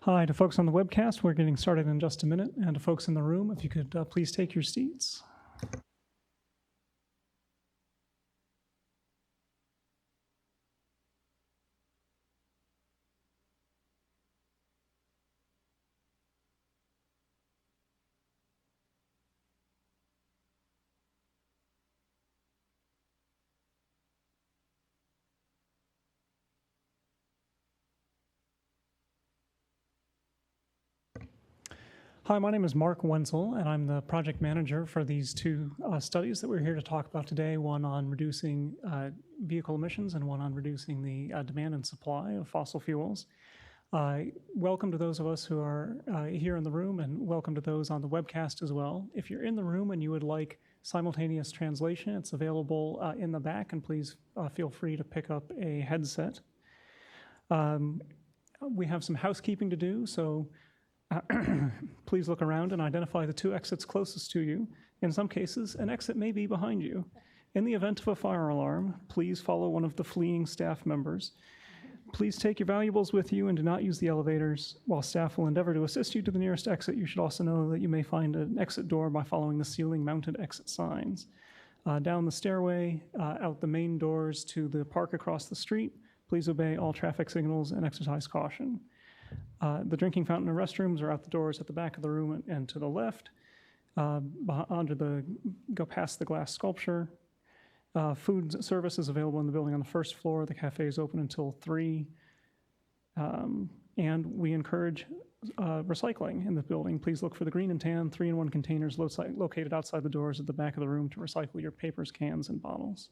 Hi, to folks on the webcast, we're getting started in just a minute. And to folks in the room, if you could please take your seats. Hi, my name is Mark Wenzel, and I'm the project manager for these two studies that we're here to talk about today, one on reducing vehicle emissions and one on reducing the demand and supply of fossil fuels. Welcome to those of us who are here in the room, and welcome to those on the webcast as well. If you're in the room and you would like simultaneous translation, it's available in the back, and please feel free to pick up a headset. We have some housekeeping to do, so please look around and identify the two exits closest to you. In some cases, an exit may be behind you. In the event of a fire alarm, please follow one of the fleeing staff members. Please take your valuables with you and do not use the elevators. While staff will endeavor to assist you to the nearest exit, you should also know that you may find an exit door by following the ceiling-mounted exit signs. Down the stairway, out the main doors to the park across the street, please obey all traffic signals and exercise caution. The drinking fountain and restrooms are out the doors at the back of the room and to the left. Go past the glass sculpture. Food service is available in the building on the first floor. The cafe is open until 3. And we encourage recycling in the building. Please look for the green and tan 3-in-1 containers located outside the doors at the back of the room to recycle your papers, cans, and bottles.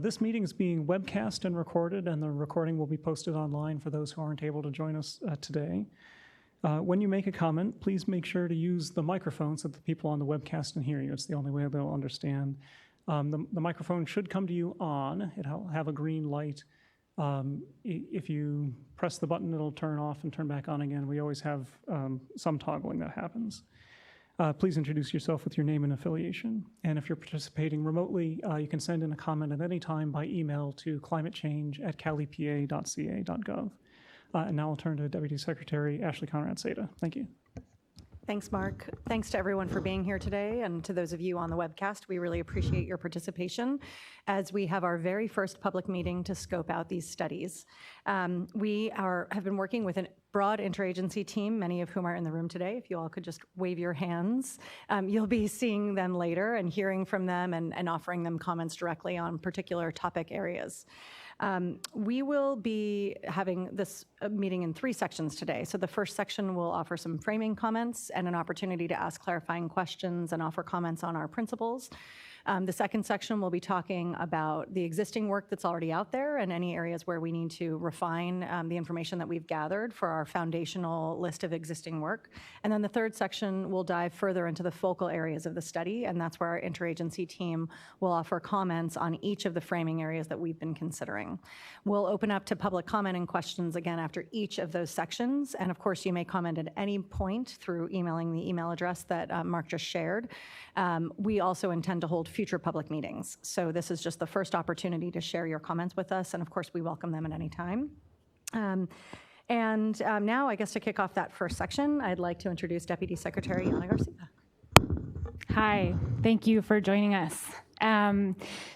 This meeting is being webcast and recorded, and the recording will be posted online for those who aren't able to join us today. When you make a comment, please make sure to use the microphone so that the people on the webcast can hear you. It's the only way they'll understand. The microphone should come to you on. It'll have a green light. If you press the button, it'll turn off and turn back on again. We always have some toggling that happens. Please introduce yourself with your name and affiliation. And if you're participating remotely, you can send in a comment at any time by email to climatechange@calipa.ca.gov. And now I'll turn to Deputy Secretary Ashley Conrad-Seda. Thank you. Thanks, Mark. Thanks to everyone for being here today, and to those of you on the webcast. We really appreciate your participation as we have our very first public meeting to scope out these studies. We have been working with a broad interagency team, many of whom are in the room today. If you all could just wave your hands. You'll be seeing them later and hearing from them and offering them comments directly on particular topic areas. We will be having this meeting in 3 sections today. So the first section will offer some framing comments and an opportunity to ask clarifying questions and offer comments on our principles. The second section will be talking about the existing work that's already out there and any areas where we need to refine the information that we've gathered for our foundational list of existing work. And then the third section will dive further into the focal areas of the study, and that's where our interagency team will offer comments on each of the framing areas that we've been considering. We'll open up to public comment and questions again after each of those sections, and of course you may comment at any point through emailing the email address that Mark just shared. We also intend to hold future public meetings. So this is just the first opportunity to share your comments with us, and of course we welcome them at any time. Now I guess to kick off that first section, I'd like to introduce Deputy Secretary Ana Garcia. Hi, thank you for joining us.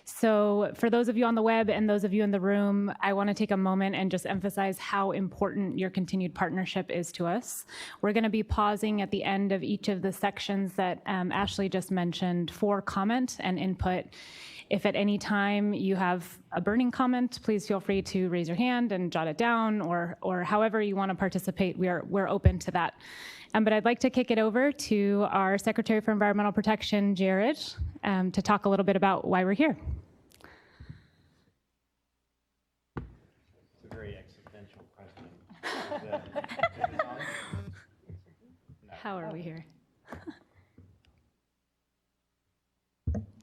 So for those of you on the web and those of you in the room, I want to take a moment and just emphasize how important your continued partnership is to us. We're going to be pausing at the end of each of the sections that Ashley just mentioned for comment and input. If at any time you have a burning comment, please feel free to raise your hand and jot it down, or however you want to participate, we're open to that. But I'd like to kick it over to our Secretary for Environmental Protection, Jared, to talk a little bit about why we're here. It's a very existential question. How are we here?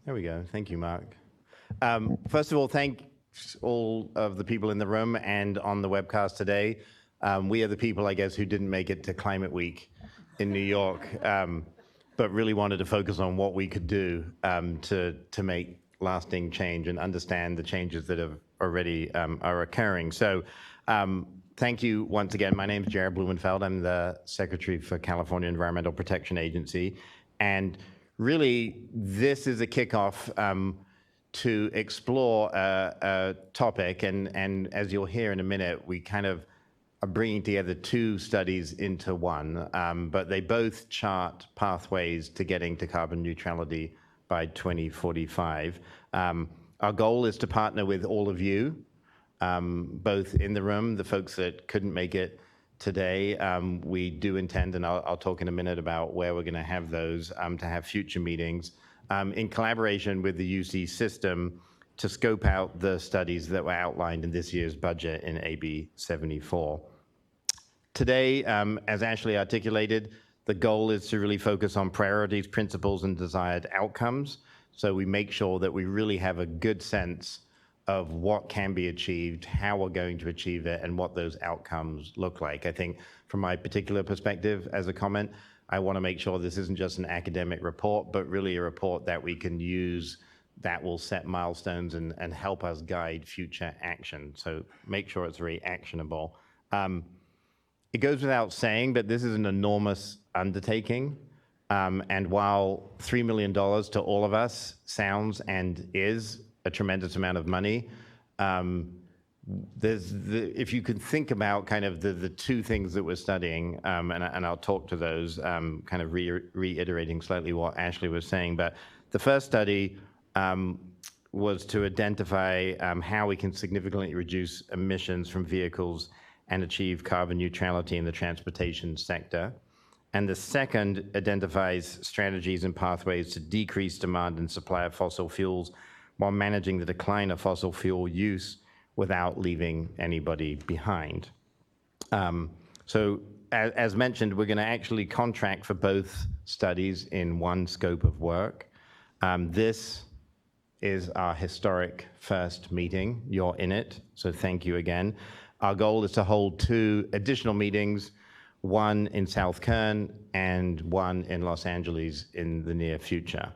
There we go. Thank you, Mark. First of all, thank all of the people in the room and on the webcast today. We are the people, I guess, who didn't make it to Climate Week in New York, but really wanted to focus on what we could do to make lasting change and understand the changes that have already are occurring. So thank you once again. My name is Gerry Blumenfeld. I'm the Secretary for California Environmental Protection Agency. And really, this is a kickoff to explore a topic. And as you'll hear in a minute, we kind of are bringing together two studies into one, but they both chart pathways to getting to carbon neutrality by 2045. Our goal is to partner with all of you, both in the room, the folks that couldn't make it today. We do intend, and I'll talk in a minute about where we're going to have those, to have future meetings in collaboration with the UC system to scope out the studies that were outlined in this year's budget in AB 74. Today, as Ashley articulated, the goal is to really focus on priorities, principles, and desired outcomes. So we make sure that we really have a good sense of what can be achieved, how we're going to achieve it, and what those outcomes look like. I think from my particular perspective as a comment, I want to make sure this isn't just an academic report, but really a report that we can use that will set milestones and help us guide future action. So make sure it's very actionable. It goes without saying, but this is an enormous undertaking. And while $3 million to all of us sounds and is a tremendous amount of money, if you could think about kind of the two things that we're studying, and I'll talk to those, kind of reiterating slightly what Ashley was saying, but the first study was to identify how we can significantly reduce emissions from vehicles and achieve carbon neutrality in the transportation sector. And the second identifies strategies and pathways to decrease demand and supply of fossil fuels while managing the decline of fossil fuel use without leaving anybody behind. So as mentioned, we're going to actually contract for both studies in one scope of work. This is our historic first meeting. You're in it, so thank you again. Our goal is to hold 2 additional meetings, one in South Kern and one in Los Angeles in the near future.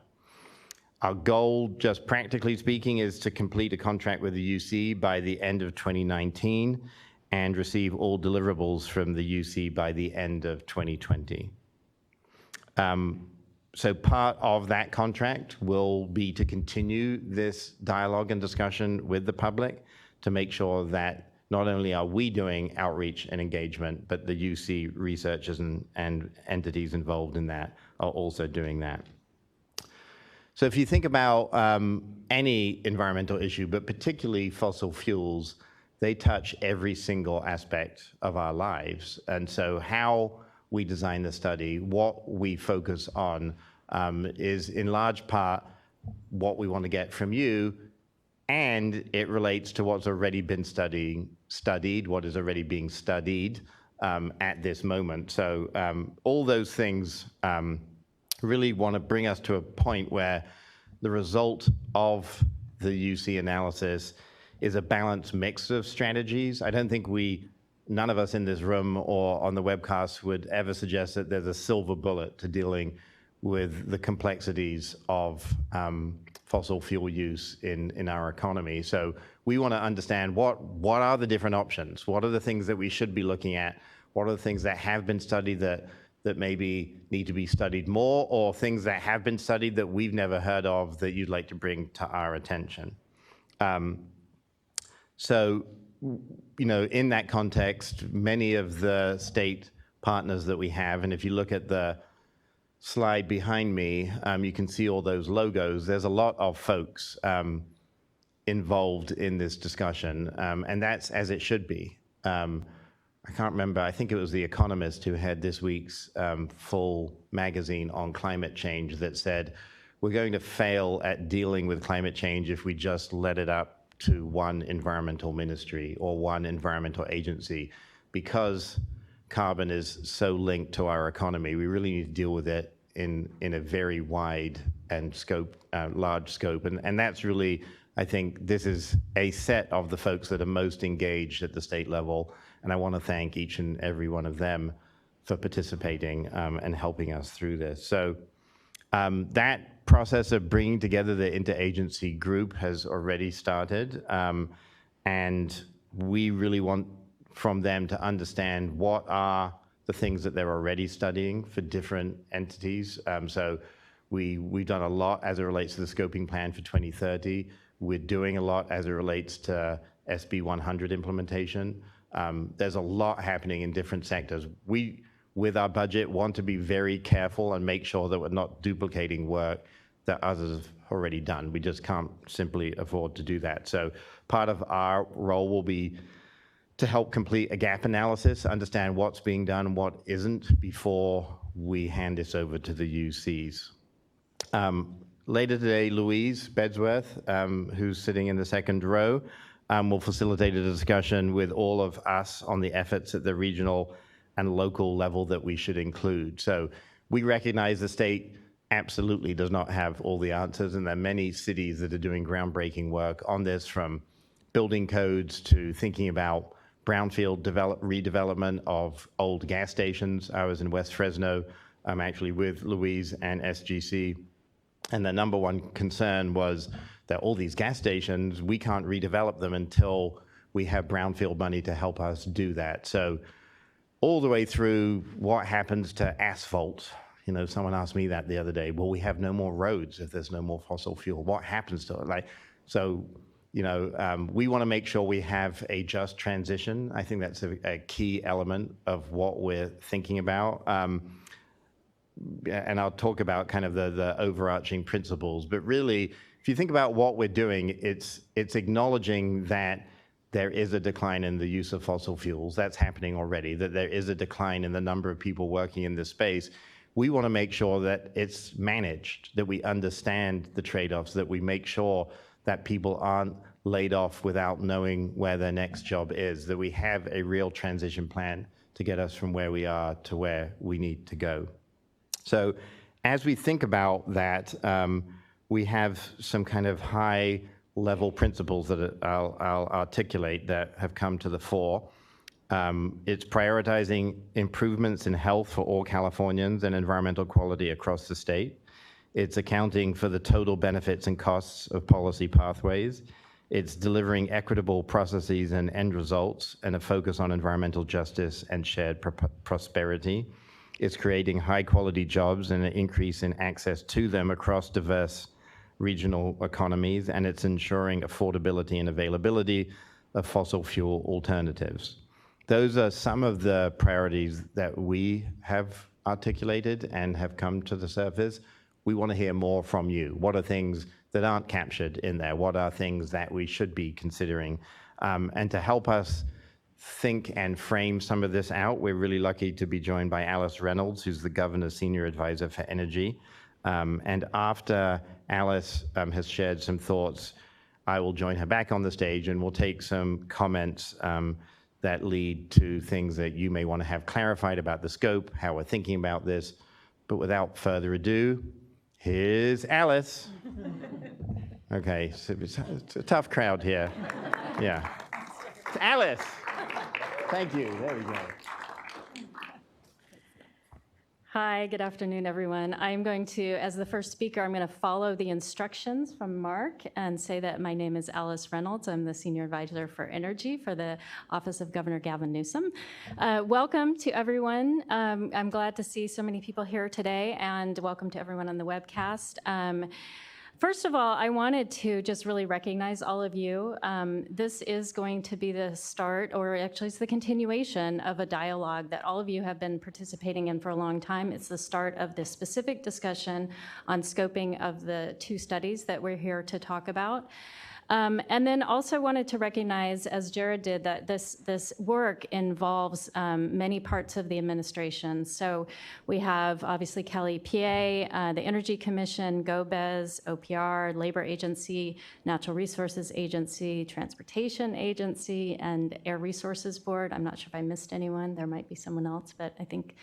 Our goal, just practically speaking, is to complete a contract with the UC by the end of 2019 and receive all deliverables from the UC by the end of 2020. So part of that contract will be to continue this dialogue and discussion with the public to make sure that not only are we doing outreach and engagement, but the UC researchers and entities involved in that are also doing that. So if you think about any environmental issue, but particularly fossil fuels, they touch every single aspect of our lives. And so how we design the study, what we focus on, is in large part what we want to get from you, and it relates to what's already been studied, what is already being studied at this moment. So all those things really want to bring us to a point where the result of the UC analysis is a balanced mix of strategies. I don't think none of us in this room or on the webcast would ever suggest that there's a silver bullet to dealing with the complexities of fossil fuel use in our economy. So we want to understand what are the different options? What are the things that we should be looking at? What are the things that have been studied that maybe need to be studied more, or things that have been studied that we've never heard of that you'd like to bring to our attention? So, you know, in that context, many of the state partners that we have, and if you look at the slide behind me, you can see all those logos. There's a lot of folks involved in this discussion, and that's as it should be. I can't remember, I think it was The Economist who had this week's full magazine on climate change that said, we're going to fail at dealing with climate change if we just let it up to one environmental ministry or one environmental agency, because carbon is so linked to our economy. We really need to deal with it in a very wide and large scope. And that's really, I think, this is a set of the folks that are most engaged at the state level. And I want to thank each and every one of them for participating and helping us through this. So that process of bringing together the interagency group has already started. And we really want from them to understand what are the things that they're already studying for different entities. So we've done a lot as it relates to the scoping plan for 2030. We're doing a lot as it relates to SB 100 implementation. There's a lot happening in different sectors. We, with our budget, want to be very careful and make sure that we're not duplicating work that others have already done. We just can't simply afford to do that. So part of our role will be to help complete a gap analysis, understand what's being done and what isn't before we hand this over to the UCs. Later today, Louise Bedsworth, who's sitting in the second row, will facilitate a discussion with all of us on the efforts at the regional and local level that we should include. So we recognize the state absolutely does not have all the answers, and there are many cities that are doing groundbreaking work on this, from building codes to thinking about brownfield redevelopment of old gas stations. I was in West Fresno, actually with Louise and SGC, and the number one concern was that all these gas stations, we can't redevelop them until we have brownfield money to help us do that. So all the way through what happens to asphalt. You know, someone asked me that the other day. Well, we have no more roads if there's no more fossil fuel. What happens to it? Like, so, you know, we want to make sure we have a just transition. I think that's a key element of what we're thinking about. And I'll talk about kind of the overarching principles. But really, if you think about what we're doing, it's acknowledging that there is a decline in the use of fossil fuels. That's happening already, that there is a decline in the number of people working in this space. We want to make sure that it's managed, that we understand the trade-offs, that we make sure that people aren't laid off without knowing where their next job is, that we have a real transition plan to get us from where we are to where we need to go. So as we think about that, we have some kind of high-level principles that I'll articulate that have come to the fore. It's prioritizing improvements in health for all Californians and environmental quality across the state. It's accounting for the total benefits and costs of policy pathways. It's delivering equitable processes and end results and a focus on environmental justice and shared prosperity. It's creating high-quality jobs and an increase in access to them across diverse regional economies, and it's ensuring affordability and availability of fossil fuel alternatives. Those are some of the priorities that we have articulated and have come to the surface. We want to hear more from you. What are things that aren't captured in there? What are things that we should be considering? And to help us think and frame some of this out, we're really lucky to be joined by Ellis Reynolds, who's the Governor's Senior Advisor for Energy. And after Alice has shared some thoughts, I will join her back on the stage and we'll take some comments that lead to things that you may want to have clarified about the scope, how we're thinking about this. But without further ado, here's Alice. Okay, so it's a tough crowd here. Yeah. Alice. Thank you. There we go. Hi, good afternoon, everyone. I'm going to, as the first speaker, I'm going to follow the instructions from Mark and say that my name is Ellis Reynolds. I'm the Senior Advisor for Energy for the Office of Governor Gavin Newsom. Welcome to everyone. I'm glad to see so many people here today, and welcome to everyone on the webcast. First of all, I wanted to just really recognize all of you. This is going to be the start, or actually it's the continuation of a dialogue that all of you have been participating in for a long time. It's the start of this specific discussion on scoping of the two studies that we're here to talk about. And then also wanted to recognize, as Jared did, that this work involves many parts of the administration. So we have obviously Kelly PA, the Energy Commission, GOBEZ, OPR, Labor Agency, Natural Resources Agency, Transportation Agency, and Air Resources Board. I'm not sure if I missed anyone. There might be someone else, but I think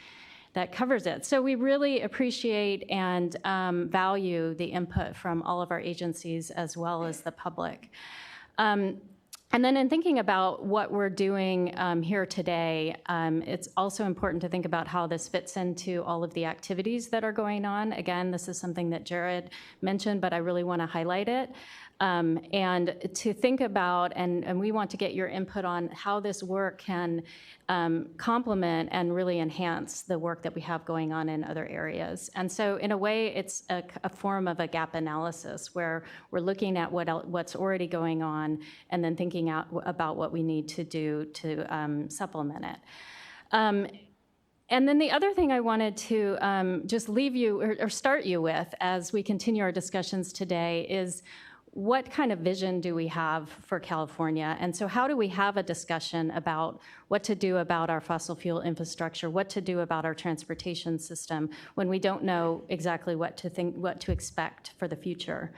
that covers it. So we really appreciate and value the input from all of our agencies as well as the public. And then in thinking about what we're doing here today, it's also important to think about how this fits into all of the activities that are going on. Again, this is something that Jared mentioned, but I really want to highlight it. And to think about, and we want to get your input on how this work can complement and really enhance the work that we have going on in other areas. And so in a way, it's a form of a gap analysis where we're looking at what's already going on and then thinking out about what we need to do to supplement it. And then the other thing I wanted to just leave you or start you with as we continue our discussions today is what kind of vision do we have for California? And so how do we have a discussion about what to do about our fossil fuel infrastructure, what to do about our transportation system when we don't know exactly what to think, what to expect for the future?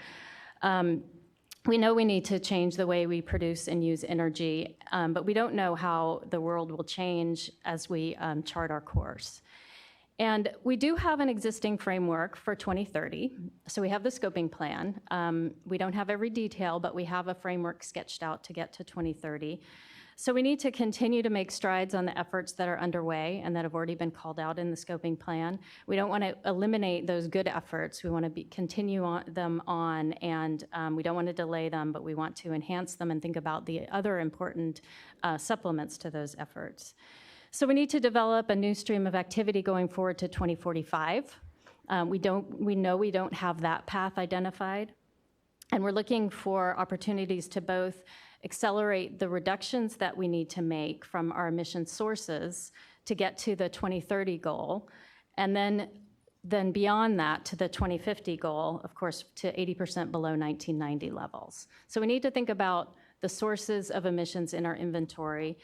We know we need to change the way we produce and use energy, but we don't know how the world will change as we chart our course. And we do have an existing framework for 2030. So we have the scoping plan. We don't have every detail, but we have a framework sketched out to get to 2030. So we need to continue to make strides on the efforts that are underway and that have already been called out in the scoping plan. We don't want to eliminate those good efforts. We want to continue them on, and we don't want to delay them, but we want to enhance them and think about the other important supplements to those efforts. So we need to develop a new stream of activity going forward to 2045. We know we don't have that path identified. And we're looking for opportunities to both accelerate the reductions that we need to make from our emission sources to get to the 2030 goal, and then beyond that to the 2050 goal, of course, to 80% below 1990 levels. So we need to think about the sources of emissions in our inventory.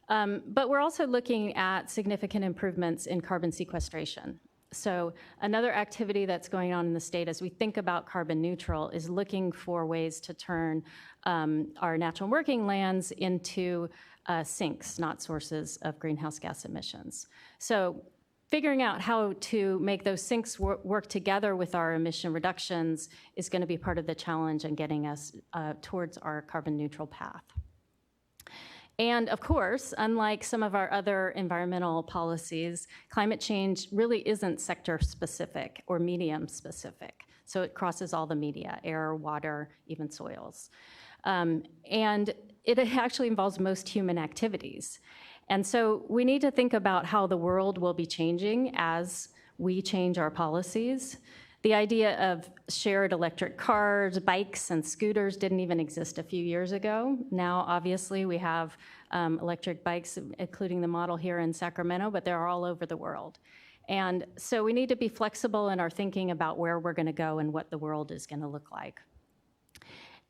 But we're also looking at significant improvements in carbon sequestration. So another activity that's going on in the state as we think about carbon neutral is looking for ways to turn our natural working lands into sinks, not sources of greenhouse gas emissions. So figuring out how to make those sinks work together with our emission reductions is going to be part of the challenge in getting us towards our carbon neutral path. And of course, unlike some of our other environmental policies, climate change really isn't sector specific or medium specific. So it crosses all the media, air, water, even soils. And it actually involves most human activities. And so we need to think about how the world will be changing as we change our policies. The idea of shared electric cars, bikes, and scooters didn't even exist a few years ago. Now, obviously, we have electric bikes, including the model here in Sacramento, but they're all over the world. And so we need to be flexible in our thinking about where we're going to go and what the world is going to look like.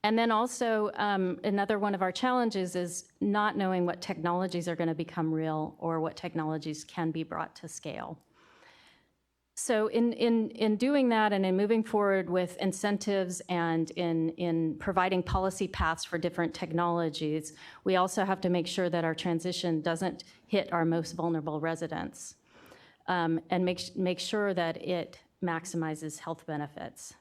And then also, another one of our challenges is not knowing what technologies are going to become real or what technologies can be brought to scale. So in doing that and in moving forward with incentives and in providing policy paths for different technologies, we also have to make sure that our transition doesn't hit our most vulnerable residents and make sure that it maximizes health benefits.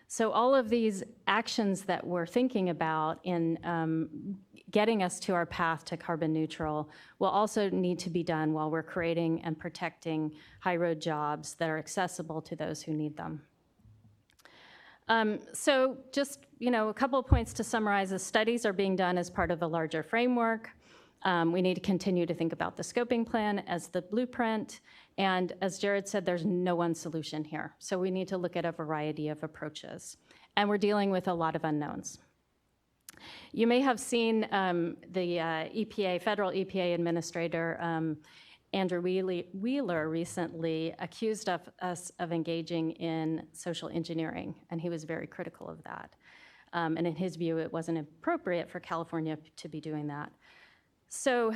So all of these actions that we're thinking about in getting us to our path to carbon neutral will also need to be done while we're creating and protecting high road jobs that are accessible to those who need them. So just, a couple of points to summarize. The studies are being done as part of a larger framework. We need to continue to think about the scoping plan as the blueprint. And as Jared said, there's no one solution here. So we need to look at a variety of approaches. And we're dealing with a lot of unknowns. You may have seen the federal EPA administrator, Andrew Wheeler, recently accused us of engaging in social engineering, and he was very critical of that. And in his view, it wasn't appropriate for California to be doing that. So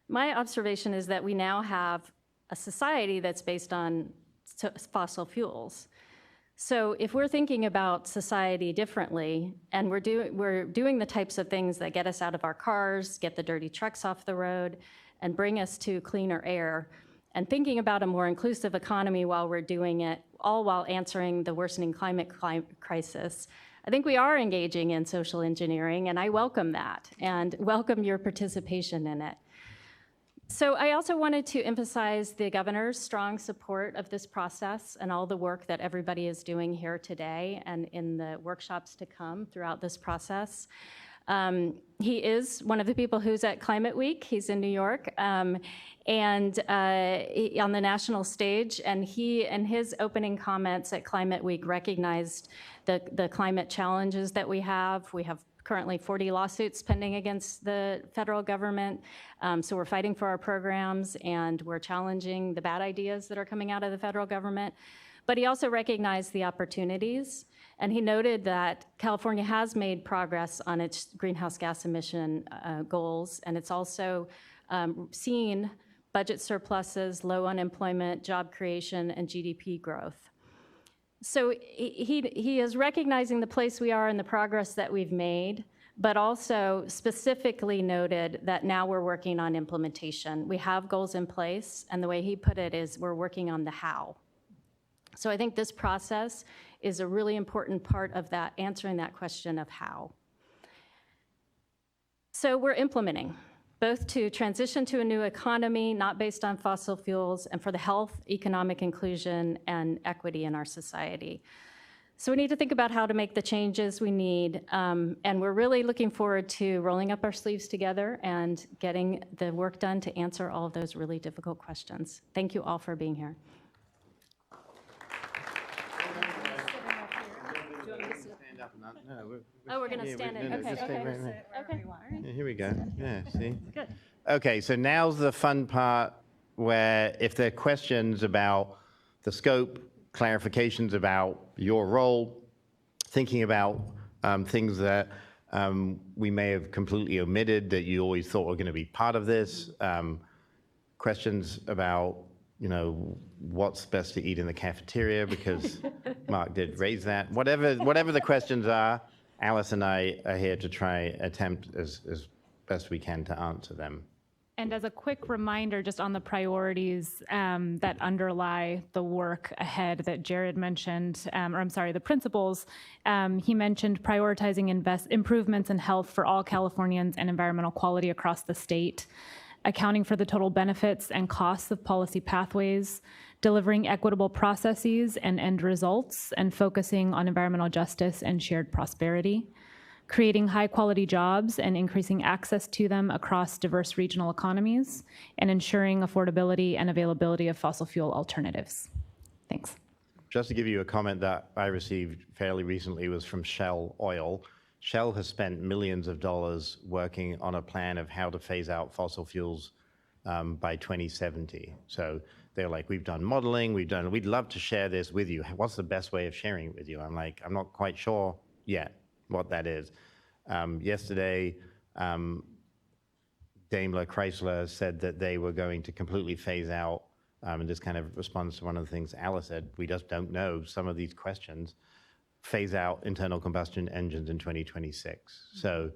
my observation is that we now have a society that's based on fossil fuels. So if we're thinking about society differently, and we're doing the types of things that get us out of our cars, get the dirty trucks off the road, and bring us to cleaner air, and thinking about a more inclusive economy while we're doing it, all while answering the worsening climate crisis, I think we are engaging in social engineering, and I welcome that and welcome your participation in it. So I also wanted to emphasize the governor's strong support of this process and all the work that everybody is doing here today and in the workshops to come throughout this process. He is one of the people who's at Climate Week. He's in New York and on the national stage. And he, in his opening comments at Climate Week, recognized the climate challenges that we have. We have currently 40 lawsuits pending against the federal government. So we're fighting for our programs and we're challenging the bad ideas that are coming out of the federal government. But he also recognized the opportunities. And he noted that California has made progress on its greenhouse gas emission goals. And it's also seen budget surpluses, low unemployment, job creation, and GDP growth. So he is recognizing the place we are and the progress that we've made, but also specifically noted that now we're working on implementation. We have goals in place, and the way he put it is we're working on the how. So I think this process is a really important part of that, answering that question of how. So we're implementing, both to transition to a new economy, not based on fossil fuels, and for the health, economic inclusion, and equity in our society. So we need to think about how to make the changes we need, and we're really looking forward to rolling up our sleeves together and getting the work done to answer all of those really difficult questions. Thank you all for being here. Oh, we're going to stand in. Okay, okay. Yeah, here we go. Yeah, see? Good. Okay, so now's the fun part where if there are questions about the scope, clarifications about your role, thinking about things that we may have completely omitted that you always thought were going to be part of this, questions about, you know, what's best to eat in the cafeteria, because Mark did raise that. Whatever the questions are, Alice and I are here to try attempt as best we can to answer them. And as a quick reminder, just on the priorities that underlie the work ahead that Jared mentioned, the principles, he mentioned prioritizing improvements in health for all Californians and environmental quality across the state, accounting for the total benefits and costs of policy pathways, delivering equitable processes and end results, and focusing on environmental justice and shared prosperity, creating high-quality jobs and increasing access to them across diverse regional economies, and ensuring affordability and availability of fossil fuel alternatives. Thanks. Just to give you a comment that I received fairly recently was from Shell Oil. Shell has spent millions of dollars working on a plan of how to phase out fossil fuels by 2070. So they're like, we've done modeling, we'd love to share this with you. What's the best way of sharing it with you? I'm like, I'm not quite sure yet what that is. Yesterday, Daimler Chrysler said that they were going to completely phase out, and this kind of responds to one of the things Alice said, we just don't know some of these questions, phase out internal combustion engines in 2026. So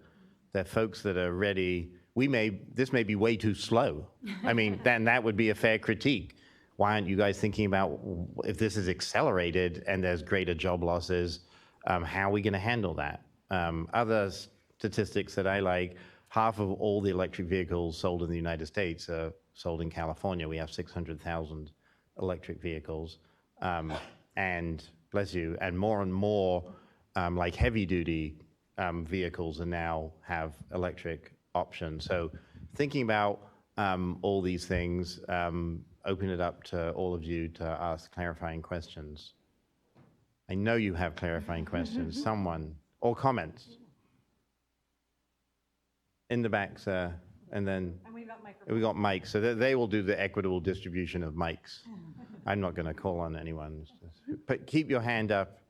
there are folks that are ready. This may be way too slow. I mean, then that would be a fair critique. Why aren't you guys thinking about if this is accelerated and there's greater job losses, how are we going to handle that? Other statistics that I like, half of all the electric vehicles sold in the United States are sold in California. We have 600,000 electric vehicles. And bless you, and more like heavy-duty vehicles are now have electric options. So thinking about all these things, open it up to all of you to ask clarifying questions. I know you have clarifying questions. Someone, or comments. In the back, sir, and then we got mics. So they will do the equitable distribution of mics. I'm not going to call on anyone. But keep your hand up,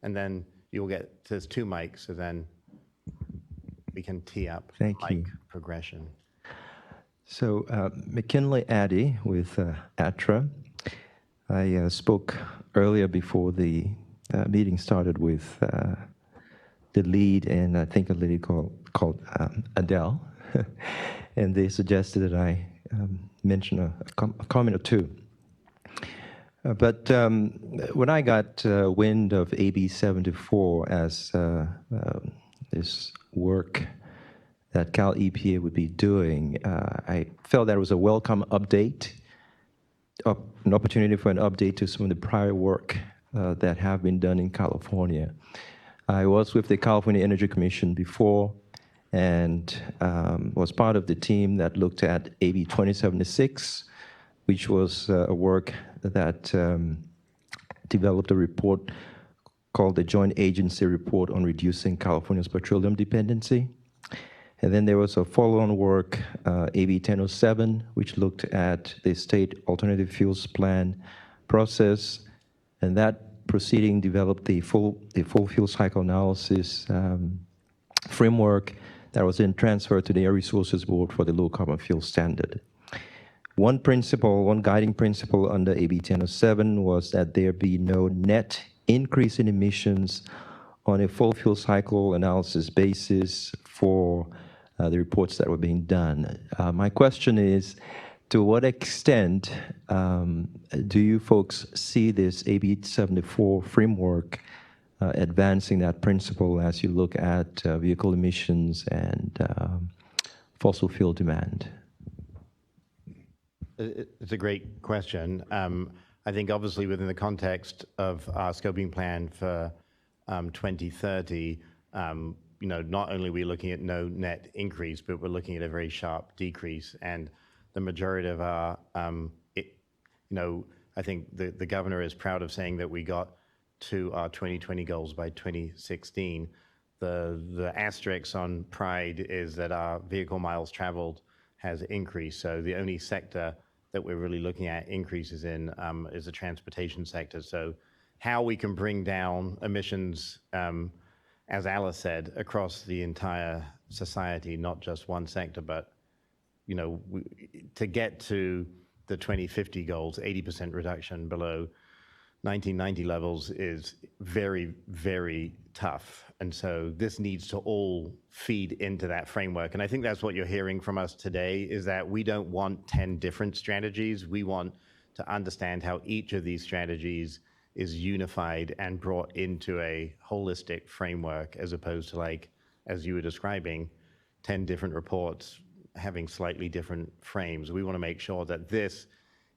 and then you'll get, there's 2 mics, so then we can tee up mic progression. So McKinley Addy with ATRA. I spoke earlier before the meeting started with the lead and I think a lady called Adele, and they suggested that I mention a comment or two. But when I got wind of AB 74 as this work that Cal EPA would be doing, I felt that was a welcome update, an opportunity for an update to some of the prior work that have been done in California. I was with the California Energy Commission before and was part of the team that looked at AB 2076, which was a work that developed a report called the Joint Agency Report on Reducing California's Petroleum Dependency. And then there was a follow-on work, AB 1007, which looked at the state alternative fuels plan process, and that proceeding developed the full fuel cycle analysis framework that was then transferred to the Air Resources Board for the low carbon fuel standard. One guiding principle under AB 1007 was that there be no net increase in emissions on a full fuel cycle analysis basis for the reports that were being done. My question is, to what extent do you folks see this AB 74 framework advancing that principle as you look at vehicle emissions and fossil fuel demand? It's a great question. I think obviously within the context of our scoping plan for 2030, not only are we looking at no net increase, but we're looking at a very sharp decrease. And the majority of our, I think the governor is proud of saying that we got to our 2020 goals by 2016. The asterisk on Pride is that our vehicle miles traveled has increased. So the only sector that we're really looking at increases in is the transportation sector. So how we can bring down emissions, as Alice said, across the entire society, not just one sector, but to get to the 2050 goals, 80% reduction below 1990 levels is very, very tough. And so this needs to all feed into that framework. And I think that's what you're hearing from us today, is that we don't want 10 different strategies. We want to understand how each of these strategies is unified and brought into a holistic framework, as opposed to, like, as you were describing, 10 different reports having slightly different frames. We want to make sure that this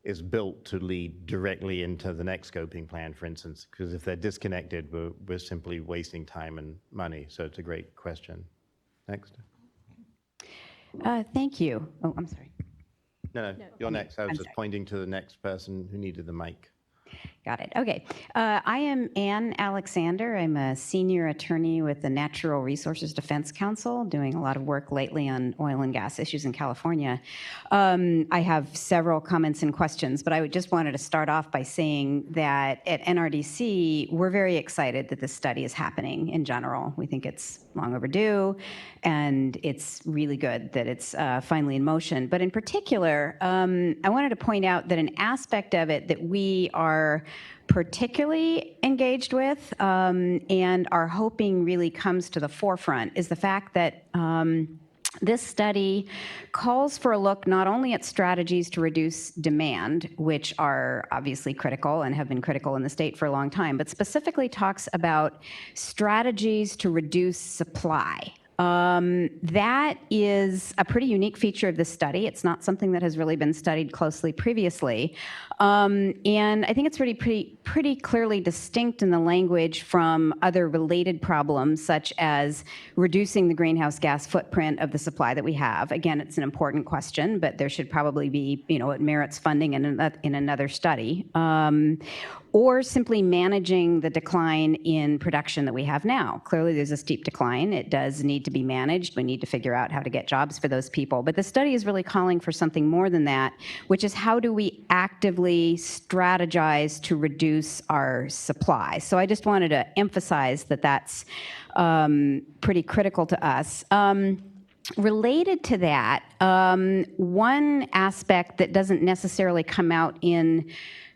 is built to lead directly into the next scoping plan, for instance, because if they're disconnected, we're simply wasting time and money. So it's a great question. Next. Thank you. Oh, I'm sorry. No, you're next. I was just pointing to the next person who needed the mic. Got it. Okay. I am Ann Alexander. I'm a senior attorney with the Natural Resources Defense Council, doing a lot of work lately on oil and gas issues in California. I have several comments and questions, but I just wanted to start off by saying that at NRDC, we're very excited that this study is happening in general. We think it's long overdue, and it's really good that it's finally in motion. But in particular, I wanted to point out that an aspect of it that we are particularly engaged with and are hoping really comes to the forefront is the fact that this study calls for a look not only at strategies to reduce demand, which are obviously critical and have been critical in the state for a long time, but specifically talks about strategies to reduce supply. That is a pretty unique feature of this study. It's not something that has really been studied closely previously. And I think it's really pretty clearly distinct in the language from other related problems, such as reducing the greenhouse gas footprint of the supply that we have. Again, it's an important question, but there should probably be, it merits funding in another study. Or simply managing the decline in production that we have now. Clearly, there's a steep decline. It does need to be managed. We need to figure out how to get jobs for those people. But the study is really calling for something more than that, which is how do we actively strategize to reduce our supply? So I just wanted to emphasize that that's pretty critical to us. Related to that, one aspect that doesn't necessarily come out in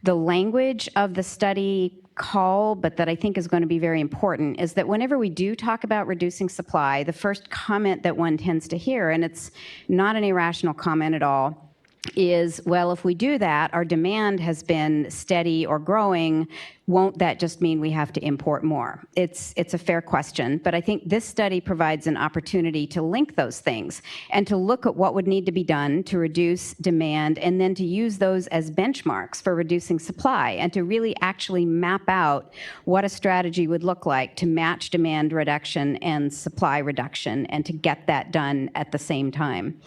the language of the study call, but that I think is going to be very important, is that whenever we do talk about reducing supply, the first comment that one tends to hear, and it's not an irrational comment at all, is, well, if we do that, our demand has been steady or growing. Won't that just mean we have to import more? It's a fair question, but I think this study provides an opportunity to link those things and to look at what would need to be done to reduce demand, and then to use those as benchmarks for reducing supply, and to really actually map out what a strategy would look like to match demand reduction and supply reduction, and to get that done at the same time.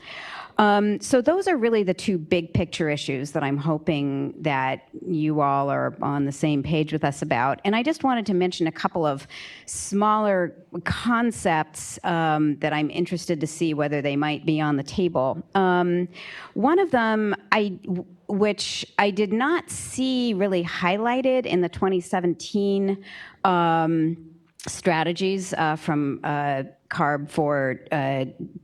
So those are really the two big picture issues that I'm hoping that you all are on the same page with us about. And I just wanted to mention a couple of smaller concepts that I'm interested to see whether they might be on the table. One of them, which I did not see really highlighted in the 2017 strategies from CARB for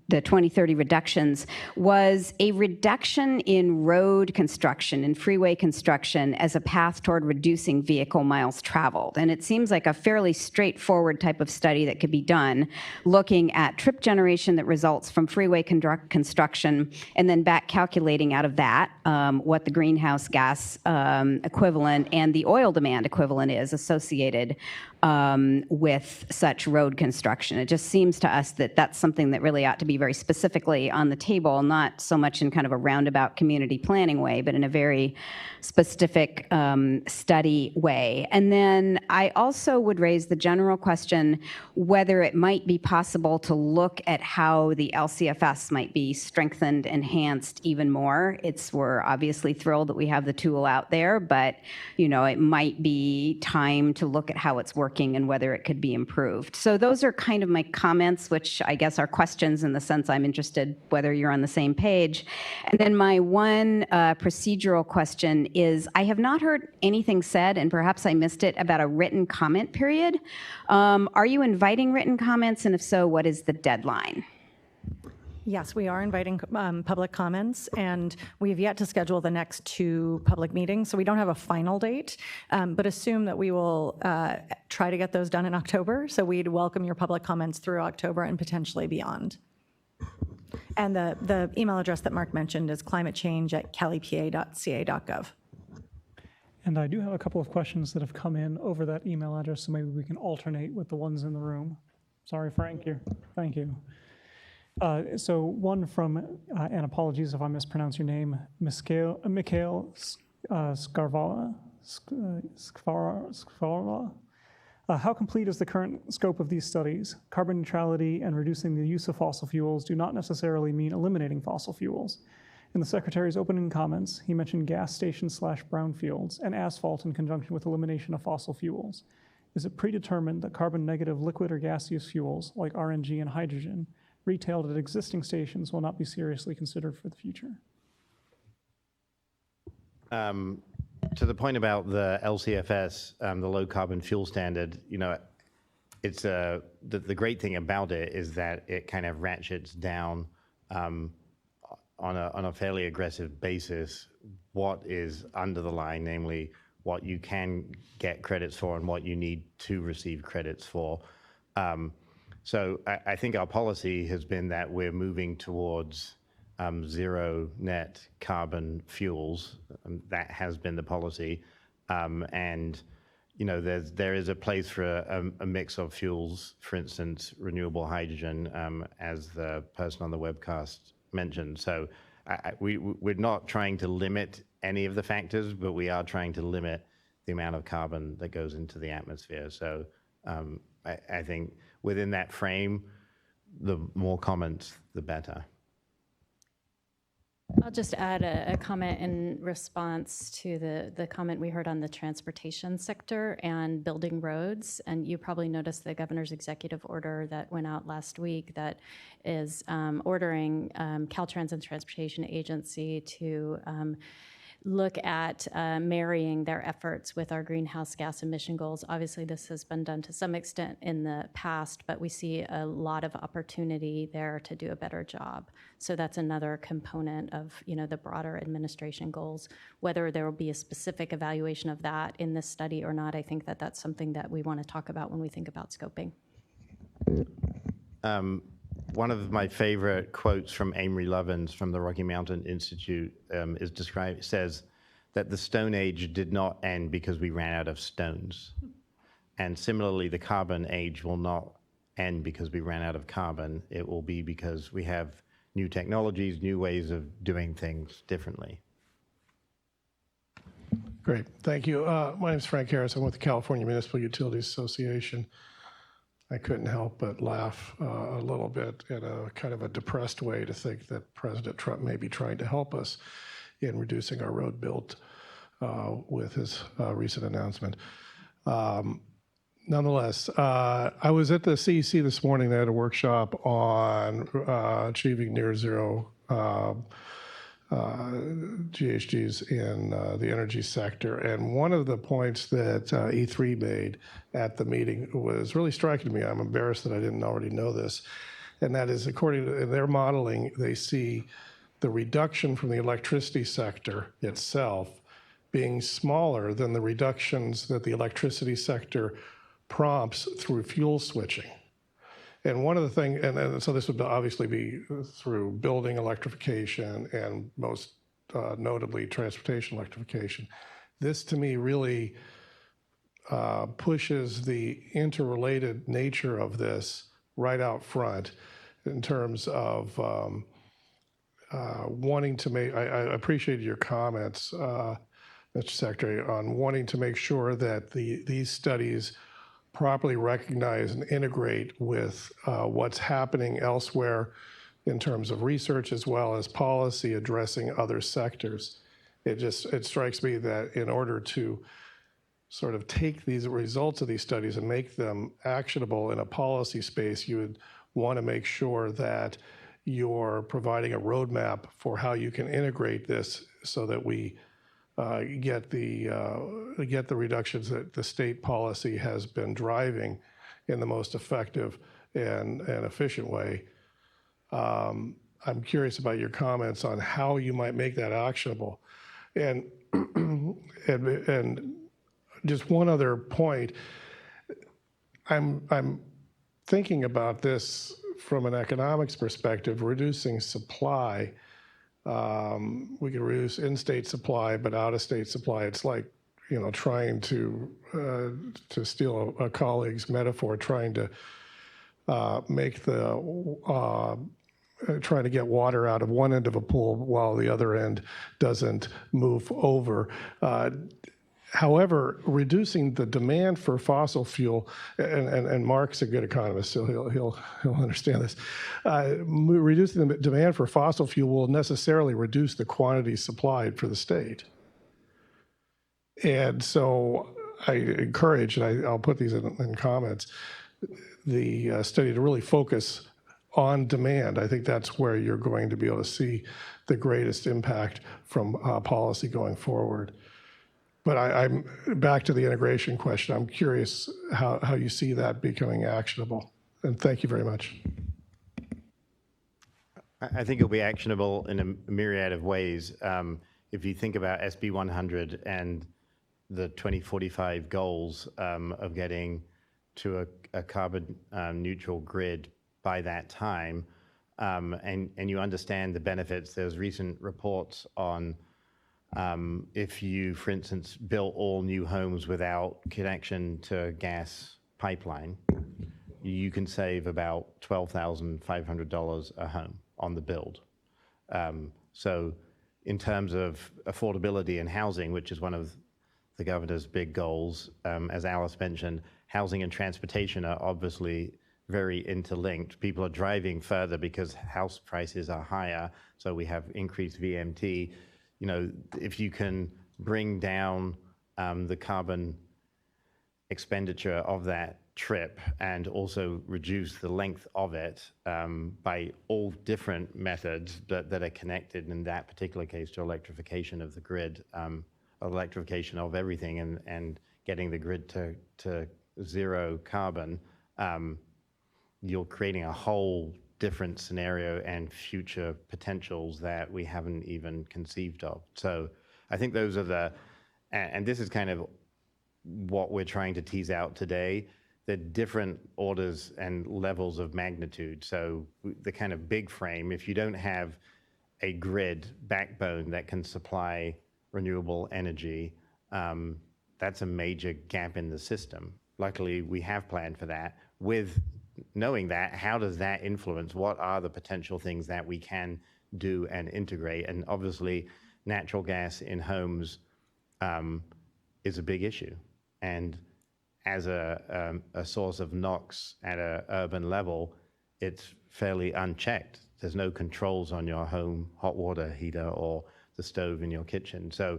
the 2030 reductions, was a reduction in road construction and freeway construction as a path toward reducing vehicle miles traveled. And it seems like a fairly straightforward type of study that could be done, looking at trip generation that results from freeway construction, and then back calculating out of that what the greenhouse gas equivalent and the oil demand equivalent is associated with such road construction. It just seems to us that that's something that really ought to be very specifically on the table, not so much in kind of a roundabout community planning way, but in a very specific study way. And then I also would raise the general question whether it might be possible to look at how the LCFS might be strengthened, enhanced even more. We're obviously thrilled that we have the tool out there, but it might be time to look at how it's working and whether it could be improved. So those are kind of my comments, which I guess are questions in the sense I'm interested whether you're on the same page. And then my one procedural question is, I have not heard anything said, and perhaps I missed it, about a written comment period. Are you inviting written comments, and if so, what is the deadline? Yes, we are inviting public comments, and we have yet to schedule the next 2 public meetings, so we don't have a final date, but assume that we will try to get those done in October, so we'd welcome your public comments through October and potentially beyond. And the email address that Mark mentioned is climatechange@calipa.ca.gov. And I do have a couple of questions that have come in over that email address, so maybe we can alternate with the ones in the room. Sorry, Frank, thank you. So one from, and apologies if I mispronounce your name, McHale Scarvala. How complete is the current scope of these studies? Carbon neutrality and reducing the use of fossil fuels do not necessarily mean eliminating fossil fuels. In the Secretary's opening comments, he mentioned gas stations / brownfields and asphalt in conjunction with elimination of fossil fuels. Is it predetermined that carbon negative liquid or gaseous fuels like RNG and hydrogen retailed at existing stations will not be seriously considered for the future? To the point about the LCFS, the low carbon fuel standard, it's the great thing about it is that it kind of ratchets down on a fairly aggressive basis what is under the line, namely what you can get credits for and what you need to receive credits for. So I think our policy has been that we're moving towards zero net carbon fuels. That has been the policy. And, there is a place for a mix of fuels, for instance, renewable hydrogen, as the person on the webcast mentioned. So we're not trying to limit any of the factors, but we are trying to limit the amount of carbon that goes into the atmosphere. So I think within that frame, the more comments, the better. I'll just add a comment in response to the comment we heard on the transportation sector and building roads. And you probably noticed the governor's executive order that went out last week that is ordering Caltrans and Transportation Agency to look at marrying their efforts with our greenhouse gas emission goals. Obviously, this has been done to some extent in the past, but we see a lot of opportunity there to do a better job. So that's another component of the broader administration goals. Whether there will be a specific evaluation of that in this study or not, I think that that's something that we want to talk about when we think about scoping. one of my favorite quotes from Amory Lovins from the Rocky Mountain Institute says that the Stone Age did not end because we ran out of stones. And similarly, the Carbon Age will not end because we ran out of carbon. It will be because we have new technologies, new ways of doing things differently. Great, thank you. My name is Frank Harris. I'm with the California Municipal Utilities Association. I couldn't help but laugh a little bit in a kind of a depressed way to think that President Trump may be trying to help us in reducing our road build with his recent announcement. Nonetheless, I was at the CEC this morning. They had a workshop on achieving near zero GHGs in the energy sector. And one of the points that E3 made at the meeting was really striking to me. I'm embarrassed that I didn't already know this. And that is, according to their modeling, they see the reduction from the electricity sector itself being smaller than the reductions that the electricity sector prompts through fuel switching. And one of the things, and so this would obviously be through building electrification and most notably transportation electrification. This to me really pushes the interrelated nature of this right out front in terms of wanting to make, I appreciated your comments, Mr. Secretary, on wanting to make sure that these studies properly recognize and integrate with what's happening elsewhere in terms of research as well as policy addressing other sectors. It strikes me that in order to sort of take these results of these studies and make them actionable in a policy space, you would want to make sure that you're providing a roadmap for how you can integrate this so that we get the reductions that the state policy has been driving in the most effective and efficient way. I'm curious about your comments on how you might make that actionable. And just one other point, I'm thinking about this from an economics perspective, reducing supply. We can reduce in-state supply, but out-of-state supply, it's like, you know, trying to steal a colleague's metaphor, trying to trying to get water out of one end of a pool while the other end doesn't move over. However, reducing the demand for fossil fuel, and Mark's a good economist, so he'll understand this. Reducing the demand for fossil fuel will necessarily reduce the quantity supplied for the state. And so I encourage, and I'll put these in comments, the study to really focus on demand. I think that's where you're going to be able to see the greatest impact from policy going forward. But I'm back to the integration question. I'm curious how you see that becoming actionable. And thank you very much. I think it'll be actionable in a myriad of ways. If you think about SB 100 and the 2045 goals of getting to a carbon neutral grid by that time, and you understand the benefits, there's recent reports on if you, for instance, built all new homes without connection to gas pipeline, you can save about $12,500 a home on the build. So in terms of affordability and housing, which is one of the governor's big goals, as Alice mentioned, housing and transportation are obviously very interlinked. People are driving further because house prices are higher, so we have increased VMT. You know, if you can bring down the carbon expenditure of that trip and also reduce the length of it by all different methods that are connected, in that particular case, to electrification of the grid, electrification of everything, and getting the grid to zero carbon, you're creating a whole different scenario and future potentials that we haven't even conceived of. So I think those are and this is kind of what we're trying to tease out today. they're different orders and levels of magnitude. So the kind of big frame, if you don't have a grid backbone that can supply renewable energy, that's a major gap in the system. Luckily, we have planned for that. With knowing that, how does that influence? What are the potential things that we can do and integrate? And obviously, natural gas in homes is a big issue. And as a source of NOx at an urban level, it's fairly unchecked. There's no controls on your home hot water heater or the stove in your kitchen. So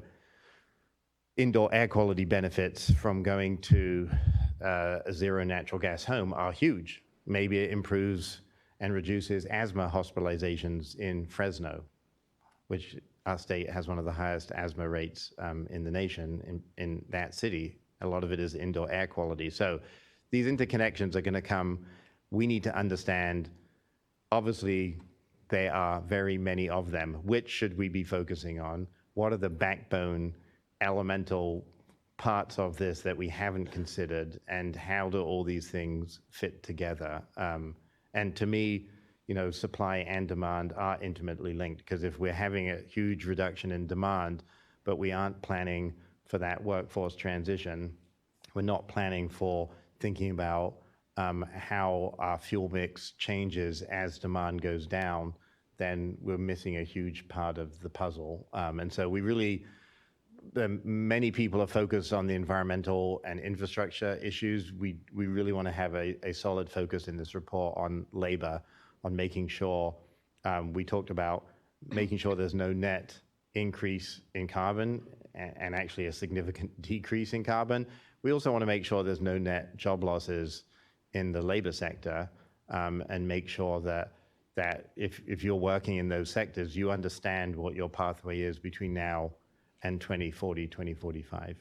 indoor air quality benefits from going to a zero natural gas home are huge. Maybe it improves and reduces asthma hospitalizations in Fresno, which our state has one of the highest asthma rates in the nation in that city. A lot of it is indoor air quality. So these interconnections are going to come. We need to understand, obviously, there are very many of them. Which should we be focusing on? What are the backbone elemental parts of this that we haven't considered, and how do all these things fit together? And to me, supply and demand are intimately linked, because if we're having a huge reduction in demand, but we aren't planning for that workforce transition, we're not planning for thinking about how our fuel mix changes as demand goes down, then we're missing a huge part of the puzzle. And so many people are focused on the environmental and infrastructure issues. We really want to have a solid focus in this report on labor, on making sure, we talked about making sure there's no net increase in carbon and actually a significant decrease in carbon. We also want to make sure there's no net job losses in the labor sector, and make sure that if you're working in those sectors, you understand what your pathway is between now and 2040, 2045.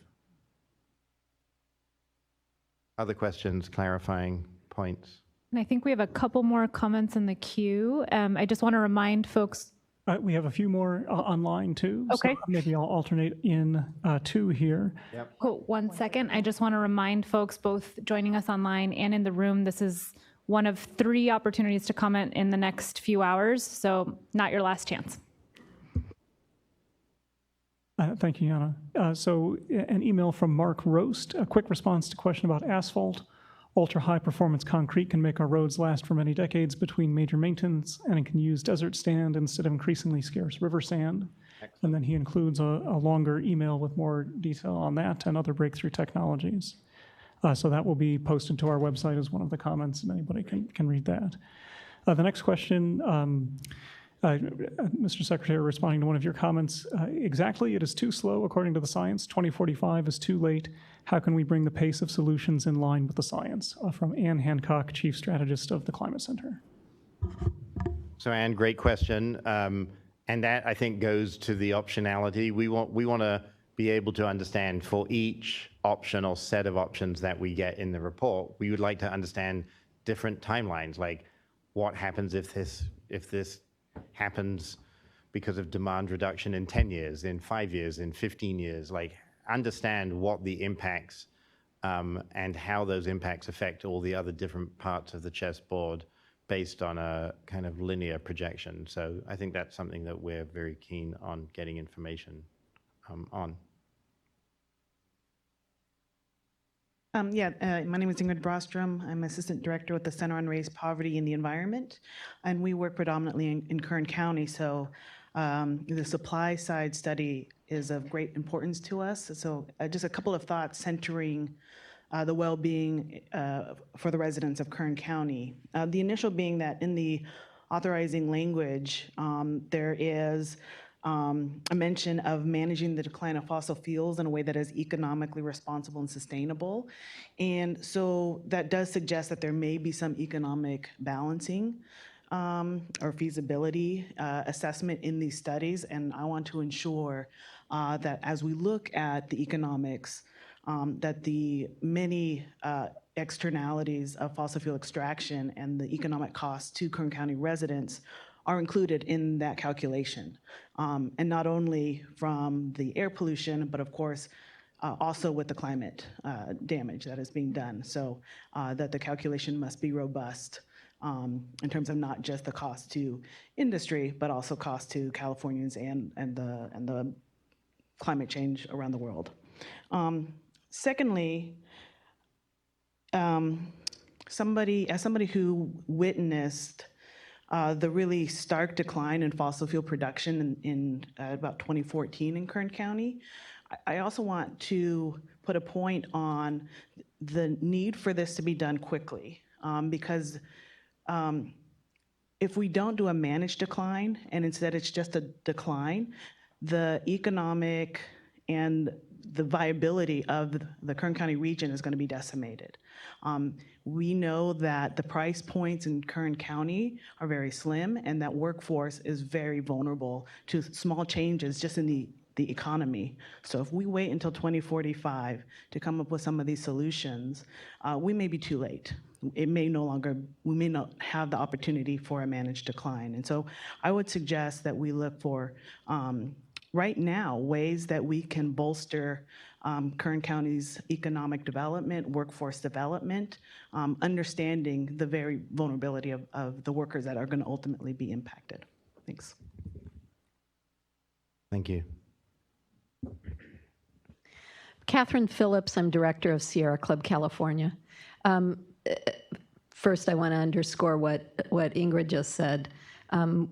Other questions, clarifying points? And I think we have a couple more comments in the queue. I just want to remind folks. We have a few more online too. Okay. So maybe I'll alternate in two here. Yep. Cool. 1 second. I just want to remind folks, both joining us online and in the room, this is one of 3 opportunities to comment in the next few hours, so not your last chance. Thank you, Yana. So an email from Mark Roast, a quick response to question about asphalt. Ultra-high performance concrete can make our roads last for many decades between major maintenance, and it can use desert sand instead of increasingly scarce river sand. Excellent. And then he includes a longer email with more detail on that and other breakthrough technologies. So that will be posted to our website as one of the comments, and anybody can read that. The next question, Mr. Secretary, responding to one of your comments, exactly, it is too slow according to the science. 2045 is too late. How can we bring the pace of solutions in line with the science? From Ann Hancock, Chief Strategist of the Climate Center. So Ann, great question. And that, I think, goes to the optionality. We want to be able to understand for each option or set of options that we get in the report, we would like to understand different timelines, like what happens if this happens because of demand reduction in 10 years, in 5 years, in 15 years, like understand what the impacts and how those impacts affect all the other different parts of the chessboard based on a kind of linear projection. So I think that's something that we're very keen on getting information on. My name is Ingrid Brostrom. I'm Assistant Director with the Center on Race, Poverty, and the Environment, and we work predominantly in Kern County, so the supply side study is of great importance to us. So just a couple of thoughts centering the well-being for the residents of Kern County. The initial being that in the authorizing language, there is a mention of managing the decline of fossil fuels in a way that is economically responsible and sustainable. And so that does suggest that there may be some economic balancing or feasibility assessment in these studies. And I want to ensure that as we look at the economics, that the many externalities of fossil fuel extraction and the economic costs to Kern County residents are included in that calculation. And not only from the air pollution, but of course, also with the climate damage that is being done. So that the calculation must be robust in terms of not just the cost to industry, but also cost to Californians and the climate change around the world. Secondly, as somebody who witnessed the really stark decline in fossil fuel production in about 2014 in Kern County, I also want to put a point on the need for this to be done quickly, because if we don't do a managed decline and instead it's just a decline, the economic and the viability of the Kern County region is going to be decimated. We know that the price points in Kern County are very slim and that workforce is very vulnerable to small changes just in the economy. So if we wait until 2045 to come up with some of these solutions, we may be too late. We may not have the opportunity for a managed decline. And so I would suggest that we look for, right now, ways that we can bolster Kern County's economic development, workforce development, understanding the very vulnerability of the workers that are going to ultimately be impacted. Thanks. Thank you. Kathryn Phillips, I'm director of Sierra Club California. First, I want to underscore what Ingrid just said.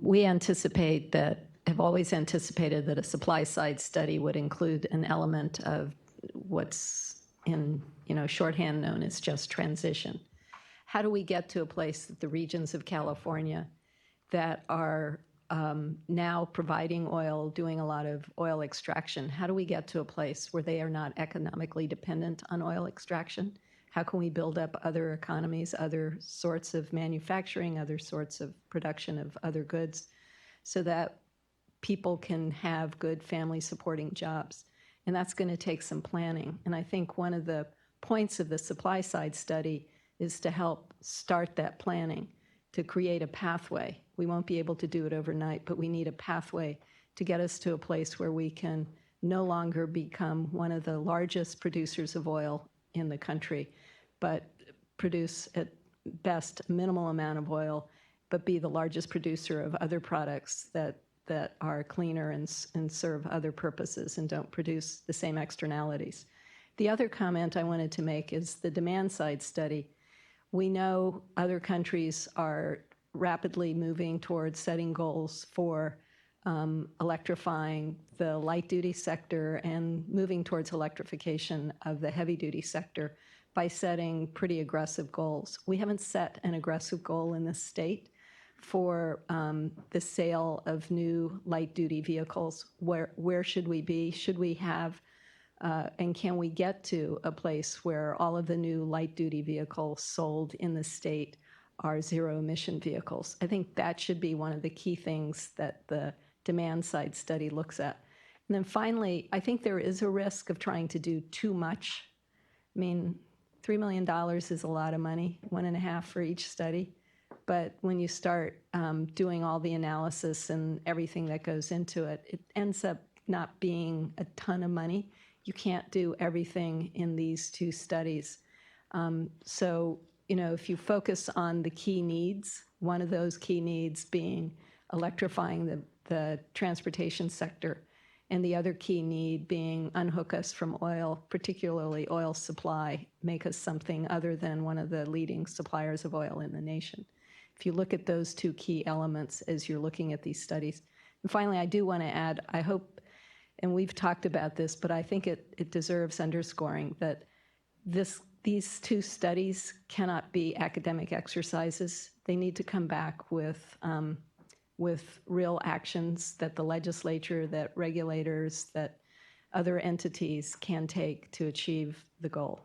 We have always anticipated that a supply side study would include an element of what's in shorthand known as just transition. How do we get to a place that the regions of California that are now providing oil, doing a lot of oil extraction, how do we get to a place where they are not economically dependent on oil extraction? How can we build up other economies, other sorts of manufacturing, other sorts of production of other goods, so that people can have good family supporting jobs? And that's going to take some planning. And I think one of the points of the supply side study is to help start that planning, to create a pathway. We won't be able to do it overnight, but we need a pathway to get us to a place where we can no longer become one of the largest producers of oil in the country, but produce at best a minimal amount of oil, but be the largest producer of other products that are cleaner and serve other purposes and don't produce the same externalities. The other comment I wanted to make is the demand side study. We know other countries are rapidly moving towards setting goals for electrifying the light-duty sector and moving towards electrification of the heavy-duty sector by setting pretty aggressive goals. We haven't set an aggressive goal in this state for the sale of new light-duty vehicles. Where should we be? Should we have, and can we get to a place where all of the new light-duty vehicles sold in the state are zero-emission vehicles? I think that should be one of the key things that the demand-side study looks at. And then finally, I think there is a risk of trying to do too much. I mean, $3 million is a lot of money, 1.5 for each study. But when you start doing all the analysis and everything that goes into it, it ends up not being a ton of money. You can't do everything in these two studies. So, if you focus on the key needs, one of those key needs being electrifying the transportation sector, and the other key need being unhook us from oil, particularly oil supply, make us something other than one of the leading suppliers of oil in the nation. If you look at those two key elements as you're looking at these studies. And finally, I do want to add, I hope, and we've talked about this, but I think it deserves underscoring that these two studies cannot be academic exercises. They need to come back with real actions that the legislature, that regulators, that other entities can take to achieve the goal.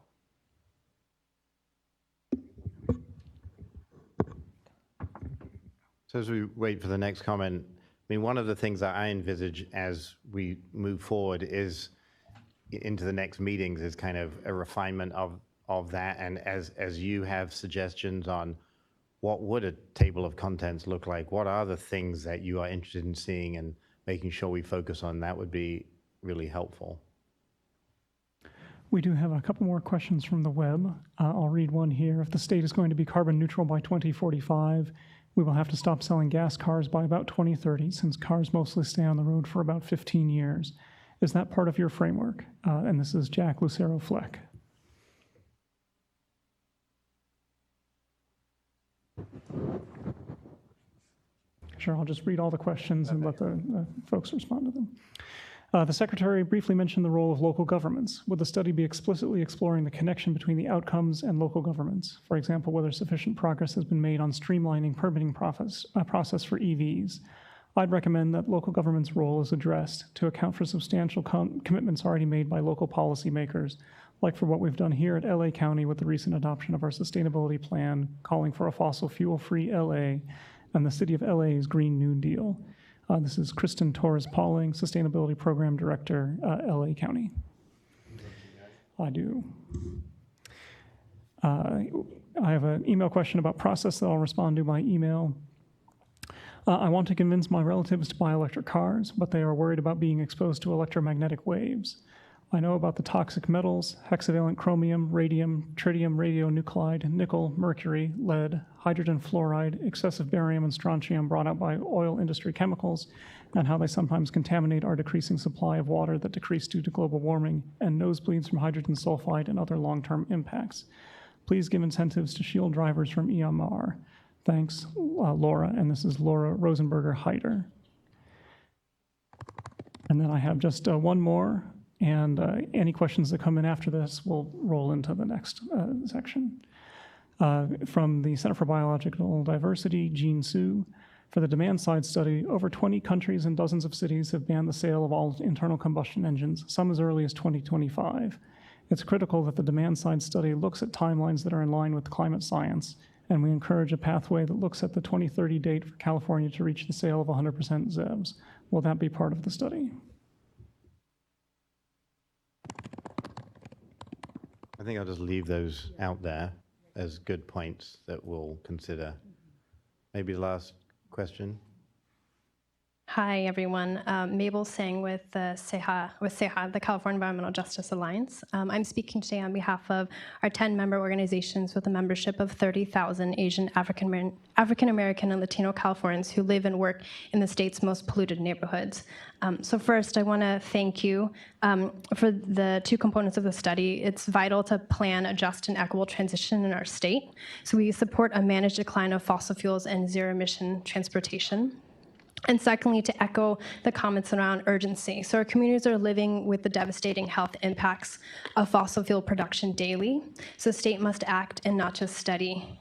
So as we wait for the next comment, I mean, one of the things that I envisage as we move forward is into the next meetings is kind of a refinement of that. And as you have suggestions on what would a table of contents look like, what are the things that you are interested in seeing and making sure we focus on, that would be really helpful. We do have a couple more questions from the web. I'll read one here. If the state is going to be carbon neutral by 2045, we will have to stop selling gas cars by about 2030, since cars mostly stay on the road for about 15 years. Is that part of your framework? And this is Jack Lucero Fleck. Sure, I'll just read all the questions and let the folks respond to them. The Secretary briefly mentioned the role of local governments. Would the study be explicitly exploring the connection between the outcomes and local governments? For example, whether sufficient progress has been made on streamlining permitting process for EVs. I'd recommend that local government's role is addressed to account for substantial commitments already made by local policymakers, like for what we've done here at LA County with the recent adoption of our sustainability plan, calling for a fossil fuel-free LA, and the City of LA's Green New Deal. This is Kristen Torres-Pauling, Sustainability Program Director, LA County. I do. I have an email question about process that I'll respond to by email. I want to convince my relatives to buy electric cars, but they are worried about being exposed to electromagnetic waves. I know about the toxic metals, hexavalent chromium, radium, tritium, radionuclide, nickel, mercury, lead, hydrogen fluoride, excessive barium and strontium brought out by oil industry chemicals, and how they sometimes contaminate our decreasing supply of water that decreased due to global warming, and nosebleeds from hydrogen sulfide and other long-term impacts. Please give incentives to shield drivers from EMR. Thanks, Laura, and this is Laura Rosenberger-Heider. And then I have just one more. And any questions that come in after this will roll into the next section. From the Center for Biological Diversity, Jean Su. For the demand side study, over 20 countries and dozens of cities have banned the sale of all internal combustion engines, some as early as 2025. It's critical that the demand side study looks at timelines that are in line with climate science, and we encourage a pathway that looks at the 2030 date for California to reach the sale of 100% ZEVs. Will that be part of the study? I think I'll just leave those out there as good points that we'll consider. Maybe the last question. Hi, everyone. Mabel Singh with Sahara, the California Environmental Justice Alliance. I'm speaking today on behalf of our 10 member organizations with a membership of 30,000 Asian, African American, and Latino Californians who live and work in the state's most polluted neighborhoods. So first, I want to thank you for the two components of the study. It's vital to plan a just and equitable transition in our state. So we support a managed decline of fossil fuels and zero-emission transportation. And secondly, to echo the comments around urgency. So our communities are living with the devastating health impacts of fossil fuel production daily. So the state must act and not just study.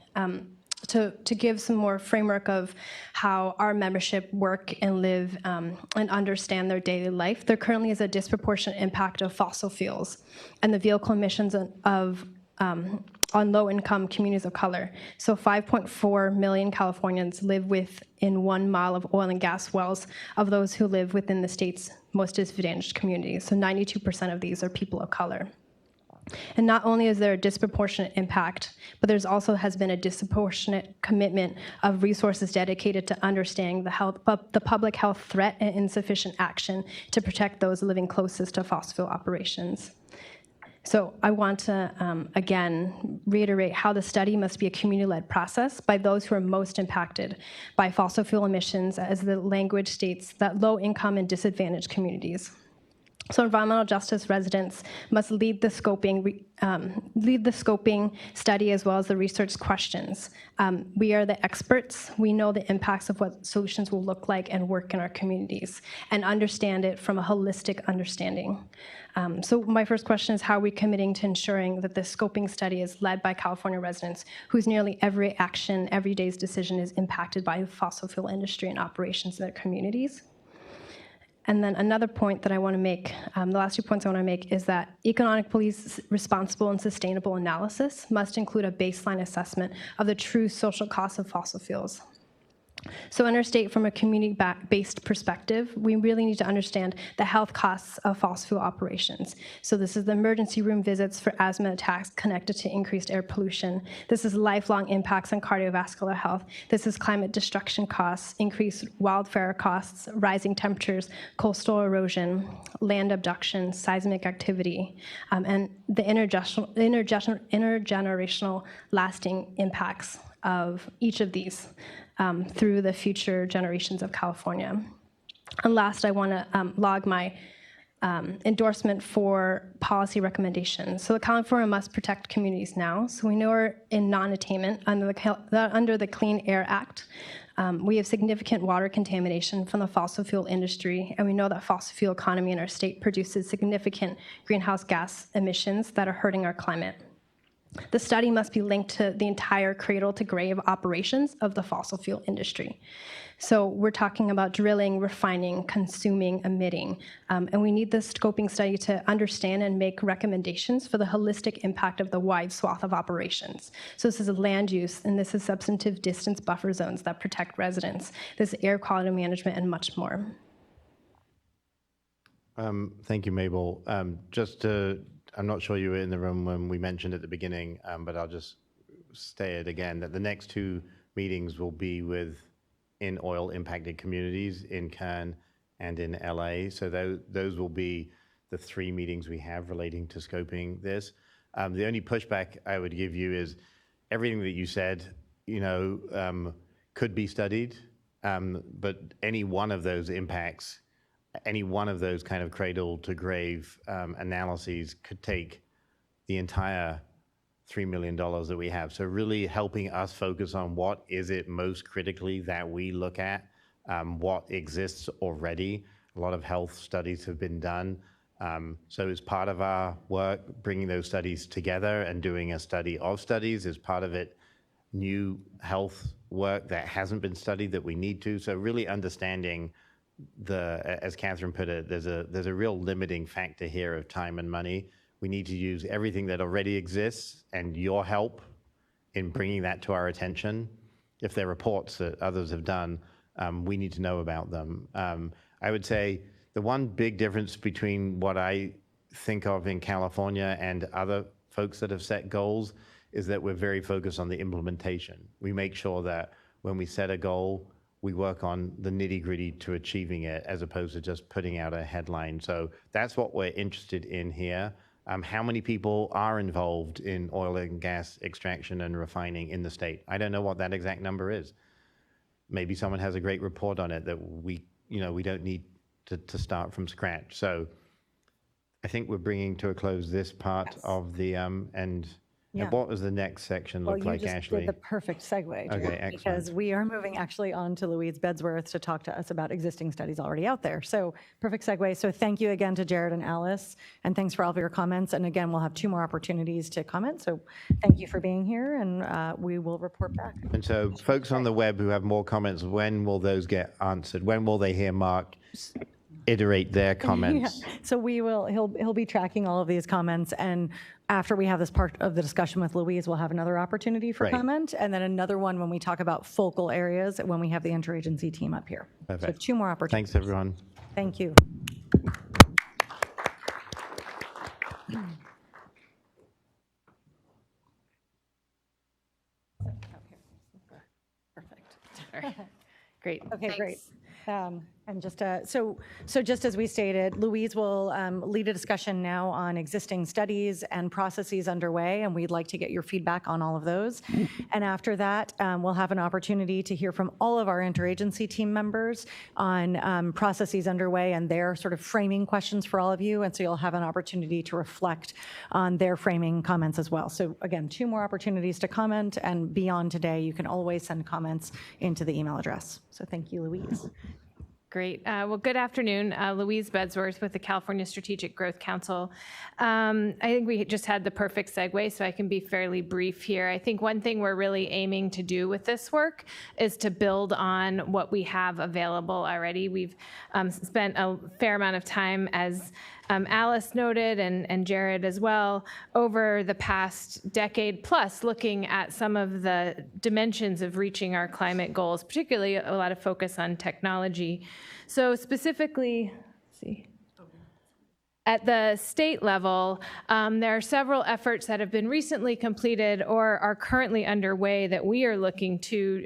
To give some more framework of how our membership work and live and understand their daily life, there currently is a disproportionate impact of fossil fuels and the vehicle emissions on low-income communities of color. So 5.4 million Californians live within 1 mile of oil and gas wells of those who live within the state's most disadvantaged communities. So 92% of these are people of color. And not only is there a disproportionate impact, but there's also has been a disproportionate commitment of resources dedicated to understanding the public health threat and insufficient action to protect those living closest to fossil fuel operations. So I want to, again, reiterate how the study must be a community-led process by those who are most impacted by fossil fuel emissions, as the language states, that low-income and disadvantaged communities. So environmental justice residents must lead the scoping study as well as the research questions. We are the experts. We know the impacts of what solutions will look like and work in our communities and understand it from a holistic understanding. So my first question is, how are we committing to ensuring that the scoping study is led by California residents whose nearly every action, every day's decision is impacted by the fossil fuel industry and operations in their communities? And then another point that I want to make, the last 2 points I want to make, is that economically responsible and sustainable analysis must include a baseline assessment of the true social costs of fossil fuels. So in our state, from a community-based perspective, we really need to understand the health costs of fossil fuel operations. So this is the emergency room visits for asthma attacks connected to increased air pollution. This is lifelong impacts on cardiovascular health. This is climate destruction costs, increased wildfire costs, rising temperatures, coastal erosion, land abduction, seismic activity, and the intergenerational lasting impacts of each of these through the future generations of California. And last, I want to log my endorsement for policy recommendations. So the California must protect communities now. So we know we're in non-attainment under the Clean Air Act. We have significant water contamination from the fossil fuel industry, and we know that fossil fuel economy in our state produces significant greenhouse gas emissions that are hurting our climate. The study must be linked to the entire cradle-to-grave operations of the fossil fuel industry. So we're talking about drilling, refining, consuming, emitting, and we need this scoping study to understand and make recommendations for the holistic impact of the wide swath of operations. So this is land use, and this is substantive distance buffer zones that protect residents. This is air quality management and much more. Thank you, Mabel. I'm not sure you were in the room when we mentioned at the beginning, but I'll just say it again, that the next two meetings will be in oil-impacted communities in Kern and in LA. So those will be the three meetings we have relating to scoping this. The only pushback I would give you is everything that you said, could be studied, but any one of those impacts, any one of those kind of cradle-to-grave analyses could take the entire $3 million that we have. So really helping us focus on what is it most critically that we look at, what exists already. A lot of health studies have been done. So as part of our work, bringing those studies together and doing a study of studies is part of it. New health work that hasn't been studied that we need to. So really understanding as Kathryn put it, there's a real limiting factor here of time and money. We need to use everything that already exists and your help in bringing that to our attention. If there are reports that others have done, we need to know about them. I would say the one big difference between what I think of in California and other folks that have set goals is that we're very focused on the implementation. We make sure that when we set a goal, we work on the nitty-gritty to achieving it as opposed to just putting out a headline. So that's what we're interested in here. How many people are involved in oil and gas extraction and refining in the state? I don't know what that exact number is. Maybe someone has a great report on it that we don't need to start from scratch. So I think we're bringing to a close this part of the, and what was the next section look like, Ashley? Well, you just did the perfect segue, Okay, excellent. because we are moving actually on to Louise Bedsworth to talk to us about existing studies already out there. So perfect segue. So thank you again to Jared and Alice, and thanks for all of your comments. And again, we'll have 2 more opportunities to comment. So thank you for being here, and we will report back. And so folks on the web who have more comments, when will those get answered? When will they hear Mark iterate their comments? So he'll be tracking all of these comments, and after we have this part of the discussion with Louise, we'll have another opportunity for comment, and then another one when we talk about focal areas when we have the interagency team up here. Perfect. So 2 more opportunities. Thanks, everyone. Thank you. Perfect. Great. Okay, great. And just so just as we stated, Louise will lead a discussion now on existing studies and processes underway, and we'd like to get your feedback on all of those. And after that, we'll have an opportunity to hear from all of our interagency team members on processes underway and their sort of framing questions for all of you. And so you'll have an opportunity to reflect on their framing comments as well. So again, 2 more opportunities to comment, and beyond today, you can always send comments into the email address. So thank you, Louise. Great. Well, good afternoon. Louise Bedsworth with the California Strategic Growth Council. I think we just had the perfect segue, so I can be fairly brief here. I think one thing we're really aiming to do with this work is to build on what we have available already. We've spent a fair amount of time, as Alice noted, and Jared as well, over the past decade plus, looking at some of the dimensions of reaching our climate goals, particularly a lot of focus on technology. So specifically, let's see. At the state level, there are several efforts that have been recently completed or are currently underway that we are looking to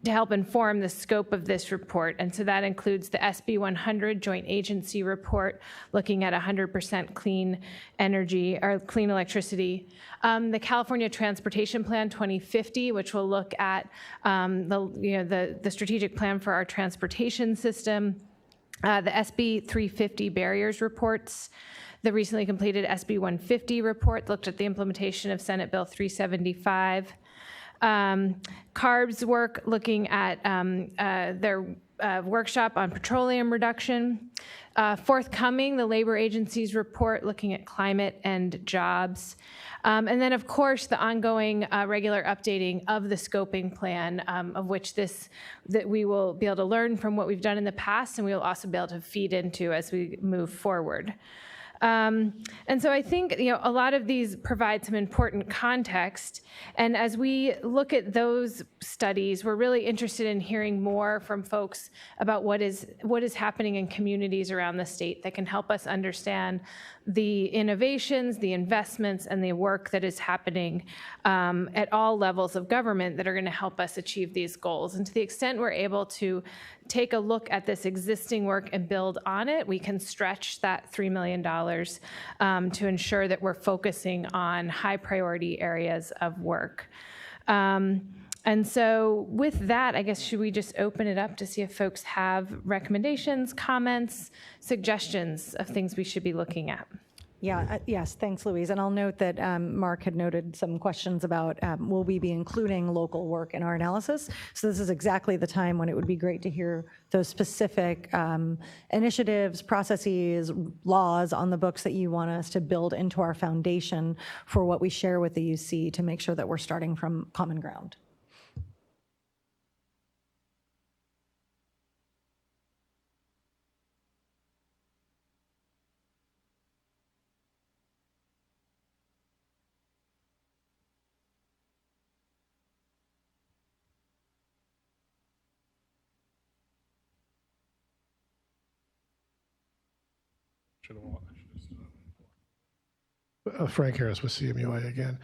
help inform the scope of this report. And so that includes the SB 100 Joint Agency Report, looking at 100% clean energy or clean electricity. The California Transportation Plan 2050, which will look at the strategic plan for our transportation system. The SB 350 barriers reports. The recently completed SB 150 report looked at the implementation of Senate Bill 375. CARB's work looking at their workshop on petroleum reduction. Forthcoming, the labor agency's report looking at climate and jobs. And then, of course, the ongoing regular updating of the scoping plan, of which that we will be able to learn from what we've done in the past, and we will also be able to feed into as we move forward. And so I think a lot of these provide some important context. And as we look at those studies, we're really interested in hearing more from folks about what is happening in communities around the state that can help us understand the innovations, the investments, and the work that is happening at all levels of government that are going to help us achieve these goals. And to the extent we're able to take a look at this existing work and build on it, we can stretch that $3 million to ensure that we're focusing on high priority areas of work. And so with that, I guess, should we just open it up to see if folks have recommendations, comments, suggestions of things we should be looking at? Yeah, yes, thanks, Louise. And I'll note that Mark had noted some questions about will we be including local work in our analysis? So this is exactly the time when it would be great to hear those specific initiatives, processes, laws on the books that you want us to build into our foundation for what we share with the UC to make sure that we're starting from common ground. Frank Harris with CMUA again.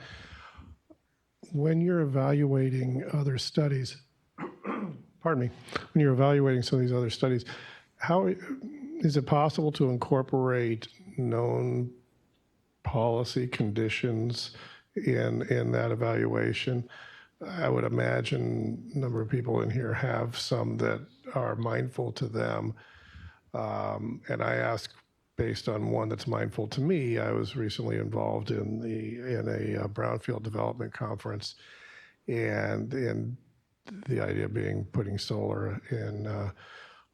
When you're evaluating other studies, pardon me, when you're evaluating some of these other studies, how is it possible to incorporate known policy conditions in that evaluation? I would imagine a number of people in here have some that are mindful to them. And I ask based on one that's mindful to me. I was recently involved in a brownfield development conference, and the idea being putting solar in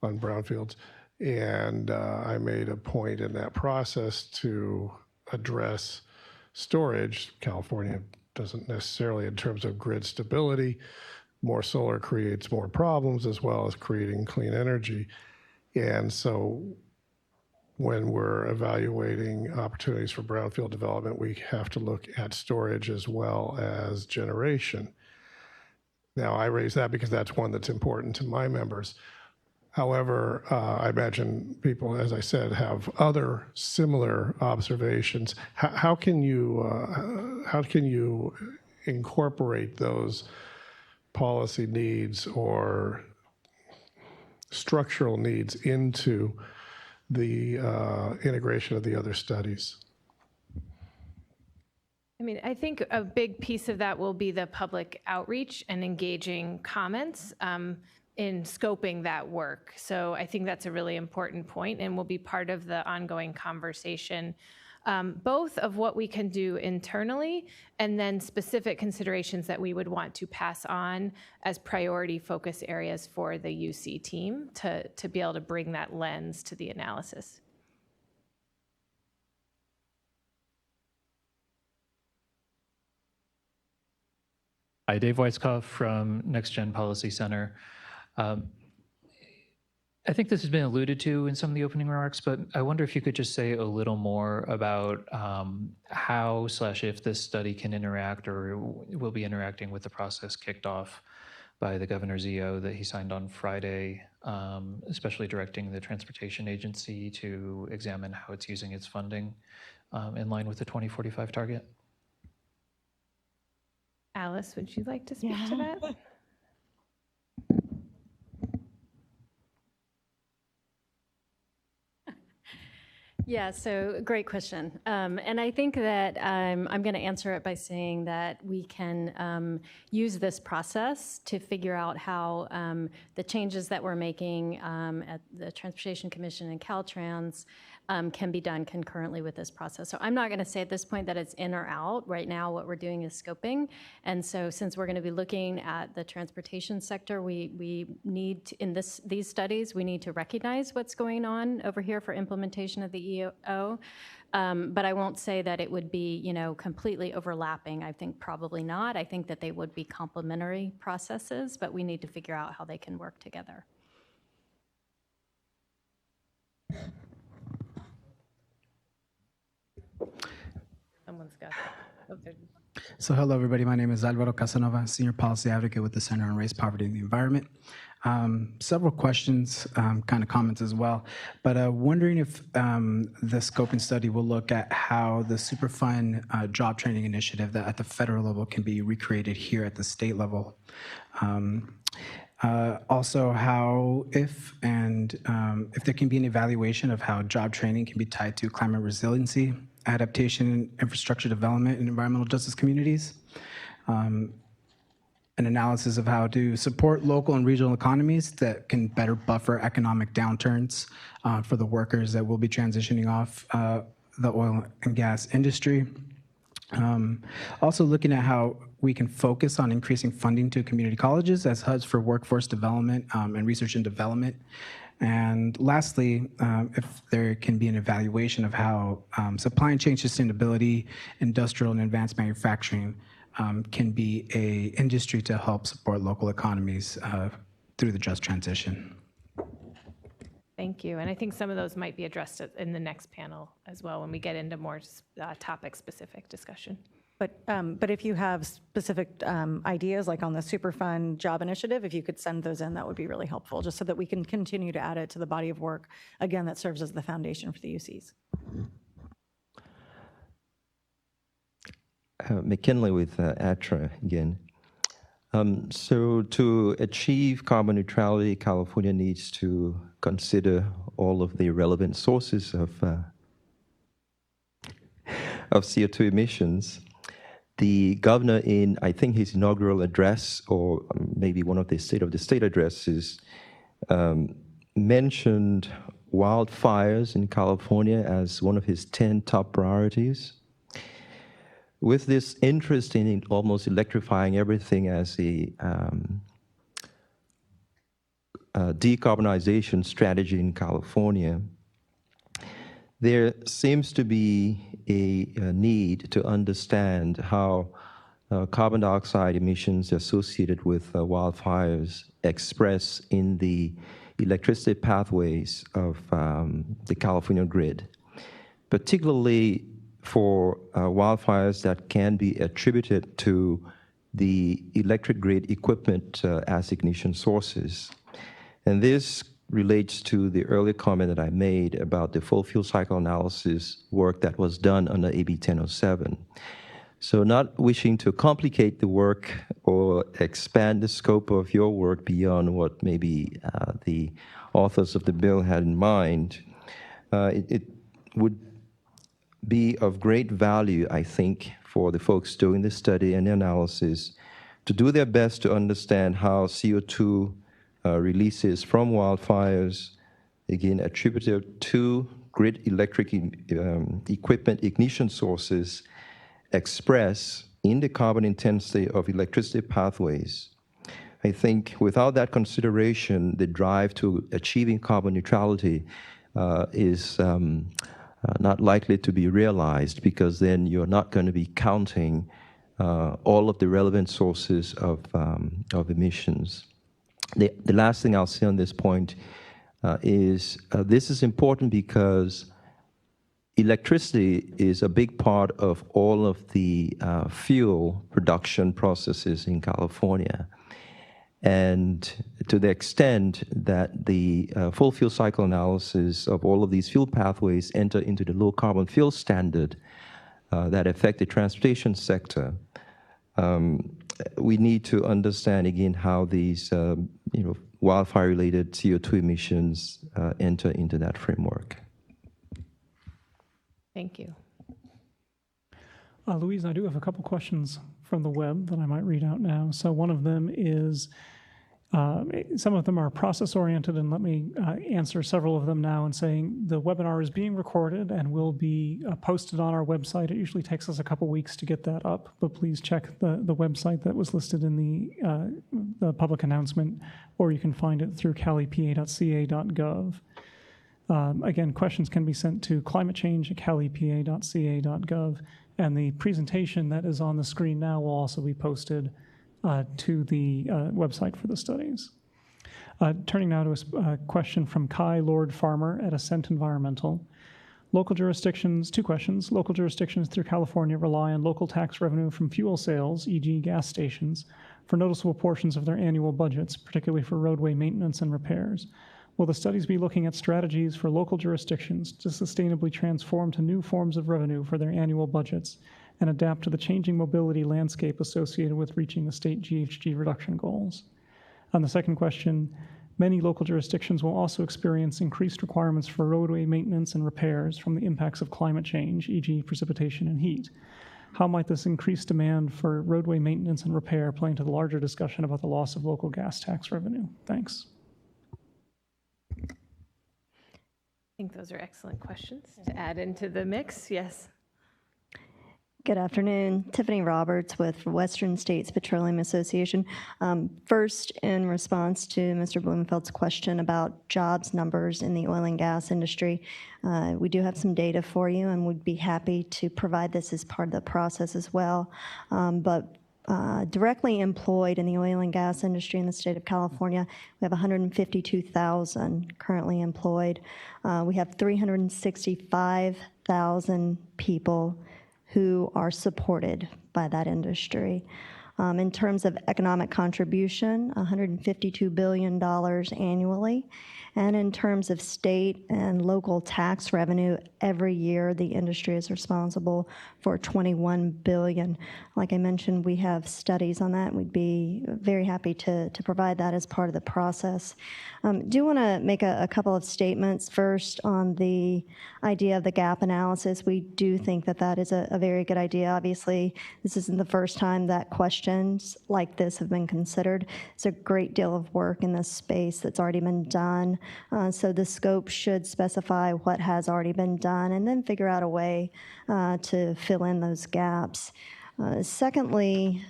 on brownfields. And I made a point in that process to address storage. California doesn't necessarily, in terms of grid stability, more solar creates more problems as well as creating clean energy. And so when we're evaluating opportunities for brownfield development, we have to look at storage as well as generation. Now, I raise that because that's one that's important to my members. However, I imagine people, as I said, have other similar observations. How can you incorporate those policy needs or structural needs into the integration of the other studies? I mean, I think a big piece of that will be the public outreach and engaging comments. scoping that work. So I think that's a really important point and will be part of the ongoing conversation, both of what we can do internally and then specific considerations that we would want to pass on as priority focus areas for the UC team to be able to bring that lens to the analysis. Hi, Dave Weiskopf from Next Gen Policy Center. I think this has been alluded to in some of the opening remarks, but I wonder if you could just say a little more about how/if this study can interact or will be interacting with the process kicked off by the governor's EO that he signed on Friday, especially directing the Transportation Agency to examine how it's using its funding in line with the 2045 target. Alice, would you like to speak to that? Yeah, so great question. And I think that I'm going to answer it by saying that we can use this process to figure out how the changes that we're making at the Transportation Commission and Caltrans can be done concurrently with this process. So I'm not going to say at this point that it's in or out. Right now, what we're doing is scoping. And so since we're going to be looking at the transportation sector, we need to, in these studies, we need to recognize what's going on over here for implementation of the EO. But I won't say that it would be, completely overlapping. I think probably not. I think that they would be complementary processes, but we need to figure out how they can work together. Someone's got that. So hello, everybody. My name is Alvaro Casanova, Senior Policy Advocate with the Center on Race, Poverty, and the Environment. Several questions, kind of comments as well, but wondering if the scoping study will look at how the Superfund job training initiative that at the federal level can be recreated here at the state level. Also, how, if there can be an evaluation of how job training can be tied to climate resiliency, adaptation, infrastructure development, and environmental justice communities. An analysis of how to support local and regional economies that can better buffer economic downturns for the workers that will be transitioning off the oil and gas industry. Also looking at how we can focus on increasing funding to community colleges as hubs for workforce development and research and development. And lastly, if there can be an evaluation of how supply chain sustainability, industrial and advanced manufacturing can be an industry to help support local economies through the just transition. Thank you. And I think some of those might be addressed in the next panel as well when we get into more topic-specific discussion. But if you have specific ideas, like on the Superfund job initiative, if you could send those in, that would be really helpful, just so that we can continue to add it to the body of work, again, that serves as the foundation for the UCs. McKinley with ATRA again. So to achieve carbon neutrality, California needs to consider all of the relevant sources of CO2 emissions. The governor, in I think his inaugural address, or maybe one of the State of the State addresses, mentioned wildfires in California as one of his 10 top priorities. With this interest in almost electrifying everything as a decarbonization strategy in California, there seems to be a need to understand how carbon dioxide emissions associated with wildfires express in the electricity pathways of the California grid, particularly for wildfires that can be attributed to the electric grid equipment as ignition sources. And this relates to the earlier comment that I made about the full fuel cycle analysis work that was done under AB 1007. So not wishing to complicate the work or expand the scope of your work beyond what maybe the authors of the bill had in mind, it would be of great value, I think, for the folks doing the study and the analysis to do their best to understand how CO2 releases from wildfires, again attributed to grid electric equipment ignition sources, express in the carbon intensity of electricity pathways. I think without that consideration, the drive to achieving carbon neutrality is not likely to be realized, because then you're not going to be counting all of the relevant sources of emissions. The last thing I'll say on this point is this is important because electricity is a big part of all of the fuel production processes in California. And to the extent that the full fuel cycle analysis of all of these fuel pathways enter into the low carbon fuel standard that affect the transportation sector, we need to understand again how these wildfire-related CO2 emissions enter into that framework. Thank you. Louise, I do have a couple questions from the web that I might read out now. So one of them is, some of them are process-oriented, and let me answer several of them now and saying the webinar is being recorded and will be posted on our website. It usually takes us a couple weeks to get that up, but please check the website that was listed in the public announcement, or you can find it through calipa.ca.gov. Again, questions can be sent to climatechange@calipa.ca.gov, and the presentation that is on the screen now will also be posted to the website for the studies. Turning now to a question from Kai Lord Farmer at Ascent Environmental. Local jurisdictions, two questions. Local jurisdictions through California rely on local tax revenue from fuel sales, e.g. gas stations, for noticeable portions of their annual budgets, particularly for roadway maintenance and repairs. Will the studies be looking at strategies for local jurisdictions to sustainably transform to new forms of revenue for their annual budgets and adapt to the changing mobility landscape associated with reaching the state GHG reduction goals? On the second question, many local jurisdictions will also experience increased requirements for roadway maintenance and repairs from the impacts of climate change, e.g. precipitation and heat. How might this increased demand for roadway maintenance and repair play into the larger discussion about the loss of local gas tax revenue? Thanks. I think those are excellent questions to add into the mix. Yes. Good afternoon. Tiffany Roberts with Western States Petroleum Association. First, in response to Mr. Blumenfeld's question about jobs numbers in the oil and gas industry, we do have some data for you, and we'd be happy to provide this as part of the process as well. Directly employed in the oil and gas industry in the state of California, we have 152,000 currently employed. We have 365,000 people who are supported by that industry. In terms of economic contribution, $152 billion annually. And in terms of state and local tax revenue, every year the industry is responsible for $21 billion. Like I mentioned, we have studies on that. We'd be very happy to provide that as part of the process. Do want to make a couple of statements. First, on the idea of the gap analysis, we do think that that is a very good idea. Obviously, this isn't the first time that questions like this have been considered. There's a great deal of work in this space that's already been done. So the scope should specify what has already been done and then figure out a way to fill in those gaps. Secondly,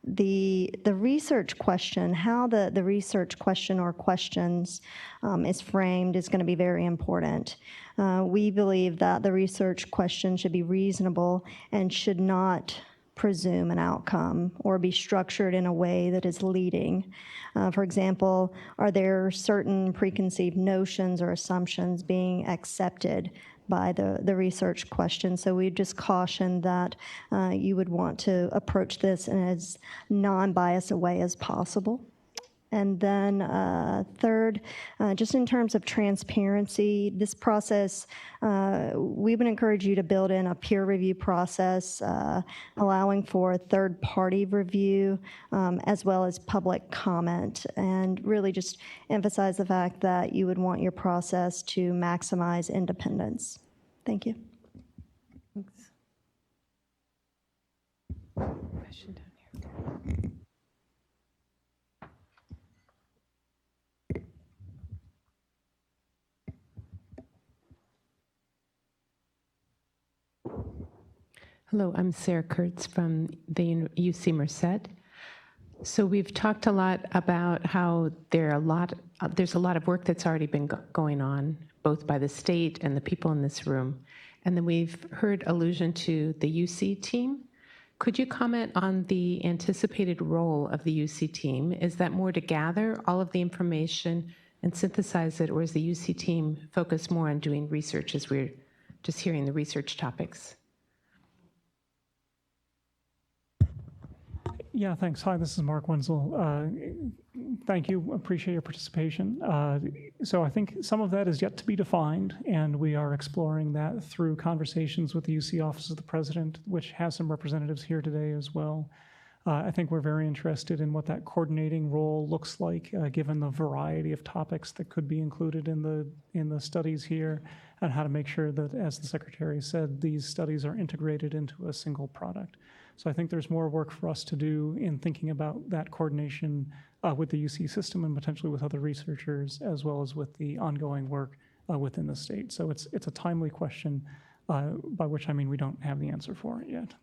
the research question, how the research question or questions is framed is going to be very important. We believe that the research question should be reasonable and should not presume an outcome or be structured in a way that is leading. For example, are there certain preconceived notions or assumptions being accepted by the research question? So we just caution that you would want to approach this in as non-biased a way as possible. And then third, just in terms of transparency, this process, we would encourage you to build in a peer review process, allowing for third-party review, as well as public comment, and really just emphasize the fact that you would want your process to maximize independence. Thank you. Thanks. Question down here. Hello, I'm Sarah Kurtz from the UC Merced. So we've talked a lot about how there's a lot of work that's already been going on, both by the state and the people in this room. And then we've heard allusion to the UC team. Could you comment on the anticipated role of the UC team? Is that more to gather all of the information and synthesize it, or is the UC team focused more on doing research as we're just hearing the research topics? Yeah, thanks. Hi, this is Mark Wenzel. Thank you. Appreciate your participation. So I think some of that is yet to be defined, and we are exploring that through conversations with the UC Office of the President, which has some representatives here today as well. I think we're very interested in what that coordinating role looks like, given the variety of topics that could be included in the studies here, and how to make sure that, as the Secretary said, these studies are integrated into a single product. So I think there's more work for us to do in thinking about that coordination with the UC system and potentially with other researchers, as well as with the ongoing work within the state. So it's a timely question, by which I mean we don't have the answer for it yet.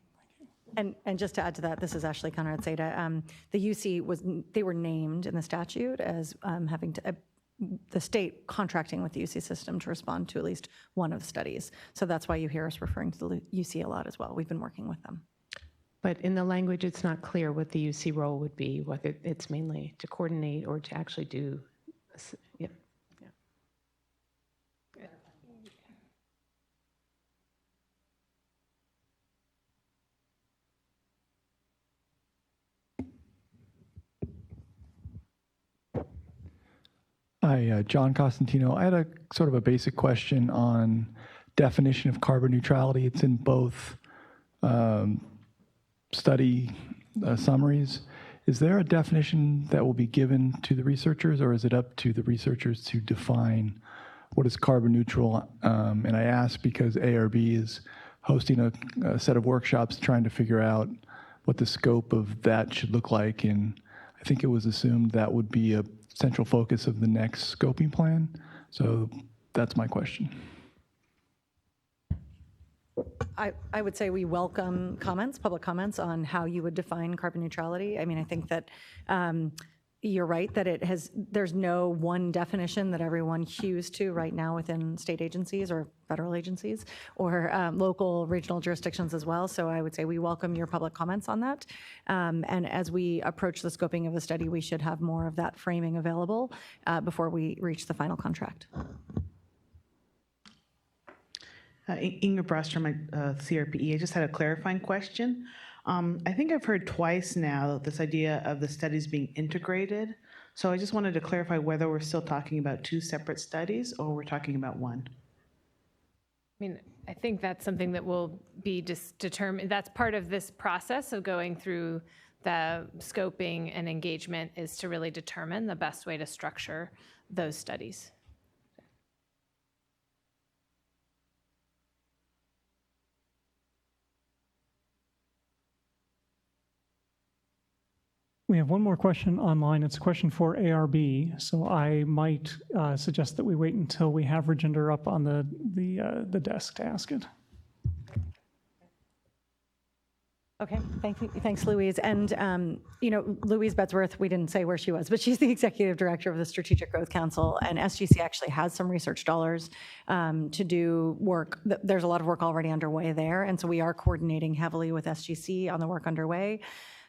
And just to add to that, this is Ashley Conrad-Seda. The UC they were named in the statute as having to, the state contracting with the UC system to respond to at least one of the studies. So that's why you hear us referring to the UC a lot as well. We've been working with them. But in the language, it's not clear what the UC role would be, whether it's mainly to coordinate or to actually do. Yeah. Hi, John Costantino. I had a sort of a basic question on definition of carbon neutrality. It's in both study summaries. Is there a definition that will be given to the researchers, or is it up to the researchers to define what is carbon neutral? And I ask because ARB is hosting a set of workshops trying to figure out what the scope of that should look like. And I think it was assumed that would be a central focus of the next scoping plan. So that's my question. I would say we welcome comments, public comments on how you would define carbon neutrality. I mean, I think that you're right that there's no one definition that everyone hews to right now within state agencies or federal agencies or local, regional jurisdictions as well. So I would say we welcome your public comments on that. And as we approach the scoping of the study, we should have more of that framing available before we reach the final contract. Ingrid Brostrom, CRPE. I just had a clarifying question. I think I've heard twice now this idea of the studies being integrated. So I just wanted to clarify whether we're still talking about two separate studies or we're talking about one. I mean, I think that's something that will be determined. That's part of this process of going through the scoping and engagement, is to really determine the best way to structure those studies. We have one more question online. It's a question for ARB, so I might suggest that we wait until we have Rajinder up on the desk to ask it. Okay, thanks, Louise. And, Louise Bedsworth, we didn't say where she was, but she's the Executive Director of the Strategic Growth Council, and SGC actually has some research dollars to do work. There's a lot of work already underway there, and so we are coordinating heavily with SGC on the work underway,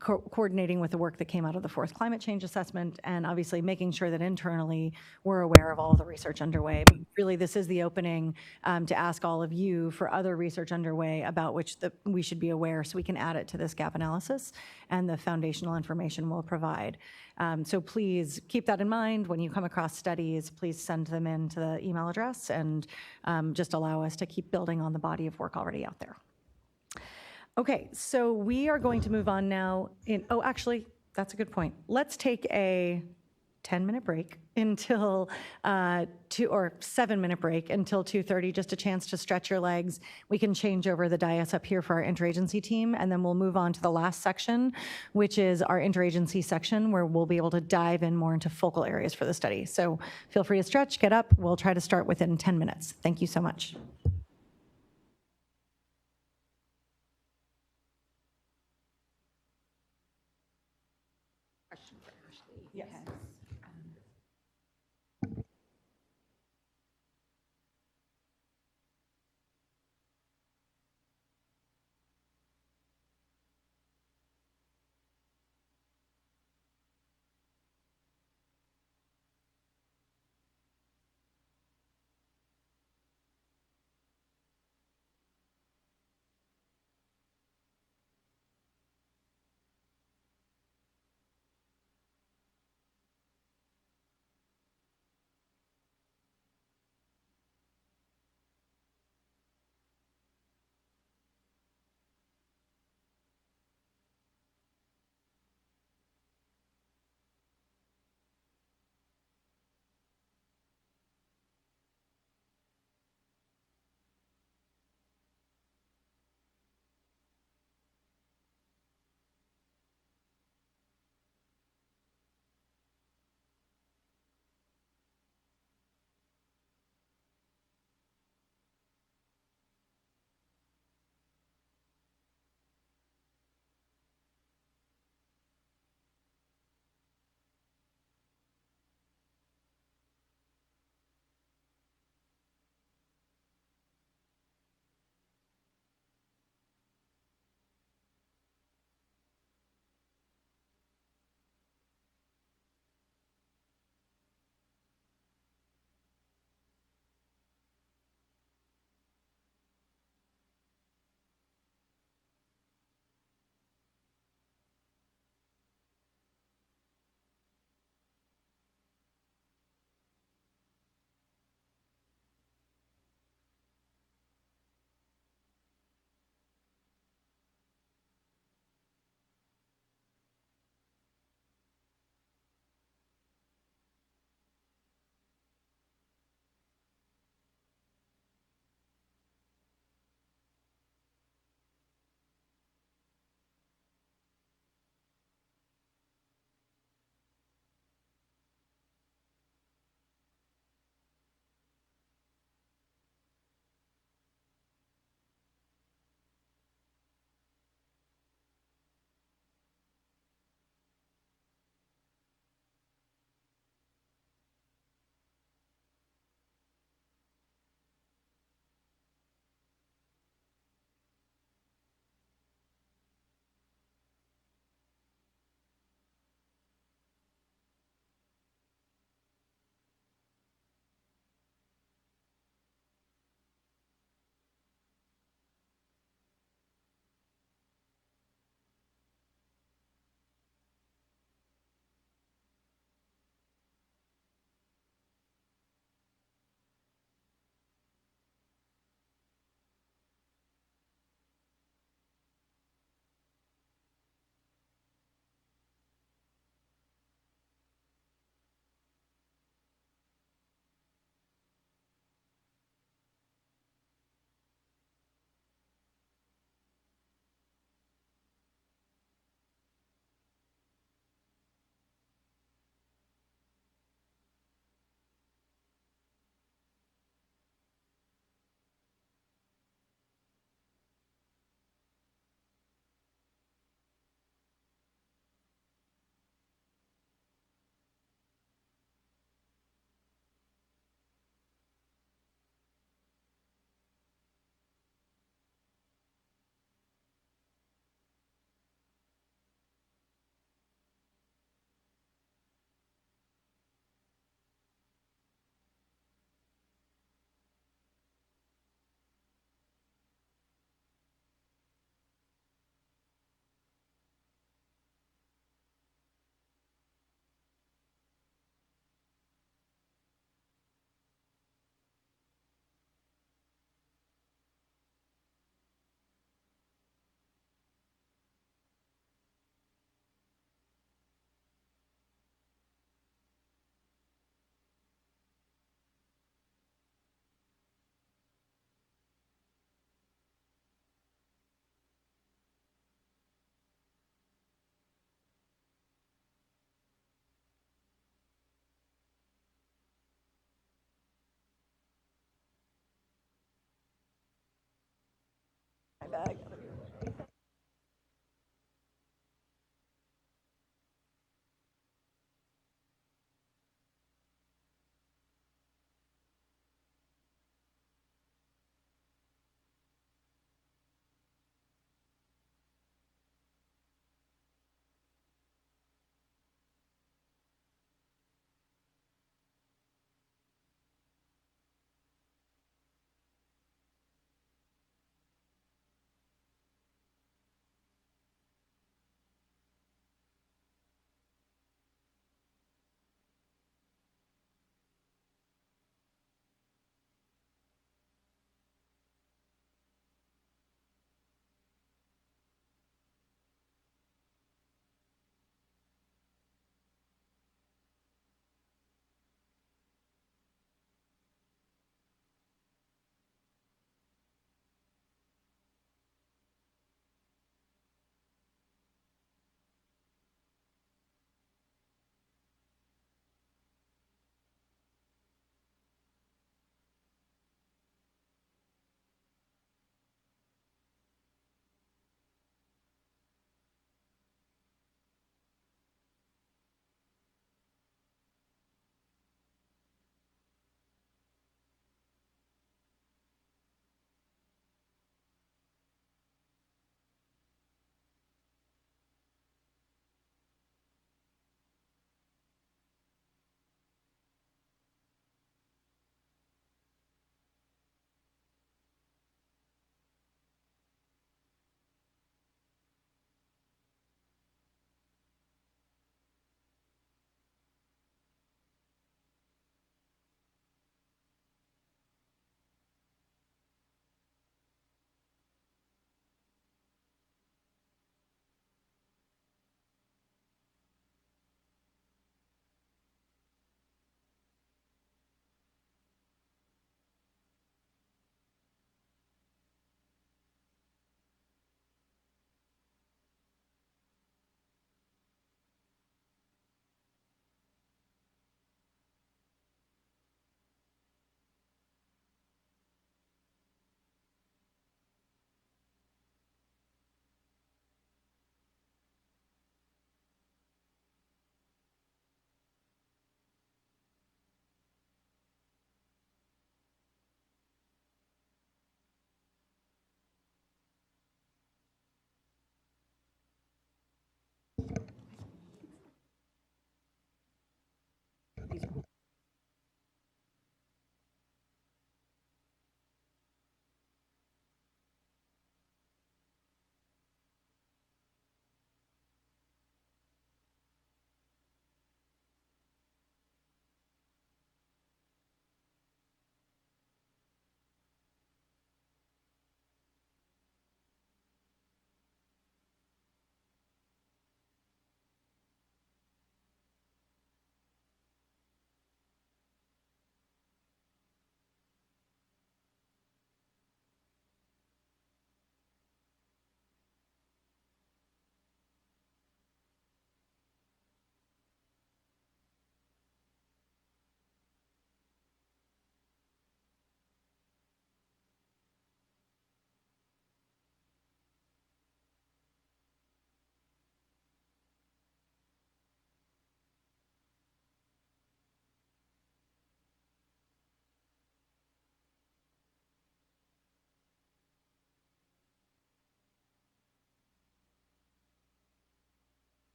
coordinating with the work that came out of the fourth climate change assessment, and obviously making sure that internally we're aware of all the research underway. But really, this is the opening to ask all of you for other research underway about which we should be aware, so we can add it to this gap analysis and the foundational information we'll provide. So please keep that in mind when you come across studies. Please send them in to the email address and just allow us to keep building on the body of work already out there. Okay, so we are going to move on now. Actually, that's a good point. Let's take a 10-minute break until 7-minute break until 2:30, just a chance to stretch your legs. We can change over the dais up here for our interagency team, and then we'll move on to the last section, which is our interagency section, where we'll be able to dive in more into focal areas for the study. So feel free to stretch, get up. We'll try to start within 10 minutes. Thank you so much. question for Ashley. Yes.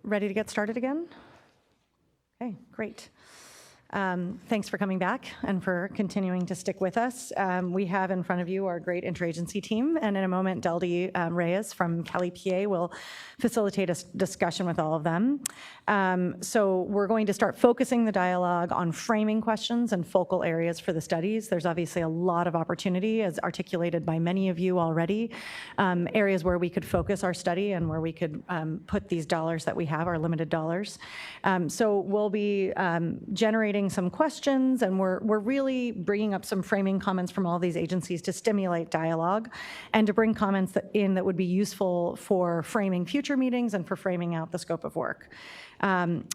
ready to get started again? Okay, great. Thanks for coming back and for continuing to stick with us. We have in front of you our great interagency team, and in a moment, Deldy Reyes from Cali, PA will facilitate a discussion with all of them. So we're going to start focusing the dialogue on framing questions and focal areas for the studies. There's obviously a lot of opportunity, as articulated by many of you already, areas where we could focus our study and where we could put these dollars that we have, our limited dollars. So we'll be generating some questions, and we're really bringing up some framing comments from all these agencies to stimulate dialogue and to bring comments that would be useful for framing future meetings and for framing out the scope of work.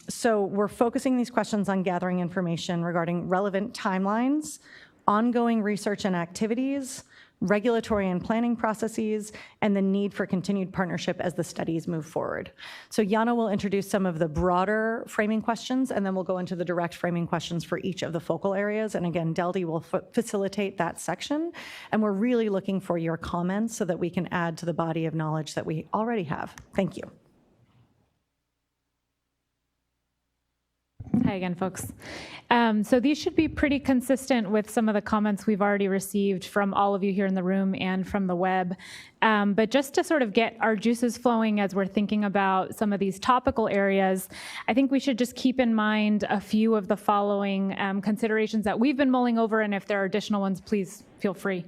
So we're focusing these questions on gathering information regarding relevant timelines, ongoing research and activities, regulatory and planning processes, and the need for continued partnership as the studies move forward. So Jana will introduce some of the broader framing questions, and then we'll go into the direct framing questions for each of the focal areas. And again, Deldy will facilitate that section. And we're really looking for your comments so that we can add to the body of knowledge that we already have. Thank you. Hi again, folks. So these should be pretty consistent with some of the comments we've already received from all of you here in the room and from the web. But just to sort of get our juices flowing as we're thinking about some of these topical areas, I think we should just keep in mind a few of the following considerations that we've been mulling over, and if there are additional ones, please feel free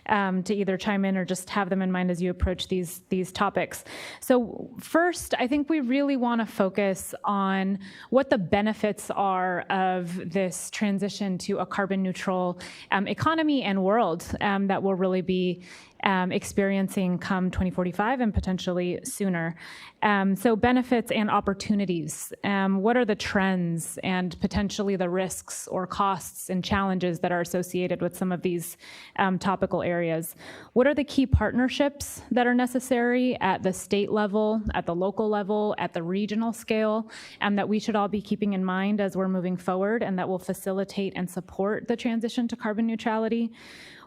to either chime in or just have them in mind as you approach these topics. So first, I think we really want to focus on what the benefits are of this transition to a carbon neutral economy and world that will really be experiencing come 2045 and potentially sooner. So benefits and opportunities. What are the trends and potentially the risks or costs and challenges that are associated with some of these topical areas? What are the key partnerships that are necessary at the state level, at the local level, at the regional scale, that we should all be keeping in mind as we're moving forward and that will facilitate and support the transition to carbon neutrality?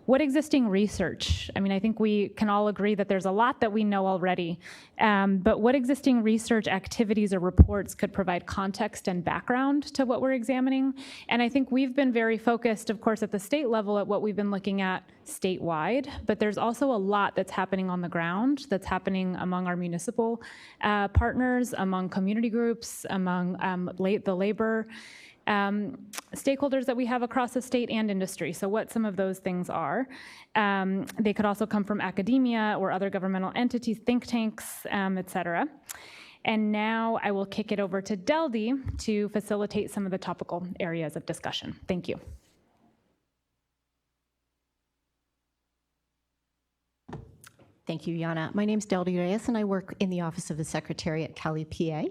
What existing research? I mean, I think we can all agree that there's a lot that we know already, but what existing research activities or reports could provide context and background to what we're examining? And I think we've been very focused, of course, at the state level at what we've been looking at statewide, but there's also a lot that's happening on the ground, that's happening among our municipal partners, among community groups, among the labor stakeholders that we have across the state and industry. So what some of those things are. They could also come from academia or other governmental entities, think tanks, et cetera. And now I will kick it over to Deldy to facilitate some of the topical areas of discussion. Thank you. Thank you, Jana. My name is Deldy Reyes, and I work in the Office of the Secretary at Cali, PA.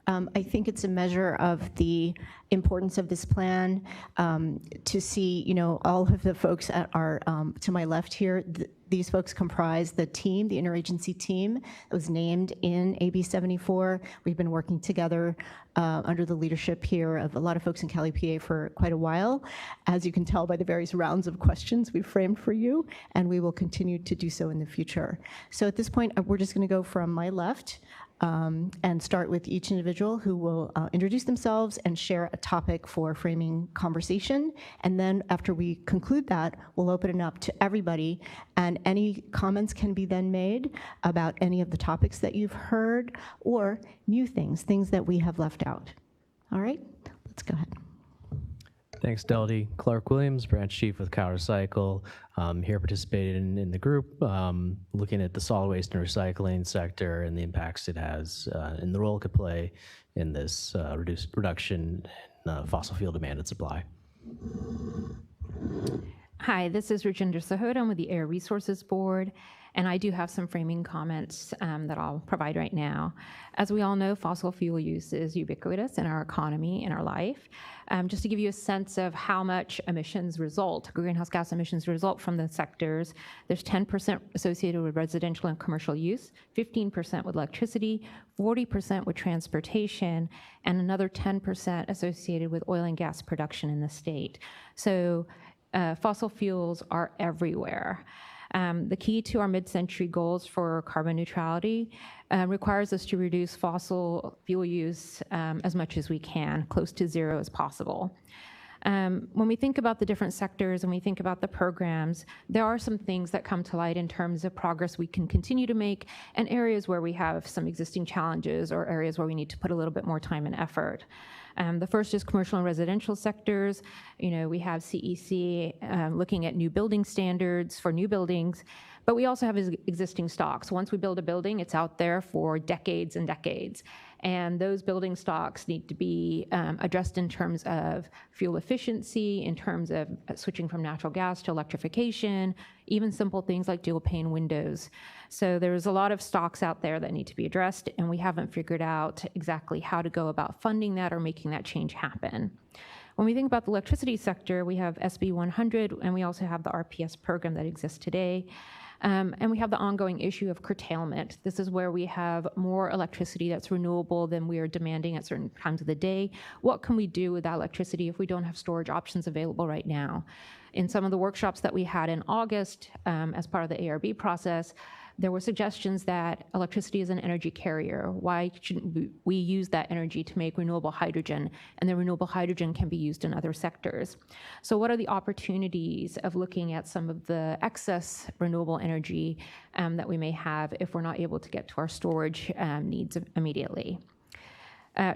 I think it's a measure of the importance of this plan to see, all of the folks at our to my left here. These folks comprise the team, the interagency team that was named in AB 74. We've been working together under the leadership here of a lot of folks in Cali, PA for quite a while, as you can tell by the various rounds of questions we've framed for you, and we will continue to do so in the future. So at this point, we're just going to go from my left and start with each individual who will introduce themselves and share a topic for framing conversation. And then after we conclude that, we'll open it up to everybody, and any comments can be then made about any of the topics that you've heard or new things that we have left out. All right, let's go ahead. Thanks, Deldy. Clark Williams, branch chief with Countercycle, here participating in the group, looking at the solid waste and recycling sector and the impacts it has and the role it could play in this reduction in fossil fuel demand and supply. Hi, this is Rajinder Sahota. I'm with the Air Resources Board, and I do have some framing comments that I'll provide right now. As we all know, fossil fuel use is ubiquitous in our economy, in our life. Just to give you a sense of how much emissions result, greenhouse gas emissions result from the sectors, there's 10% associated with residential and commercial use, 15% with electricity, 40% with transportation, and another 10% associated with oil and gas production in the state. So fossil fuels are everywhere. The key to our mid-century goals for carbon neutrality requires us to reduce fossil fuel use as much as we can, close to zero as possible. When we think about the different sectors and we think about the programs, there are some things that come to light in terms of progress we can continue to make and areas where we have some existing challenges or areas where we need to put a little bit more time and effort. The first is commercial and residential sectors. You know, we have CEC looking at new building standards for new buildings, but we also have existing stocks. Once we build a building, it's out there for decades and decades. And those building stocks need to be addressed in terms of fuel efficiency, in terms of switching from natural gas to electrification, even simple things like dual pane windows. So there's a lot of stocks out there that need to be addressed, and we haven't figured out exactly how to go about funding that or making that change happen. When we think about the electricity sector, we have SB 100, and we also have the RPS program that exists today. And we have the ongoing issue of curtailment. This is where we have more electricity that's renewable than we are demanding at certain times of the day. What can we do with that electricity if we don't have storage options available right now? In some of the workshops that we had in August as part of the ARB process, there were suggestions that electricity is an energy carrier. Why shouldn't we use that energy to make renewable hydrogen? And the renewable hydrogen can be used in other sectors. So what are the opportunities of looking at some of the excess renewable energy that we may have if we're not able to get to our storage needs immediately?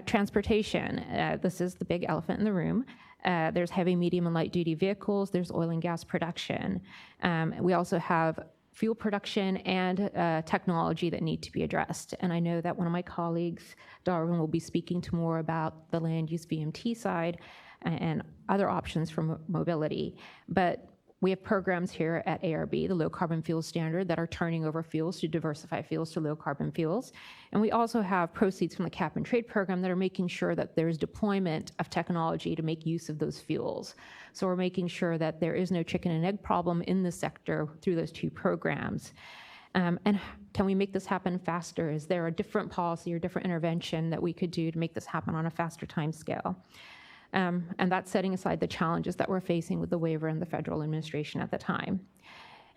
Transportation, this is the big elephant in the room. There's heavy, medium, and light-duty vehicles. There's oil and gas production. We also have fuel production and technology that need to be addressed. And I know that one of my colleagues, Darwin, will be speaking to more about the land use VMT side and other options for mobility. But we have programs here at ARB, the Low Carbon Fuel Standard, that are turning over fuels to diversify fuels to low carbon fuels. And we also have proceeds from the Cap and Trade program that are making sure that there's deployment of technology to make use of those fuels. So we're making sure that there is no chicken and egg problem in the sector through those two programs. And can we make this happen faster? Is there a different policy or different intervention that we could do to make this happen on a faster timescale? And that's setting aside the challenges that we're facing with the waiver and the federal administration at the time.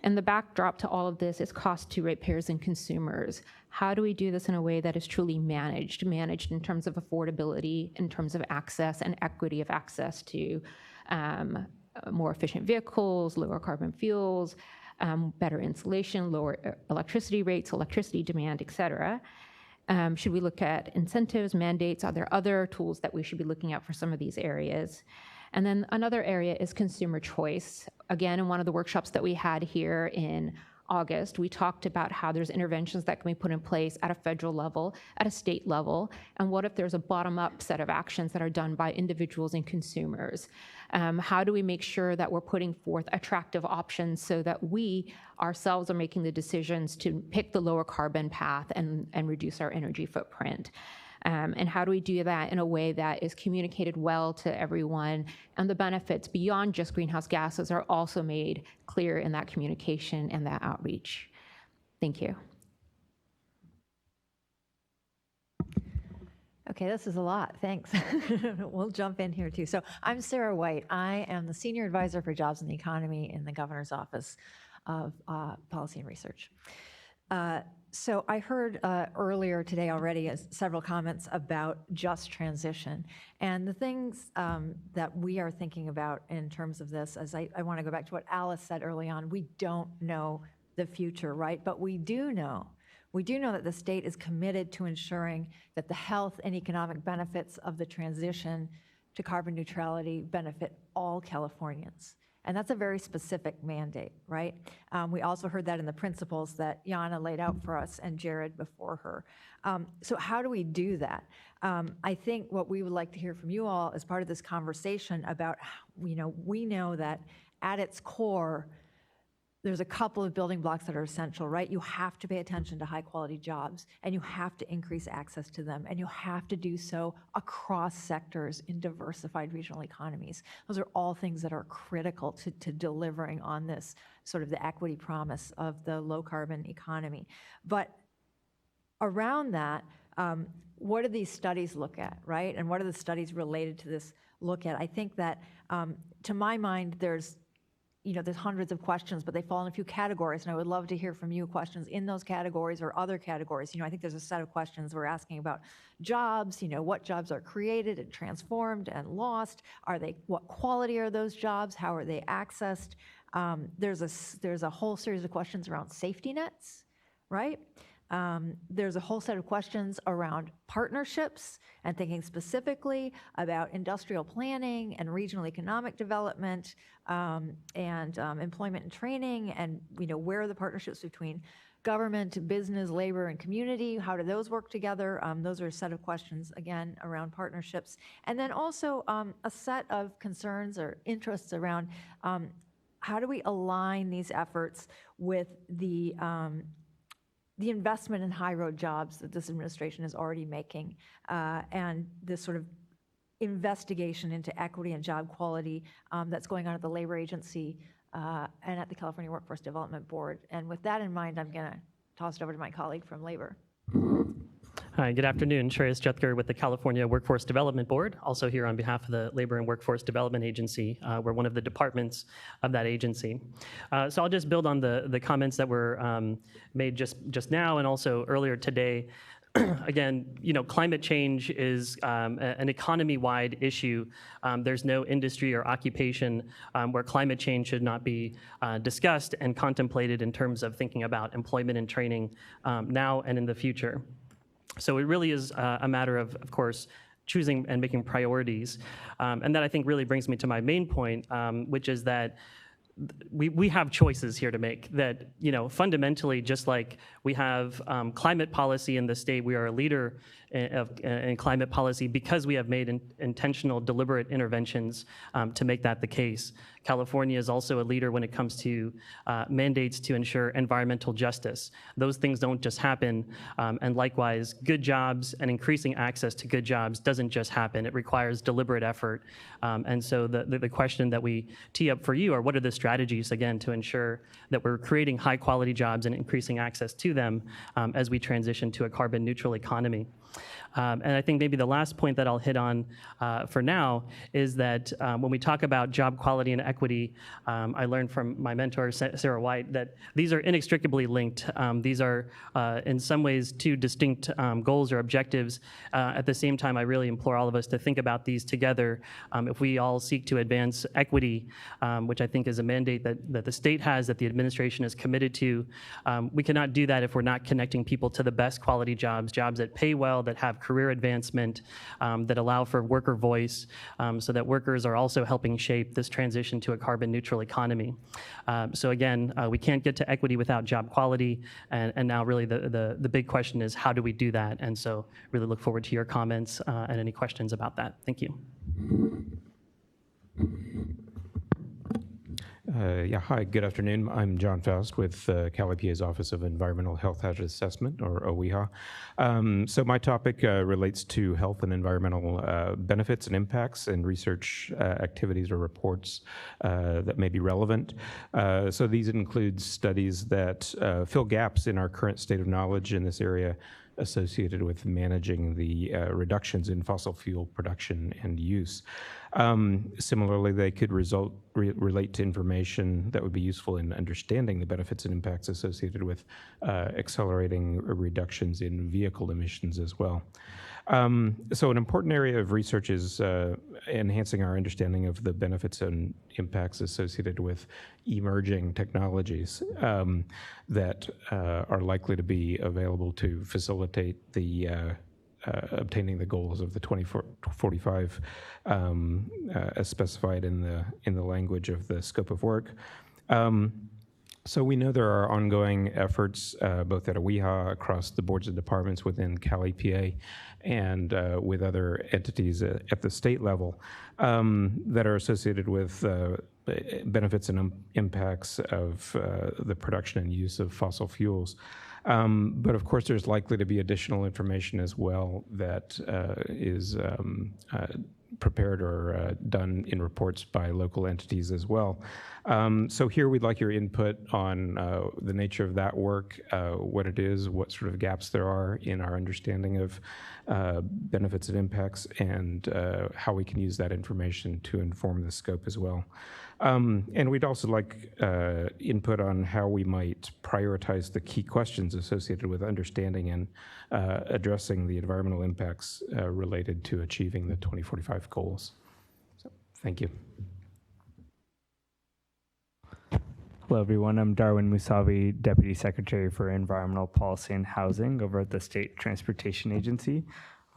And the backdrop to all of this is cost to ratepayers and consumers. How do we do this in a way that is truly managed in terms of affordability, in terms of access and equity of access to more efficient vehicles, lower carbon fuels, better insulation, lower electricity rates, electricity demand, et cetera? Should we look at incentives, mandates? Are there other tools that we should be looking at for some of these areas? And then another area is consumer choice. Again, in one of the workshops that we had here in August, we talked about how there's interventions that can be put in place at a federal level, at a state level, and what if there's a bottom-up set of actions that are done by individuals and consumers? How do we make sure that we're putting forth attractive options so that we ourselves are making the decisions to pick the lower carbon path and reduce our energy footprint? And how do we do that in a way that is communicated well to everyone, and the benefits beyond just greenhouse gases are also made clear in that communication and that outreach? Thank you. Okay, this is a lot. Thanks. We'll jump in here too. So I'm Sarah White. I am the Senior Advisor for Jobs and the Economy in the Governor's Office of Policy and Research. So I heard earlier today already several comments about just transition. And the things that we are thinking about in terms of this, as I want to go back to what Alice said early on, we don't know the future, right? But we do know that the state is committed to ensuring that the health and economic benefits of the transition to carbon neutrality benefit all Californians. And that's a very specific mandate, right? We also heard that in the principles that Jana laid out for us and Jared before her. So how do we do that? I think what we would like to hear from you all as part of this conversation about, we know that at its core, there's a couple of building blocks that are essential, right? You have to pay attention to high quality jobs, and you have to increase access to them, and you have to do so across sectors in diversified regional economies. Those are all things that are critical to delivering on this sort of the equity promise of the low carbon economy. But around that, what do these studies look at, right? And what are the studies related to this look at? I think that, to my mind, there's there's hundreds of questions, but they fall in a few categories, and I would love to hear from you questions in those categories or other categories. I think there's a set of questions we're asking about jobs, what jobs are created and transformed and lost? What quality are those jobs? How are they accessed? There's a whole series of questions around safety nets, right? There's a whole set of questions around partnerships and thinking specifically about industrial planning and regional economic development and employment and training, and where are the partnerships between government, business, labor, and community? How do those work together? Those are a set of questions, again, around partnerships. And then also a set of concerns or interests around how do we align these efforts with the investment in high road jobs that this administration is already making, and this sort of investigation into equity and job quality that's going on at the Labor Agency and at the California Workforce Development Board. And with that in mind, I'm going to toss it over to my colleague from Labor. Hi, good afternoon. Shreyas Jethker with the California Workforce Development Board, also here on behalf of the Labor and Workforce Development Agency. We're one of the departments of that agency. So I'll just build on the comments that were made just now and also earlier today. Again, climate change is an economy-wide issue. There's no industry or occupation where climate change should not be discussed and contemplated in terms of thinking about employment and training now and in the future. So it really is a matter of course, choosing and making priorities. And that I think really brings me to my main point, which is that we have choices here to make that, fundamentally, just like we have climate policy in the state, we are a leader in climate policy because we have made intentional, deliberate interventions to make that the case. California is also a leader when it comes to mandates to ensure environmental justice. Those things don't just happen, and likewise, good jobs and increasing access to good jobs doesn't just happen. It requires deliberate effort. And so the question that we tee up for you are, what are the strategies, again, to ensure that we're creating high-quality jobs and increasing access to them as we transition to a carbon-neutral economy? And I think maybe the last point that I'll hit on for now is that when we talk about job quality and equity, I learned from my mentor, Sarah White, that these are inextricably linked. These are in some ways two distinct goals or objectives. At the same time, I really implore all of us to think about these together. If we all seek to advance equity, which I think is a mandate that the state has, that the administration is committed to, we cannot do that if we're not connecting people to the best quality jobs, jobs that pay well, that have career advancement, that allow for worker voice, so that workers are also helping shape this transition to a carbon neutral economy. So again, we can't get to equity without job quality, and now really the big question is, how do we do that? And so really look forward to your comments and any questions about that. Thank you. Hi, good afternoon. I'm John Faust with CalIPA's Office of Environmental Health Hazard Assessment, or OEHA. So my topic relates to health and environmental benefits and impacts and research activities or reports that may be relevant. So these include studies that fill gaps in our current state of knowledge in this area associated with managing the reductions in fossil fuel production and use. Similarly, they could relate to information that would be useful in understanding the benefits and impacts associated with accelerating reductions in vehicle emissions as well. So an important area of research is enhancing our understanding of the benefits and impacts associated with emerging technologies that are likely to be available to facilitate the obtaining the goals of the 2045 as specified in the language of the scope of work. So we know there are ongoing efforts both at OEHA, across the boards and departments within CalEPA, and with other entities at the state level that are associated with benefits and impacts of the production and use of fossil fuels. But of course, there's likely to be additional information as well that is prepared or done in reports by local entities as well. So here we'd like your input on the nature of that work, what it is, what sort of gaps there are in our understanding of benefits and impacts, and how we can use that information to inform the scope as well. And we'd also like input on how we might prioritize the key questions associated with understanding and addressing the environmental impacts related to achieving the 2045 goals. So, thank you. Hello, everyone. I'm Darwin Musavi, Deputy Secretary for Environmental Policy and Housing over at the State Transportation Agency.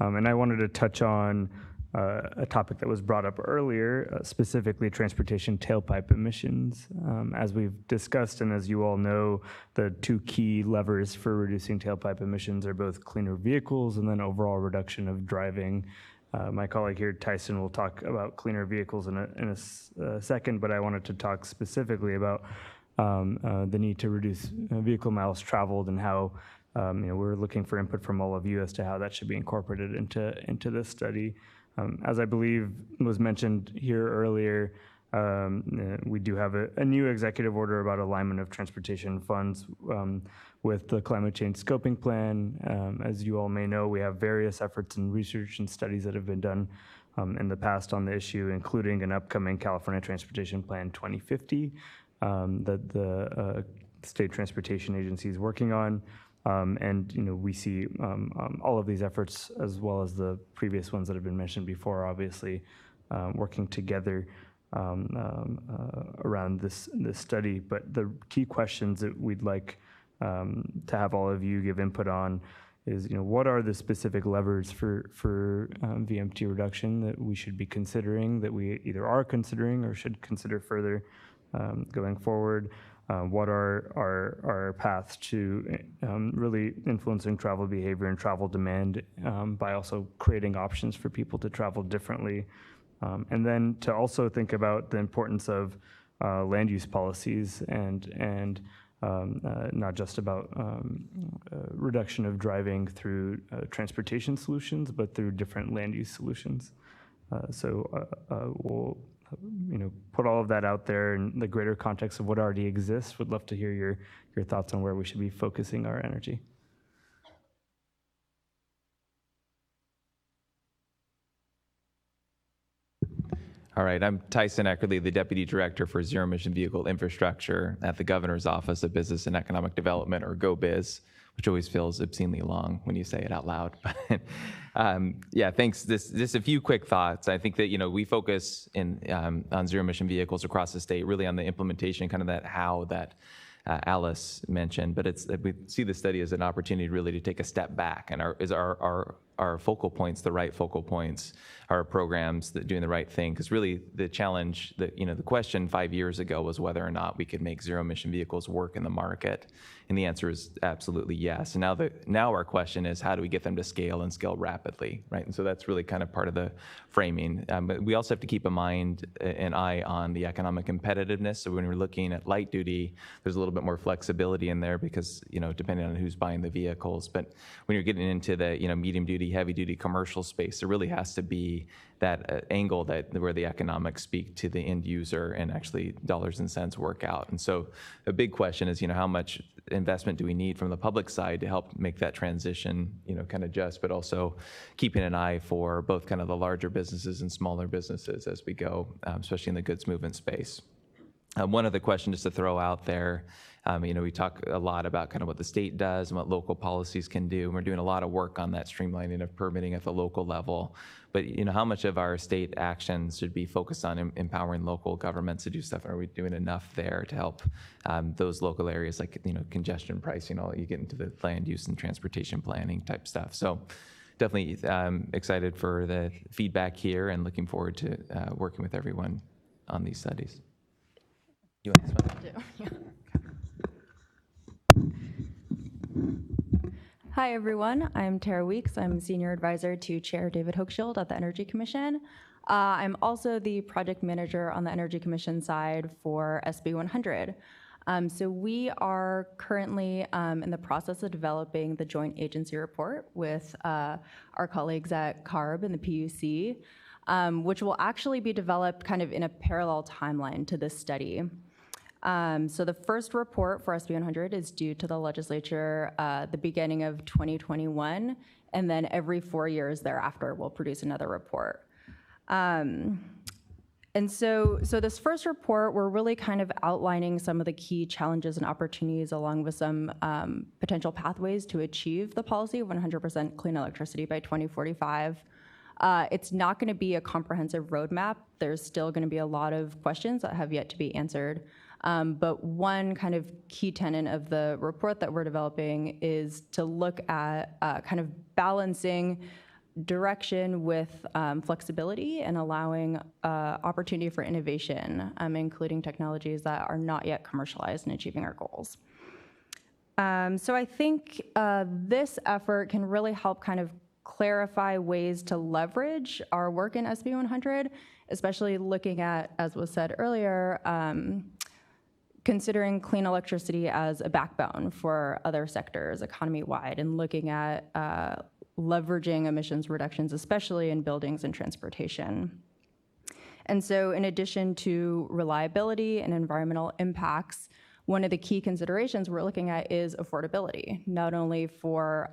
And I wanted to touch on a topic that was brought up earlier, specifically transportation tailpipe emissions. As we've discussed, and as you all know, the two key levers for reducing tailpipe emissions are both cleaner vehicles and then overall reduction of driving. My colleague here, Tyson, will talk about cleaner vehicles in a second, but I wanted to talk specifically about the need to reduce vehicle miles traveled and how we're looking for input from all of you as to how that should be incorporated into this study. As I believe was mentioned here earlier, we do have a new executive order about alignment of transportation funds with the climate change scoping plan. As you all may know, we have various efforts and research and studies that have been done in the past on the issue, including an upcoming California Transportation Plan 2050 that the State Transportation Agency is working on. And we see all of these efforts, as well as the previous ones that have been mentioned before, obviously working together around this study. But the key questions that we'd like to have all of you give input on is, what are the specific levers for VMT reduction that we should be considering, that we either are considering or should consider further going forward? What are our paths to really influencing travel behavior and travel demand by also creating options for people to travel differently? And then to also think about the importance of land use policies and not just about reduction of driving through transportation solutions, but through different land use solutions. We'll put all of that out there in the greater context of what already exists. Would love to hear your thoughts on where we should be focusing our energy. All right, I'm Tyson Eckerly, the Deputy Director for Zero Emission Vehicle Infrastructure at the Governor's Office of Business and Economic Development, or GoBiz, which always feels obscenely long when you say it out loud. But yeah, thanks. Just a few quick thoughts. I think that we focus on zero emission vehicles across the state, really on the implementation, kind of that how that Alice mentioned. But we see the study as an opportunity really to take a step back, and our focal points, the right focal points, our programs that doing the right thing. Because really the challenge that the question 5 years ago was whether or not we could make zero emission vehicles work in the market. And the answer is absolutely yes. And now our question is, how do we get them to scale and scale rapidly, right? And so that's really kind of part of the framing. But we also have to keep an eye on the economic competitiveness. So when we're looking at light duty, there's a little bit more flexibility in there because, depending on who's buying the vehicles. But when you're getting into the, medium duty, heavy duty commercial space, there really has to be that angle where the economics speak to the end user and actually dollars and cents work out. And so a big question is, how much investment do we need from the public side to help make that transition, kind of just, but also keeping an eye for both kind of the larger businesses and smaller businesses as we go, especially in the goods movement space. One other question just to throw out there, we talk a lot about kind of what the state does and what local policies can do. And we're doing a lot of work on that streamlining of permitting at the local level. But how much of our state actions should be focused on empowering local governments to do stuff? Are we doing enough there to help those local areas like congestion pricing? All you get into the land use and transportation planning type stuff. So definitely excited for the feedback here and looking forward to working with everyone on these studies. You want this one? Yeah. Hi, everyone. I'm Tara Weeks. I'm Senior Advisor to Chair David Hochschild at the Energy Commission. I'm also the project manager on the Energy Commission side for SB 100. So we are currently in the process of developing the joint agency report with our colleagues at CARB and the PUC, which will actually be developed kind of in a parallel timeline to this study. So the first report for SB 100 is due to the legislature the beginning of 2021, and then every 4 years thereafter we'll produce another report. And so this first report, we're really kind of outlining some of the key challenges and opportunities along with some potential pathways to achieve the policy of 100% clean electricity by 2045. It's not going to be a comprehensive roadmap. There's still going to be a lot of questions that have yet to be answered. But one kind of key tenet of the report that we're developing is to look at kind of balancing direction with flexibility and allowing opportunity for innovation, including technologies that are not yet commercialized in achieving our goals. So I think this effort can really help kind of clarify ways to leverage our work in SB 100, especially looking at, as was said earlier, considering clean electricity as a backbone for other sectors economy-wide and looking at leveraging emissions reductions, especially in buildings and transportation. And so in addition to reliability and environmental impacts, one of the key considerations we're looking at is affordability, not only for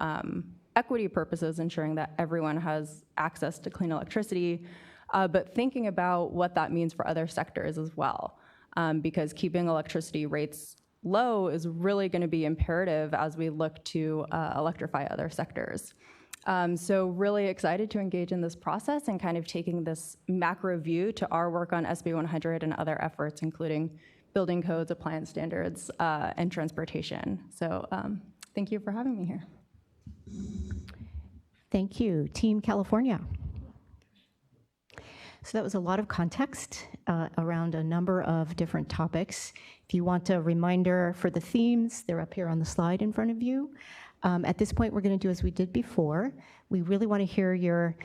equity purposes, ensuring that everyone has access to clean electricity, but thinking about what that means for other sectors as well, because keeping electricity rates low is really going to be imperative as we look to electrify other sectors. So really excited to engage in this process and kind of taking this macro view to our work on SB 100 and other efforts, including building codes, appliance standards, and transportation. So thank you for having me here. Thank you. Team California. So that was a lot of context around a number of different topics. If you want a reminder for the themes, they're up here on the slide in front of you. At this point, we're going to do as we did before. We really want to hear your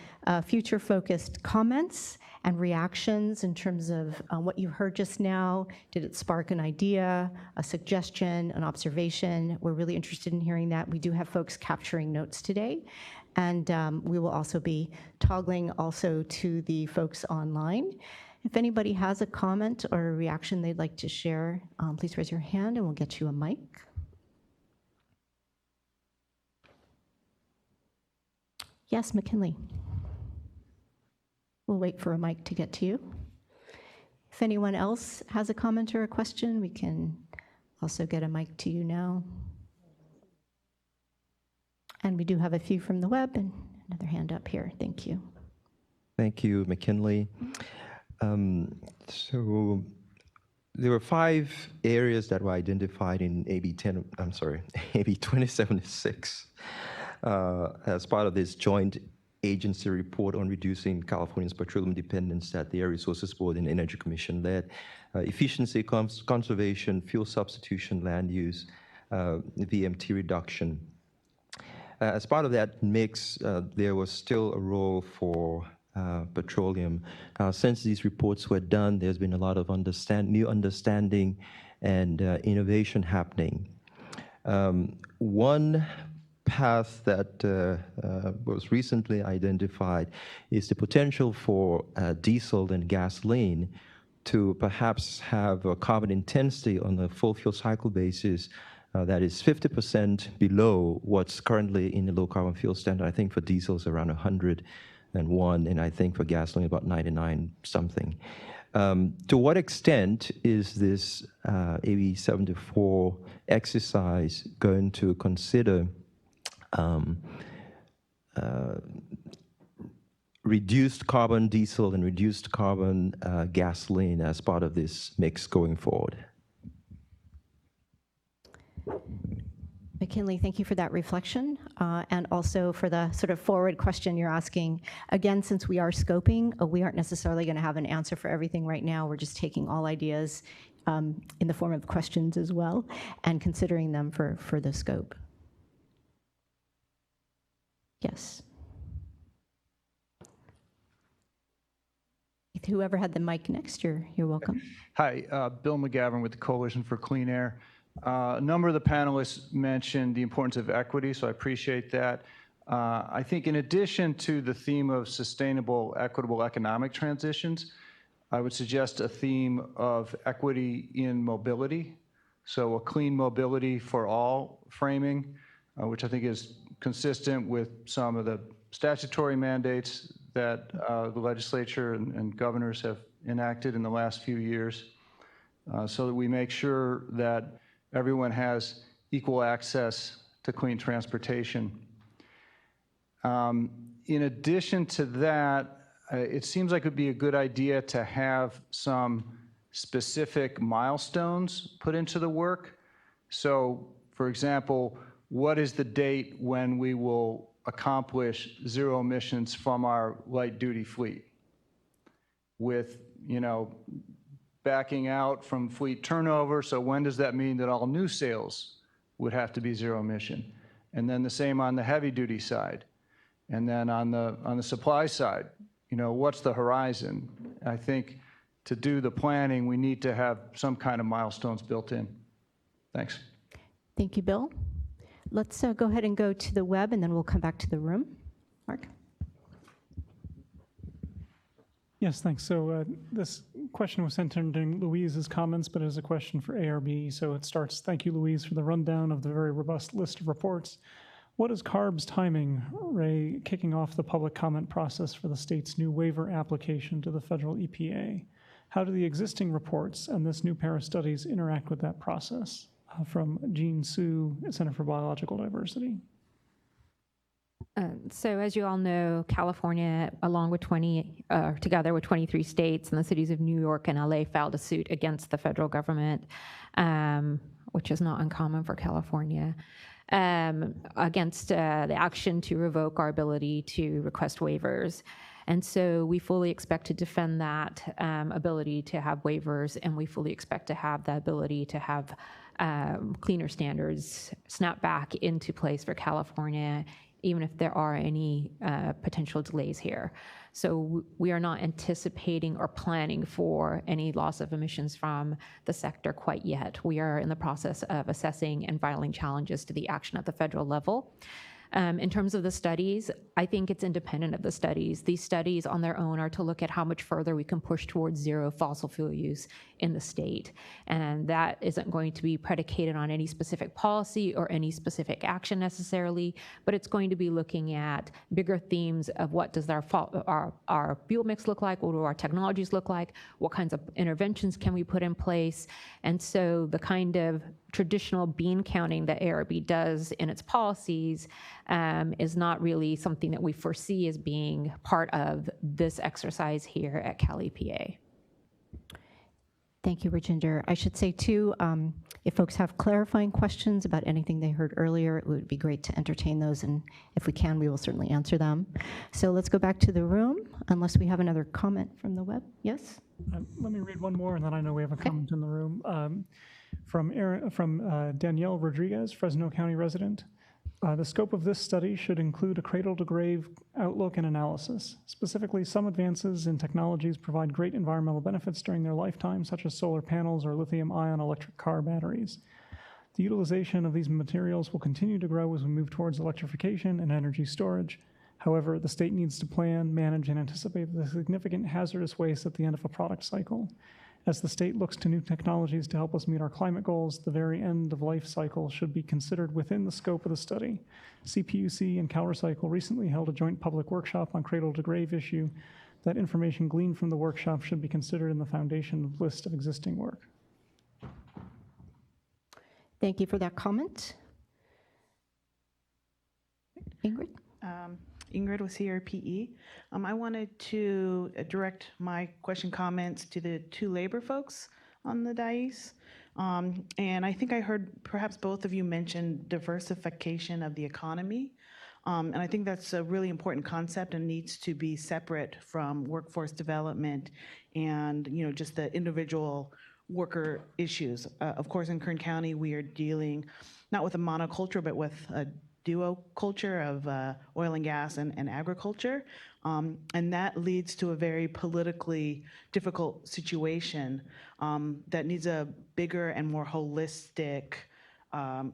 future-focused comments and reactions in terms of what you heard just now. Did it spark an idea, a suggestion, an observation? We're really interested in hearing that. We do have folks capturing notes today. And we will also be toggling also to the folks online. If anybody has a comment or a reaction they'd like to share, please raise your hand and we'll get you a mic. Yes, McKinley. We'll wait for a mic to get to you. If anyone else has a comment or a question, we can also get a mic to you now. And we do have a few from the web and another hand up here. Thank you. Thank you, McKinley. So there were 5 areas that were identified in AB 2076 as part of this joint agency report on reducing California's petroleum dependence that the Air Resources Board and Energy Commission led. Efficiency, conservation, fuel substitution, land use, VMT reduction. As part of that mix, there was still a role for petroleum. Since these reports were done, there's been a lot of new understanding and innovation happening. One path that was recently identified is the potential for diesel and gasoline to perhaps have a carbon intensity on a full fuel cycle basis that is 50% below what's currently in the low carbon fuel standard. I think for diesel is around 101, and I think for gasoline about 99 something. To what extent is this AB 74 exercise going to consider reduced carbon diesel and reduced carbon gasoline as part of this mix going forward? McKinley, thank you for that reflection and also for the sort of forward question you're asking. Again, since we are scoping, we aren't necessarily going to have an answer for everything right now. We're just taking all ideas in the form of questions as well and considering them for the scope. Yes. Whoever had the mic next, you're welcome. Hi, Bill McGavin with the Coalition for Clean Air. A number of the panelists mentioned the importance of equity, so I appreciate that. I think in addition to the theme of sustainable, equitable economic transitions, I would suggest a theme of equity in mobility. So a clean mobility for all framing, which I think is consistent with some of the statutory mandates that the legislature and governors have enacted in the last few years so that we make sure that everyone has equal access to clean transportation. In addition to that, it seems like it would be a good idea to have some specific milestones put into the work. So, for example, what is the date when we will accomplish zero emissions from our light-duty fleet? With, backing out from fleet turnover, so when does that mean that all new sales would have to be zero emission? And then the same on the heavy-duty side. And then on the supply side, what's the horizon? I think to do the planning, we need to have some kind of milestones built in. Thanks. Thank you, Bill. Let's go ahead and go to the web, and then we'll come back to the room. Mark? Yes, thanks. So this question was sent in during Louise's comments, but it is a question for ARB. So it starts, thank you, Louise, for the rundown of the very robust list of reports. What is CARB's timing, Ray, kicking off the public comment process for the state's new waiver application to the federal EPA? How do the existing reports and this new pair of studies interact with that process? From Jean Su, Center for Biological Diversity. So as you all know, California, along with together with 23 states and the cities of New York and LA, filed a suit against the federal government, which is not uncommon for California, against the action to revoke our ability to request waivers. And so we fully expect to defend that ability to have waivers, and we fully expect to have the ability to have cleaner standards snap back into place for California, even if there are any potential delays here. So we are not anticipating or planning for any loss of emissions from the sector quite yet. We are in the process of assessing and filing challenges to the action at the federal level. In terms of the studies, I think it's independent of the studies. These studies on their own are to look at how much further we can push towards zero fossil fuel use in the state. And that isn't going to be predicated on any specific policy or any specific action necessarily, but it's going to be looking at bigger themes of what does our fuel mix look like, what do our technologies look like, what kinds of interventions can we put in place. And so the kind of traditional bean counting that ARB does in its policies is not really something that we foresee as being part of this exercise here at Cal EPA. Thank you, Rajinder. I should say, too, if folks have clarifying questions about anything they heard earlier, it would be great to entertain those, and if we can, we will certainly answer them. So let's go back to the room, unless we have another comment from the web. Yes? Let me read one more, and then I know we have a comment in the room. From Danielle Rodriguez, Fresno County resident. The scope of this study should include a cradle-to-grave outlook and analysis. Specifically, some advances in technologies provide great environmental benefits during their lifetime, such as solar panels or lithium-ion electric car batteries. The utilization of these materials will continue to grow as we move towards electrification and energy storage. However, the state needs to plan, manage, and anticipate the significant hazardous waste at the end of a product cycle. As the state looks to new technologies to help us meet our climate goals, the very end of life cycle should be considered within the scope of the study. CPUC and CalRecycle recently held a joint public workshop on cradle-to-grave issue. That information gleaned from the workshop should be considered in the foundation list of existing work. Thank you for that comment. Ingrid? Ingrid with CRPE. I wanted to direct my comments to the two labor folks on the dais. And I think I heard perhaps both of you mention diversification of the economy. And I think that's a really important concept and needs to be separate from workforce development and just the individual worker issues. Of course, in Kern County, we are dealing not with a monoculture, but with a duo culture of oil and gas and agriculture. And that leads to a very politically difficult situation that needs a bigger and more holistic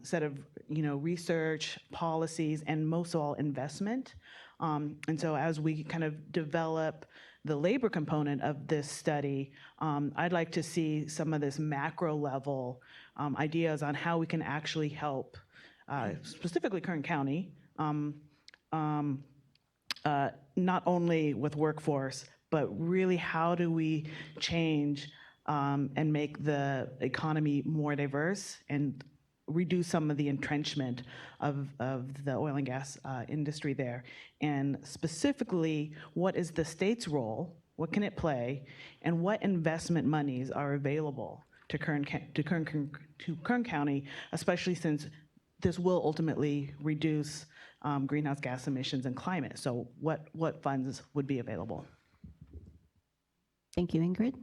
set of research, policies, and most of all, investment. And so as we kind of develop the labor component of this study, I'd like to see some of this macro level ideas on how we can actually help specifically Kern County, not only with workforce, but really how do we change and make the economy more diverse and reduce some of the entrenchment of the oil and gas industry there. And specifically, what is the state's role? What can it play? And what investment monies are available to Kern County, especially since this will ultimately reduce greenhouse gas emissions and climate. So what funds would be available? Thank you, Ingrid.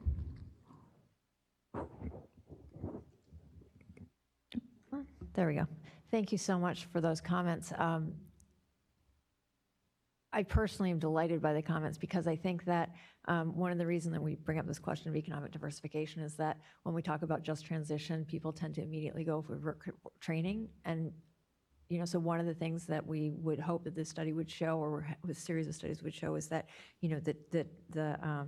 There we go. Thank you so much for those comments. I personally am delighted by the comments because I think that one of the reasons that we bring up this question of economic diversification is that when we talk about just transition, people tend to immediately go for training. And so one of the things that we would hope that this study would show, or this series of studies would show, is that the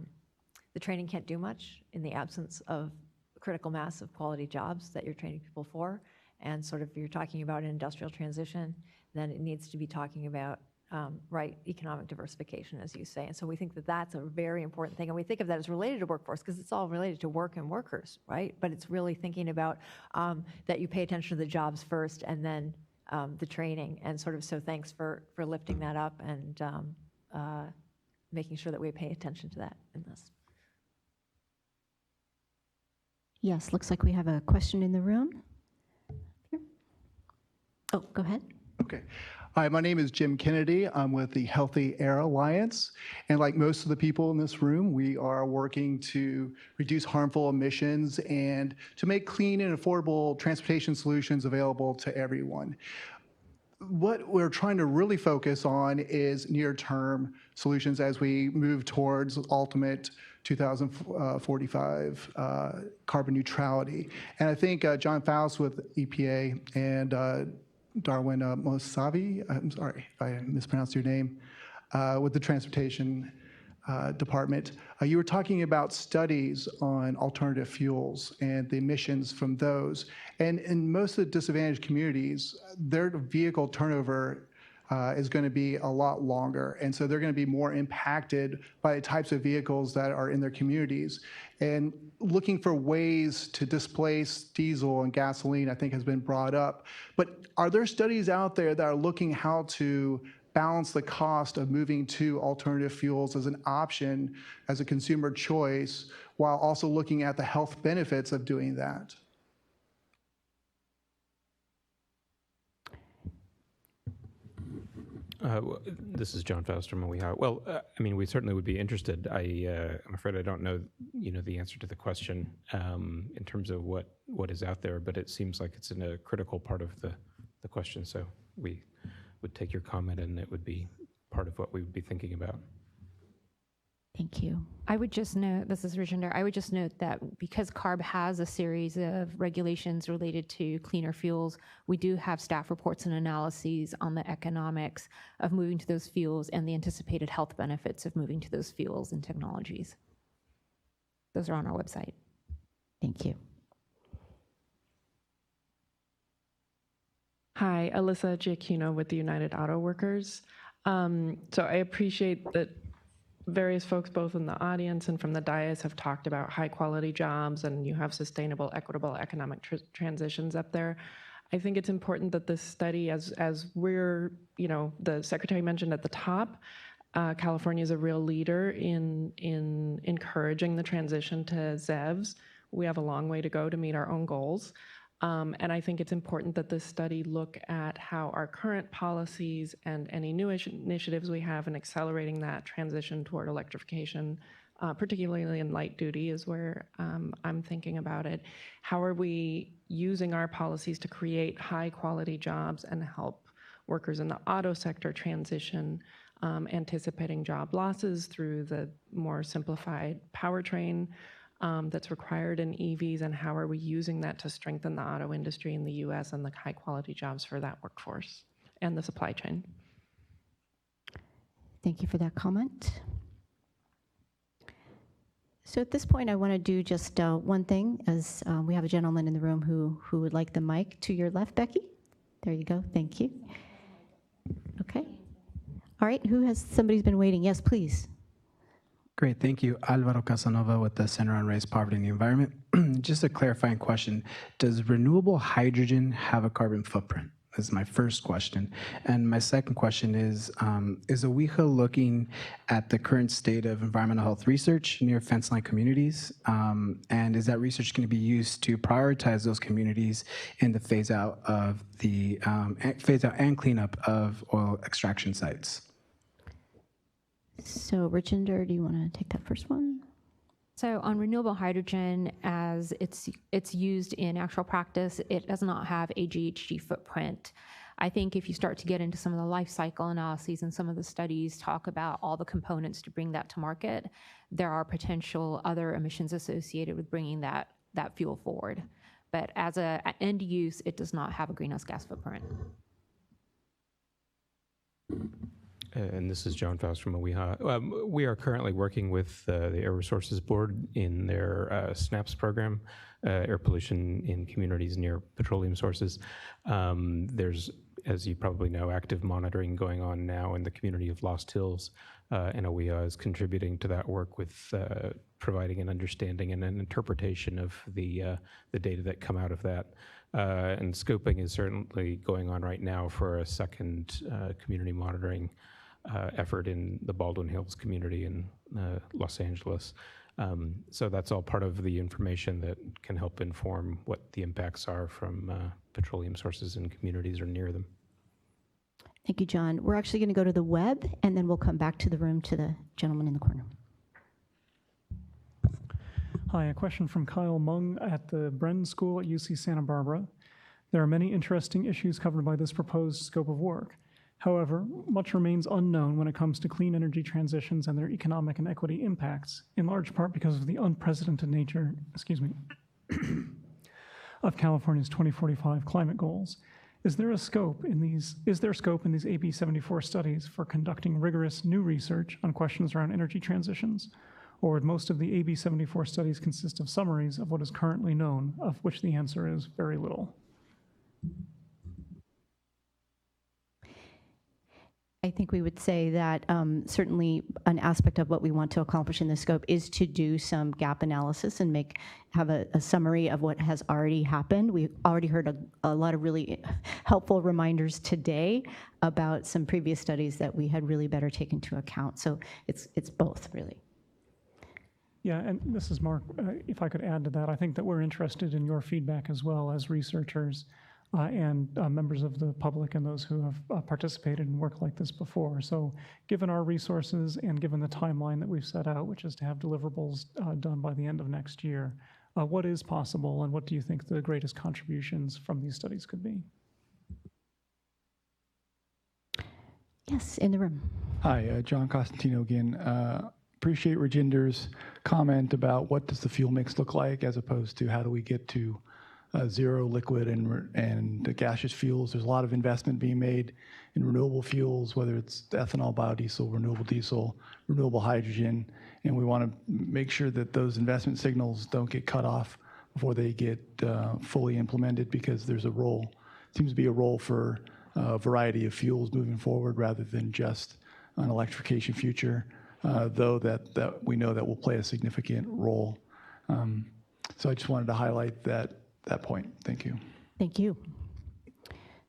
training can't do much in the absence of critical mass of quality jobs that you're training people for. And sort of, if you're talking about an industrial transition, then it needs to be talking about economic diversification, as you say. And so we think that that's a very important thing. And we think of that as related to workforce because it's all related to work and workers, right? But it's really thinking about that you pay attention to the jobs first and then the training. And sort of, so thanks for lifting that up and making sure that we pay attention to that in this. Yes, looks like we have a question in the room. Here. Oh, go ahead. Okay. Hi, my name is Jim Kennedy. I'm with the Healthy Air Alliance. And like most of the people in this room, we are working to reduce harmful emissions and to make clean and affordable transportation solutions available to everyone. What we're trying to really focus on is near-term solutions as we move towards ultimate 2045 carbon neutrality. And I think John Faust with EPA and Darwin Mosavi, I'm sorry if I mispronounced your name, with the Transportation Department. You were talking about studies on alternative fuels and the emissions from those. And in most of the disadvantaged communities, their vehicle turnover is going to be a lot longer. And so they're going to be more impacted by the types of vehicles that are in their communities. And looking for ways to displace diesel and gasoline, I think, has been brought up. But are there studies out there that are looking how to balance the cost of moving to alternative fuels as an option, as a consumer choice, while also looking at the health benefits of doing that? This is John Faust from OEHA. Well, I mean, we certainly would be interested. I'm afraid I don't know, the answer to the question in terms of what is out there, but it seems like it's in a critical part of the question. So we would take your comment, and it would be part of what we would be thinking about. Thank you. I would just note, this is Rajinder, I would just note that because CARB has a series of regulations related to cleaner fuels, we do have staff reports and analyses on the economics of moving to those fuels and the anticipated health benefits of moving to those fuels and technologies. Those are on our website. Thank you. Hi, Alyssa Giacchino with the United Auto Workers. So I appreciate that various folks, both in the audience and from the dais, have talked about high quality jobs, and you have sustainable, equitable economic transitions up there. I think it's important that this study, as we're, the Secretary mentioned at the top, California is a real leader in encouraging the transition to ZEVs. We have a long way to go to meet our own goals. And I think it's important that this study look at how our current policies and any new initiatives we have in accelerating that transition toward electrification, particularly in light duty, is where I'm thinking about it. How are we using our policies to create high quality jobs and help workers in the auto sector transition, anticipating job losses through the more simplified powertrain that's required in EVs, and how are we using that to strengthen the auto industry in the US and the high quality jobs for that workforce and the supply chain? Thank you for that comment. So at this point, I want to do just one thing, as we have a gentleman in the room who would like the mic. To your left, Becky. There you go. Thank you. Okay. All right, somebody's been waiting? Yes, please. Great, thank you. Alvaro Casanova with the Center on Race, Poverty, and the Environment. Just a clarifying question. Does renewable hydrogen have a carbon footprint? This is my first question. And my second question is OWIHA looking at the current state of environmental health research near fence line communities? And is that research going to be used to prioritize those communities in the phase out and cleanup of oil extraction sites? So, Richinder, do you want to take that first one? So on renewable hydrogen, as it's used in actual practice, it does not have a GHG footprint. I think if you start to get into some of the life cycle analyses and some of the studies talk about all the components to bring that to market, there are potential other emissions associated with bringing that fuel forward. But as an end use, it does not have a greenhouse gas footprint. And this is John Faust from OWIHA. We are currently working with the Air Resources Board in their SNAPS program, air pollution in communities near petroleum sources. There's, as you probably know, active monitoring going on now in the community of Lost Hills, and OWIHA is contributing to that work with providing an understanding and an interpretation of the data that come out of that. And scoping is certainly going on right now for a second community monitoring effort in the Baldwin Hills community in Los Angeles. So that's all part of the information that can help inform what the impacts are from petroleum sources in communities or near them. Thank you, John. We're actually going to go to the web, and then we'll come back to the room to the gentleman in the corner. Hi, a question from Kyle Mung at the Brennan School at UC Santa Barbara. There are many interesting issues covered by this proposed scope of work. However, much remains unknown when it comes to clean energy transitions and their economic and equity impacts, in large part because of the unprecedented nature, of California's 2045 climate goals. Is there scope in these AB 74 studies for conducting rigorous new research on questions around energy transitions? Or would most of the AB 74 studies consist of summaries of what is currently known, of which the answer is very little? I think we would say that certainly an aspect of what we want to accomplish in this scope is to do some gap analysis and have a summary of what has already happened. We already heard a lot of really helpful reminders today about some previous studies that we had really better take into account. So it's both, really. Yeah, and this is Mark. If I could add to that, I think that we're interested in your feedback as well as researchers and members of the public and those who have participated in work like this before. So given our resources and given the timeline that we've set out, which is to have deliverables done by the end of next year, what is possible and what do you think the greatest contributions from these studies could be? Yes, in the room. Hi, John Costantino again. Appreciate Rajinder's comment about what does the fuel mix look like as opposed to how do we get to zero liquid and gaseous fuels. There's a lot of investment being made in renewable fuels, whether it's ethanol, biodiesel, renewable diesel, renewable hydrogen, and we want to make sure that those investment signals don't get cut off before they get fully implemented, because there's seems to be a role for a variety of fuels moving forward rather than just an electrification future, though that we know that will play a significant role. So I just wanted to highlight that point. Thank you. Thank you.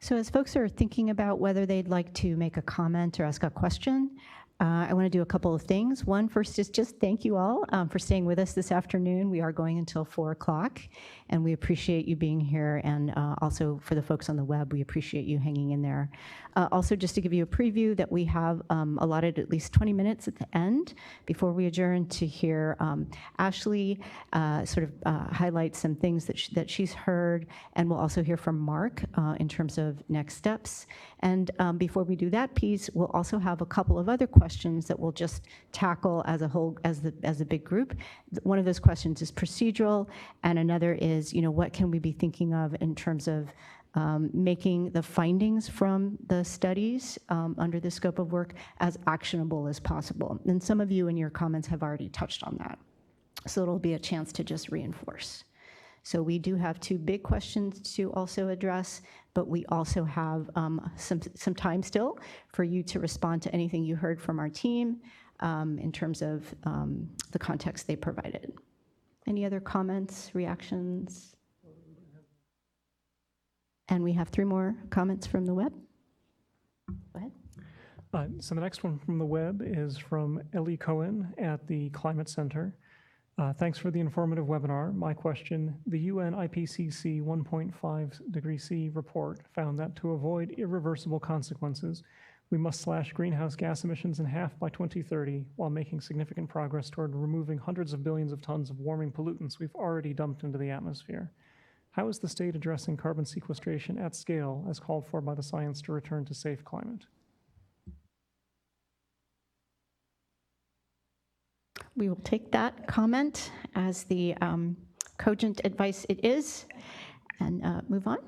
So as folks are thinking about whether they'd like to make a comment or ask a question, I want to do a couple of things. One, first is just thank you all for staying with us this afternoon. We are going until 4 o'clock, and we appreciate you being here. And also for the folks on the web, we appreciate you hanging in there. Also, just to give you a preview that we have allotted at least 20 minutes at the end before we adjourn to hear Ashley highlight some things that she's heard, and we'll also hear from Mark in terms of next steps. And before we do that piece, we'll also have a couple of other questions that we'll just tackle as a whole, as a big group. One of those questions is procedural, and another is, what can we be thinking of in terms of making the findings from the studies under the scope of work as actionable as possible. And some of you in your comments have already touched on that. So it'll be a chance to just reinforce. So we do have two big questions to also address, but we also have some time still for you to respond to anything you heard from our team in terms of the context they provided. Any other comments, reactions? And we have 3 more comments from the web. Go ahead. So the next one from the web is from Ellie Cohen at the Climate Center. Thanks for the informative webinar. My question, the UN IPCC 1.5 degree C report found that to avoid irreversible consequences, we must slash greenhouse gas emissions in half by 2030 while making significant progress toward removing hundreds of billions of tons of warming pollutants we've already dumped into the atmosphere. How is the state addressing carbon sequestration at scale as called for by the science to return to safe climate? We will take that comment as the cogent advice it is and move on.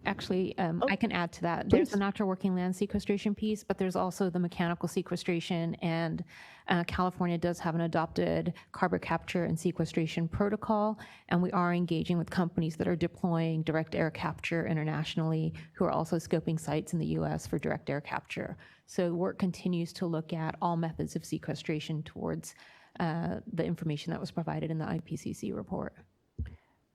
Actually, I can add to that. There's the natural working land sequestration piece, but there's also the mechanical sequestration, and California does have an adopted carbon capture and sequestration protocol, and we are engaging with companies that are deploying direct air capture internationally, who are also scoping sites in the US for direct air capture. So work continues to look at all methods of sequestration towards the information that was provided in the IPCC report.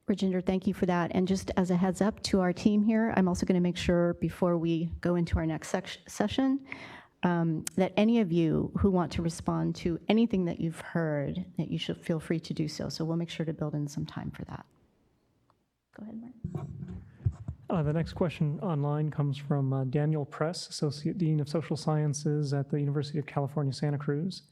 Rajinder, thank you for that. And just as a heads up to our team here, I'm also going to make sure before we go into our next session that any of you who want to respond to anything that you've heard, that you should feel free to do so. So we'll make sure to build in some time for that. Go ahead, Mark. The next question online comes from Daniel Press, Associate Dean of Social Sciences at the University of California, Santa Cruz.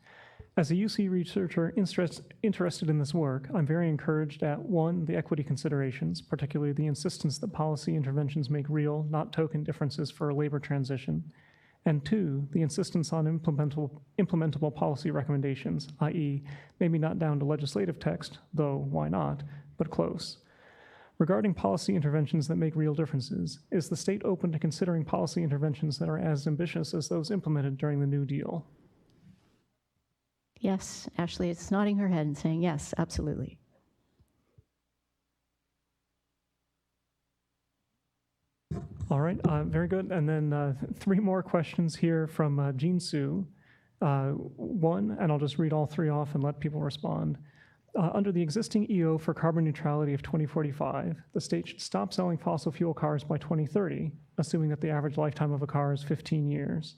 As a UC researcher interested in this work, I'm very encouraged at 1, the equity considerations, particularly the insistence that policy interventions make real, not token differences for a labor transition, and 2, the insistence on implementable policy recommendations, i.e., maybe not down to legislative text, though why not, but close. Regarding policy interventions that make real differences, is the state open to considering policy interventions that are as ambitious as those implemented during the New Deal? Yes, Ashley is nodding her head and saying yes, absolutely. All right, very good. And then 3 more questions here from Jean Sue. 1, and I'll just read all 3 off and let people respond. Under the existing EO for carbon neutrality of 2045, the state should stop selling fossil fuel cars by 2030, assuming that the average lifetime of a car is 15 years.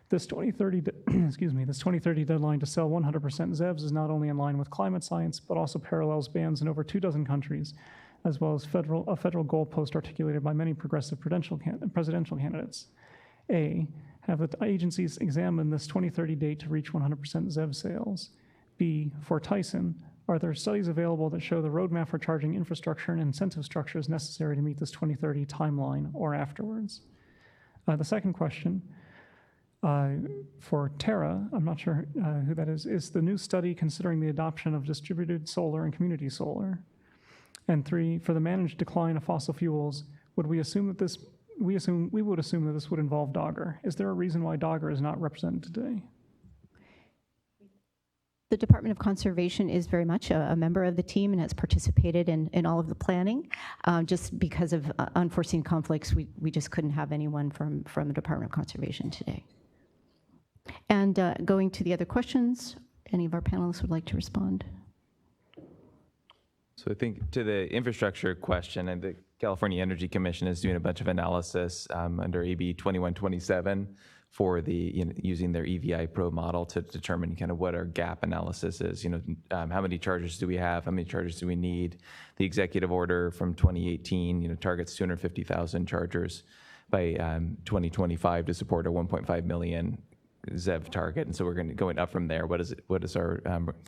This 2030 deadline to sell 100% ZEVs is not only in line with climate science, but also parallels bans in over 24 countries, as well as a federal goalpost articulated by many progressive presidential candidates. A, have the agencies examine this 2030 date to reach 100% ZEV sales? B, for Tyson, are there studies available that show the roadmap for charging infrastructure and incentive structures necessary to meet this 2030 timeline or afterwards? The second question, for Tara, I'm not sure who that is the new study considering the adoption of distributed solar and community solar? And 3, for the managed decline of fossil fuels, would we assume that this, we would assume that this would involve Dogger. Is there a reason why Dogger is not represented today? The Department of Conservation is very much a member of the team and has participated in all of the planning. Just because of unforeseen conflicts, we just couldn't have anyone from the Department of Conservation today. And going to the other questions, any of our panelists would like to respond? So I think to the infrastructure question, and the California Energy Commission is doing a bunch of analysis under AB 2127 for the using their EVI Pro model to determine kind of what our gap analysis is. How many chargers do we have? How many chargers do we need? The executive order from 2018, targets 250,000 chargers by 2025 to support a 1.5 million ZEV target, and so we're going up from there. What does our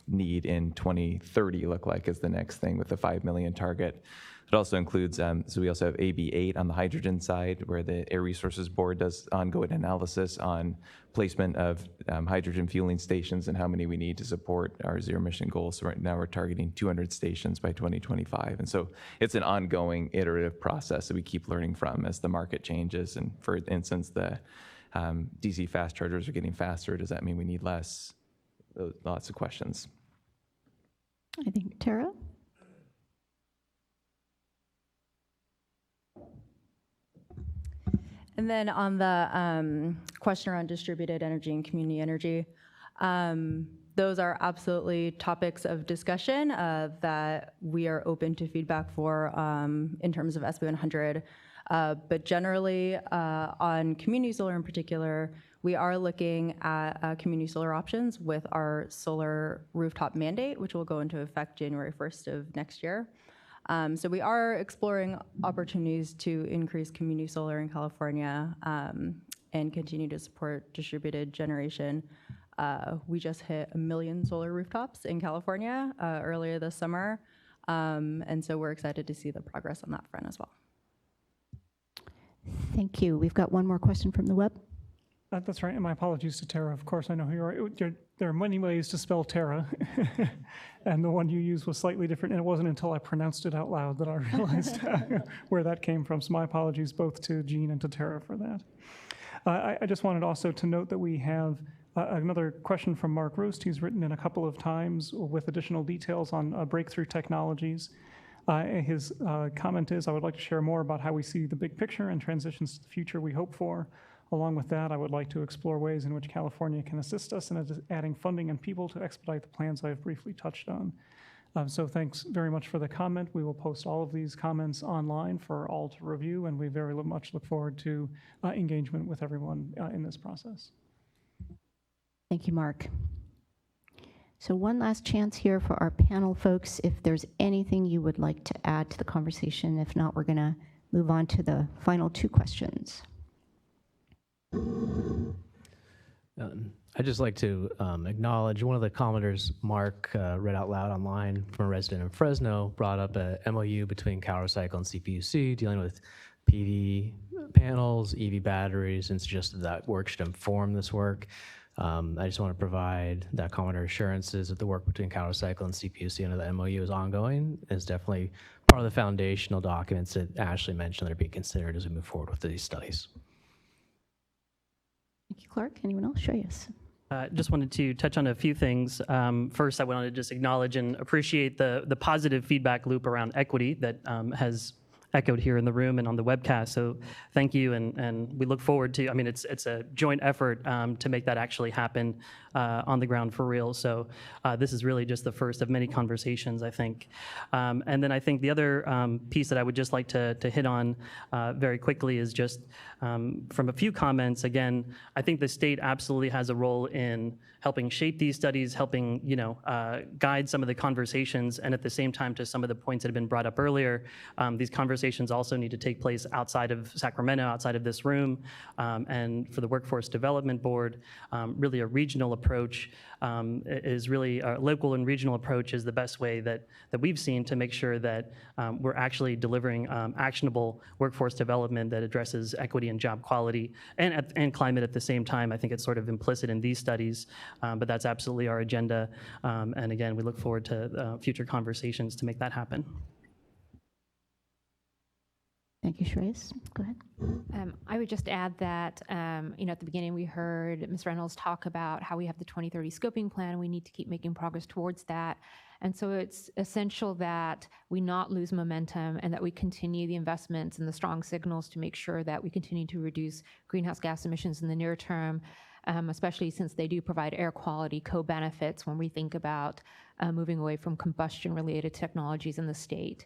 need in 2030 look like as the next thing with the 5 million target? It also includes, so we also have AB 8 on the hydrogen side, where the Air Resources Board does ongoing analysis on placement of hydrogen fueling stations and how many we need to support our zero emission goals. So right now we're targeting 200 stations by 2025. And so it's an ongoing iterative process that we keep learning from as the market changes. And for instance, the DC fast chargers are getting faster. Does that mean we need less? Lots of questions. I think Tara? And then on the question around distributed energy and community energy, those are absolutely topics of discussion that we are open to feedback for in terms of SB 100. But generally, on community solar in particular, we are looking at community solar options with our solar rooftop mandate, which will go into effect January 1st of next year. So we are exploring opportunities to increase community solar in California and continue to support distributed generation. We just hit 1 million solar rooftops in California earlier this summer. And so we're excited to see the progress on that front as well. Thank you. We've got one more question from the web. That's right, and my apologies to Tara. Of course, I know who you are. There are many ways to spell Tara, and the one you used was slightly different, and it wasn't until I pronounced it out loud that I realized where that came from. So my apologies both to Jean and to Tara for that. I just wanted also to note that we have another question from Mark Roast. He's written in a couple of times with additional details on breakthrough technologies. His comment is, I would like to share more about how we see the big picture and transitions to the future we hope for. Along with that, I would like to explore ways in which California can assist us in adding funding and people to expedite the plans I've briefly touched on. So thanks very much for the comment. We will post all of these comments online for all to review, and we very much look forward to engagement with everyone in this process. Thank you, Mark. So one last chance here for our panel folks, if there's anything you would like to add to the conversation. If not, we're going to move on to the final 2 questions. I'd just like to acknowledge one of the commenters, Mark, read out loud online from a resident in Fresno, brought up a MOU between CalRecycle and CPUC dealing with PV panels, EV batteries, and suggested that work should inform this work. I just want to provide that commenter assurances that the work between CalRecycle and CPUC under the MOU is ongoing. It's definitely part of the foundational documents that Ashley mentioned that are being considered as we move forward with these studies. Thank you, Clark. Anyone else? Sure, yes. Just wanted to touch on a few things. First, I wanted to just acknowledge and appreciate the positive feedback loop around equity that has echoed here in the room and on the webcast. So thank you, and we look forward to, I mean, it's a joint effort to make that actually happen on the ground for real. So this is really just the first of many conversations, I think. And then I think the other piece that I would just like to hit on very quickly is just from a few comments. Again, I think the state absolutely has a role in helping shape these studies, helping guide some of the conversations, and at the same time, to some of the points that have been brought up earlier, these conversations also need to take place outside of Sacramento, outside of this room, and for the Workforce Development Board, really a regional approach is really, a local and regional approach is the best way that we've seen to make sure that we're actually delivering actionable workforce development that addresses equity and job quality and climate at the same time. I think it's sort of implicit in these studies, but that's absolutely our agenda. And again, we look forward to future conversations to make that happen. Thank you, Shreyas. Go ahead. I would just add that, at the beginning we heard Ms. Reynolds talk about how we have the 2030 scoping plan, and we need to keep making progress towards that. And so it's essential that we not lose momentum and that we continue the investments and the strong signals to make sure that we continue to reduce greenhouse gas emissions in the near term, especially since they do provide air quality co-benefits when we think about moving away from combustion-related technologies in the state.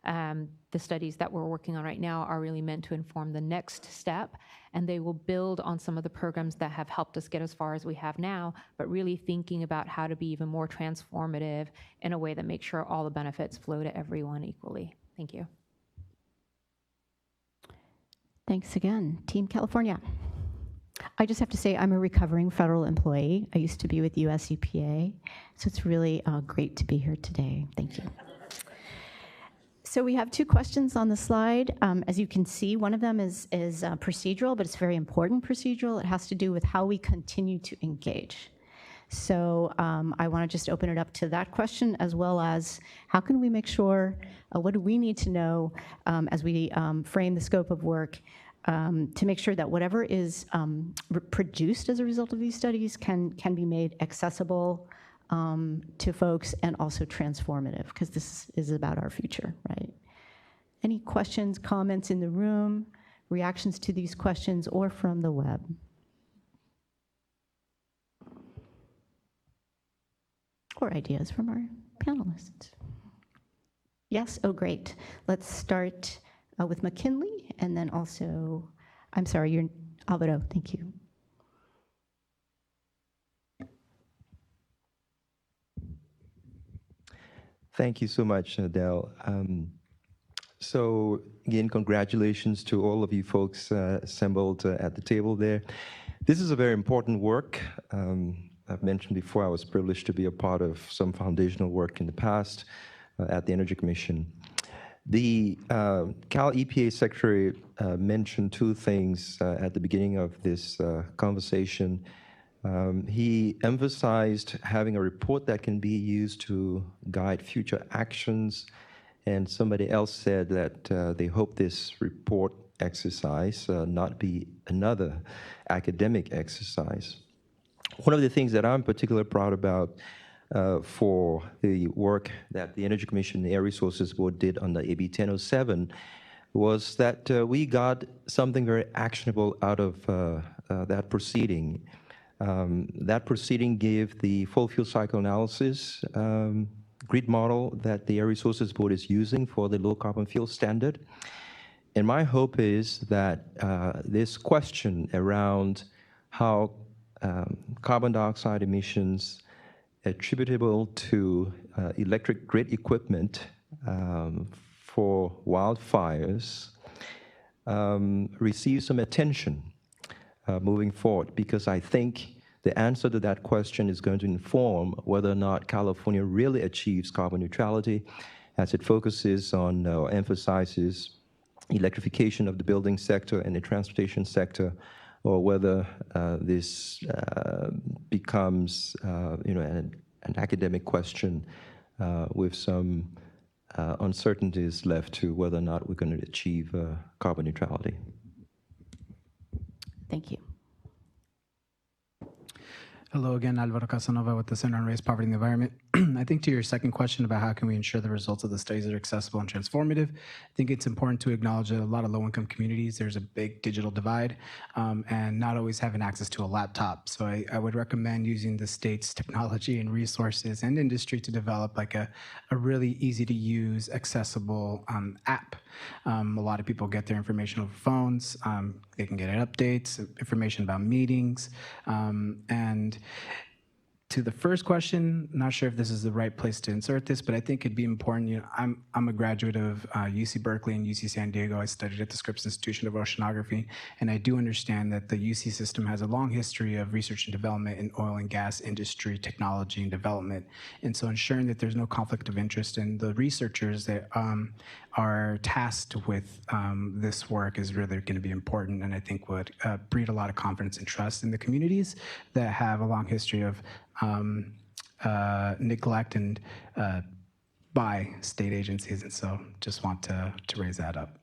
The studies that we're working on right now are really meant to inform the next step, and they will build on some of the programs that have helped us get as far as we have now, but really thinking about how to be even more transformative in a way that makes sure all the benefits flow to everyone equally. Thank you. Thanks again. Team California. I just have to say I'm a recovering federal employee. I used to be with US EPA, so it's really great to be here today. Thank you. So we have 2 questions on the slide. As you can see, one of them is procedural, but it's very important procedural. It has to do with how we continue to engage. So I want to just open it up to that question, as well as how can we make sure, what do we need to know as we frame the scope of work to make sure that whatever is produced as a result of these studies can be made accessible to folks and also transformative, because this is about our future, right? Any questions, comments in the room reactions to these questions or from the web? Or ideas from our panelists? Yes? Oh, great. Let's start with McKinley, and then also, I'm sorry, you're Alvaro. Thank you. Thank you so much, Adele. So again, congratulations to all of you folks assembled at the table there. This is a very important work. I've mentioned before I was privileged to be a part of some foundational work in the past at the Energy Commission. The Cal EPA Secretary mentioned two things at the beginning of this conversation. He emphasized having a report that can be used to guide future actions, and somebody else said that they hope this report exercise not be another academic exercise. One of the things that I'm particularly proud about for the work that the Energy Commission and the Air Resources Board did on the AB 1007 was that we got something very actionable out of that proceeding. That proceeding gave the full fuel cycle analysis grid model that the Air Resources Board is using for the low carbon fuel standard. And my hope is that this question around how carbon dioxide emissions attributable to electric grid equipment for wildfires receives some attention moving forward, because I think the answer to that question is going to inform whether or not California really achieves carbon neutrality as it focuses on or emphasizes electrification of the building sector and the transportation sector, or whether this becomes an academic question with some uncertainties left to whether or not we're going to achieve carbon neutrality. Thank you. Hello again, Alvaro Casanova with the Center on Race, Poverty, and the Environment. I think to your second question about how can we ensure the results of the studies are accessible and transformative, I think it's important to acknowledge that a lot of low-income communities, there's a big digital divide and not always having access to a laptop. So I would recommend using the state's technology and resources and industry to develop like a really easy to use, accessible app. A lot of people get their information over phones. They can get updates, information about meetings, and to the first question, not sure if this is the right place to insert this, but I think it'd be important. I'm a graduate of UC Berkeley and UC San Diego. I studied at the Scripps Institution of Oceanography, and I do understand that the UC system has a long history of research and development in oil and gas industry, technology and development. And so ensuring that there's no conflict of interest in the researchers that are tasked with this work is really going to be important, and I think would breed a lot of confidence and trust in the communities that have a long history of neglect and by state agencies, and so just want to raise that up.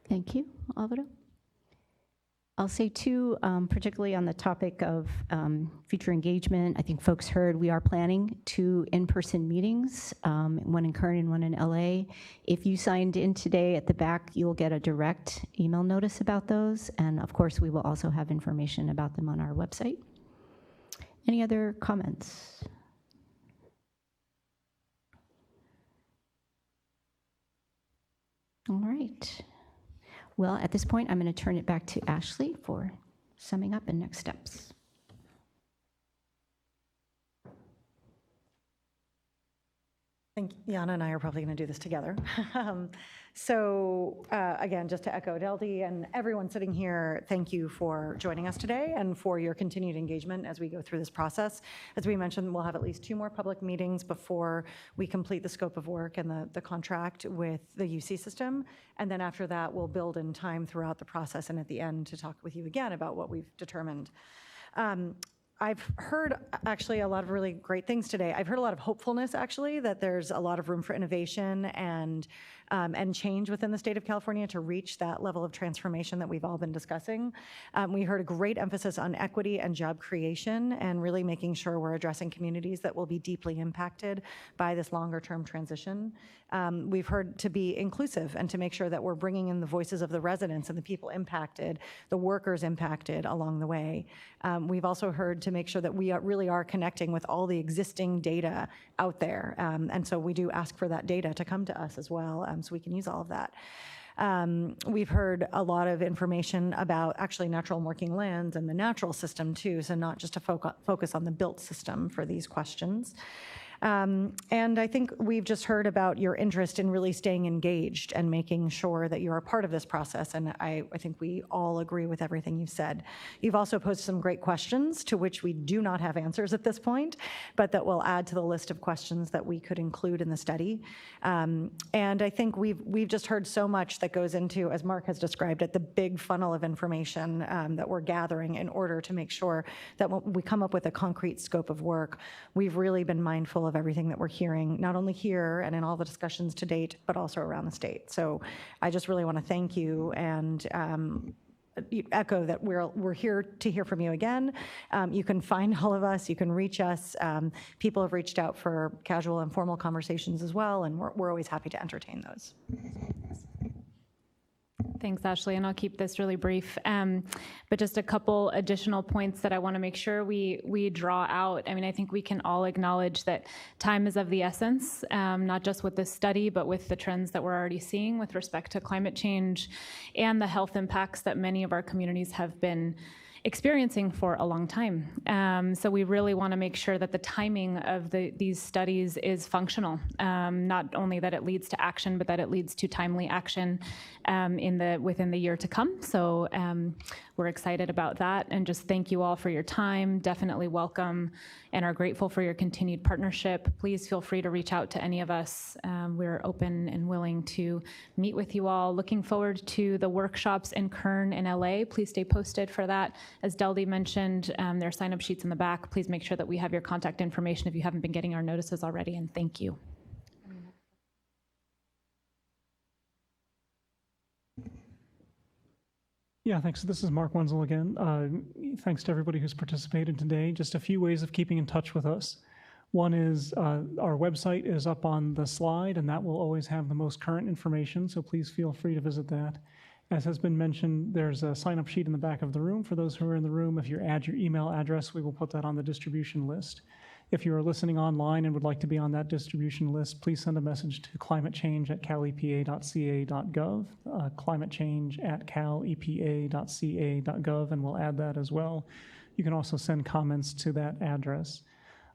Thank you, Alvaro. I'll say too, particularly on the topic of future engagement, I think folks heard we are planning 2 in-person meetings, one in Kern and one in LA. If you signed in today at the back, you'll get a direct email notice about those, and of course we will also have information about them on our website. Any other comments? All right. Well, at this point, I'm going to turn it back to Ashley for summing up and next steps. I think Jana and I are probably going to do this together. Again, just to echo Deldy and everyone sitting here, thank you for joining us today and for your continued engagement as we go through this process. As we mentioned, we'll have at least 2 more public meetings before we complete the scope of work and the contract with the UC system. And then after that, we'll build in time throughout the process and at the end to talk with you again about what we've determined. I've heard actually a lot of really great things today. I've heard a lot of hopefulness, actually, that there's a lot of room for innovation and change within the state of California to reach that level of transformation that we've all been discussing. We heard a great emphasis on equity and job creation and really making sure we're addressing communities that will be deeply impacted by this longer term transition. We've heard to be inclusive and to make sure that we're bringing in the voices of the residents and the people impacted, the workers impacted along the way. We've also heard to make sure that we really are connecting with all the existing data out there. And so we do ask for that data to come to us as well, so we can use all of that. We've heard a lot of information about actually natural and working lands and the natural system too, so not just to focus on the built system for these questions. And I think we've just heard about your interest in really staying engaged and making sure that you're a part of this process, and I think we all agree with everything you've said. You've also posed some great questions to which we do not have answers at this point, but that will add to the list of questions that we could include in the study. And I think we've just heard so much that goes into, as Mark has described it, the big funnel of information that we're gathering in order to make sure that when we come up with a concrete scope of work, we've really been mindful of everything that we're hearing, not only here and in all the discussions to date, but also around the state. So I just really want to thank you and echo that we're here to hear from you again. You can find all of us, you can reach us. People have reached out for casual and formal conversations as well, and we're always happy to entertain those. Thanks, Ashley, and I'll keep this really brief. But just a couple additional points that I want to make sure we draw out. I mean, I think we can all acknowledge that time is of the essence, not just with this study, but with the trends that we're already seeing with respect to climate change and the health impacts that many of our communities have been experiencing for a long time. So we really want to make sure that the timing of these studies is functional, not only that it leads to action, but that it leads to timely action within the year to come. So we're excited about that, and just thank you all for your time. Definitely welcome and are grateful for your continued partnership. Please feel free to reach out to any of us. We're open and willing to meet with you all. Looking forward to the workshops in Kern and LA. Please stay posted for that. As Deldy mentioned, there are sign-up sheets in the back. Please make sure that we have your contact information if you haven't been getting our notices already, and thank you. Yeah, thanks. This is Mark Wenzel again. Thanks to everybody who's participated today. Just a few ways of keeping in touch with us. One is our website is up on the slide, and that will always have the most current information, so please feel free to visit that. As has been mentioned, there's a sign-up sheet in the back of the room. For those who are in the room, if you add your email address, we will put that on the distribution list. If you are listening online and would like to be on that distribution list, please send a message to climatechange@calepa.ca.gov, climatechange@calepa.ca.gov, and we'll add that as well. You can also send comments to that address.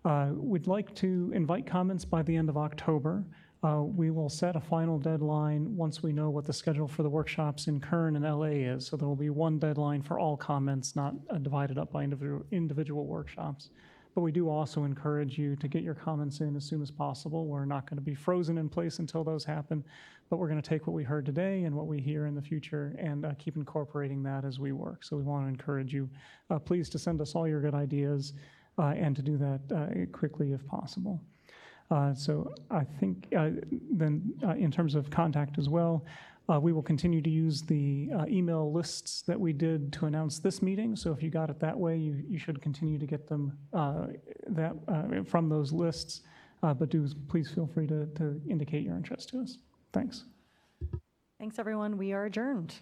We'd like to invite comments by the end of October. We will set a final deadline once we know what the schedule for the workshops in Kern and LA is. So there will be one deadline for all comments, not divided up by individual workshops. But we do also encourage you to get your comments in as soon as possible. We're not going to be frozen in place until those happen, but we're going to take what we heard today and what we hear in the future and keep incorporating that as we work. So we want to encourage you, please, to send us all your good ideas and to do that quickly if possible. So I think then in terms of contact as well, we will continue to use the email lists that we did to announce this meeting. So if you got it that way, you should continue to get them from those lists. But please feel free to indicate your interest to us. Thanks. Thanks, everyone. We are adjourned.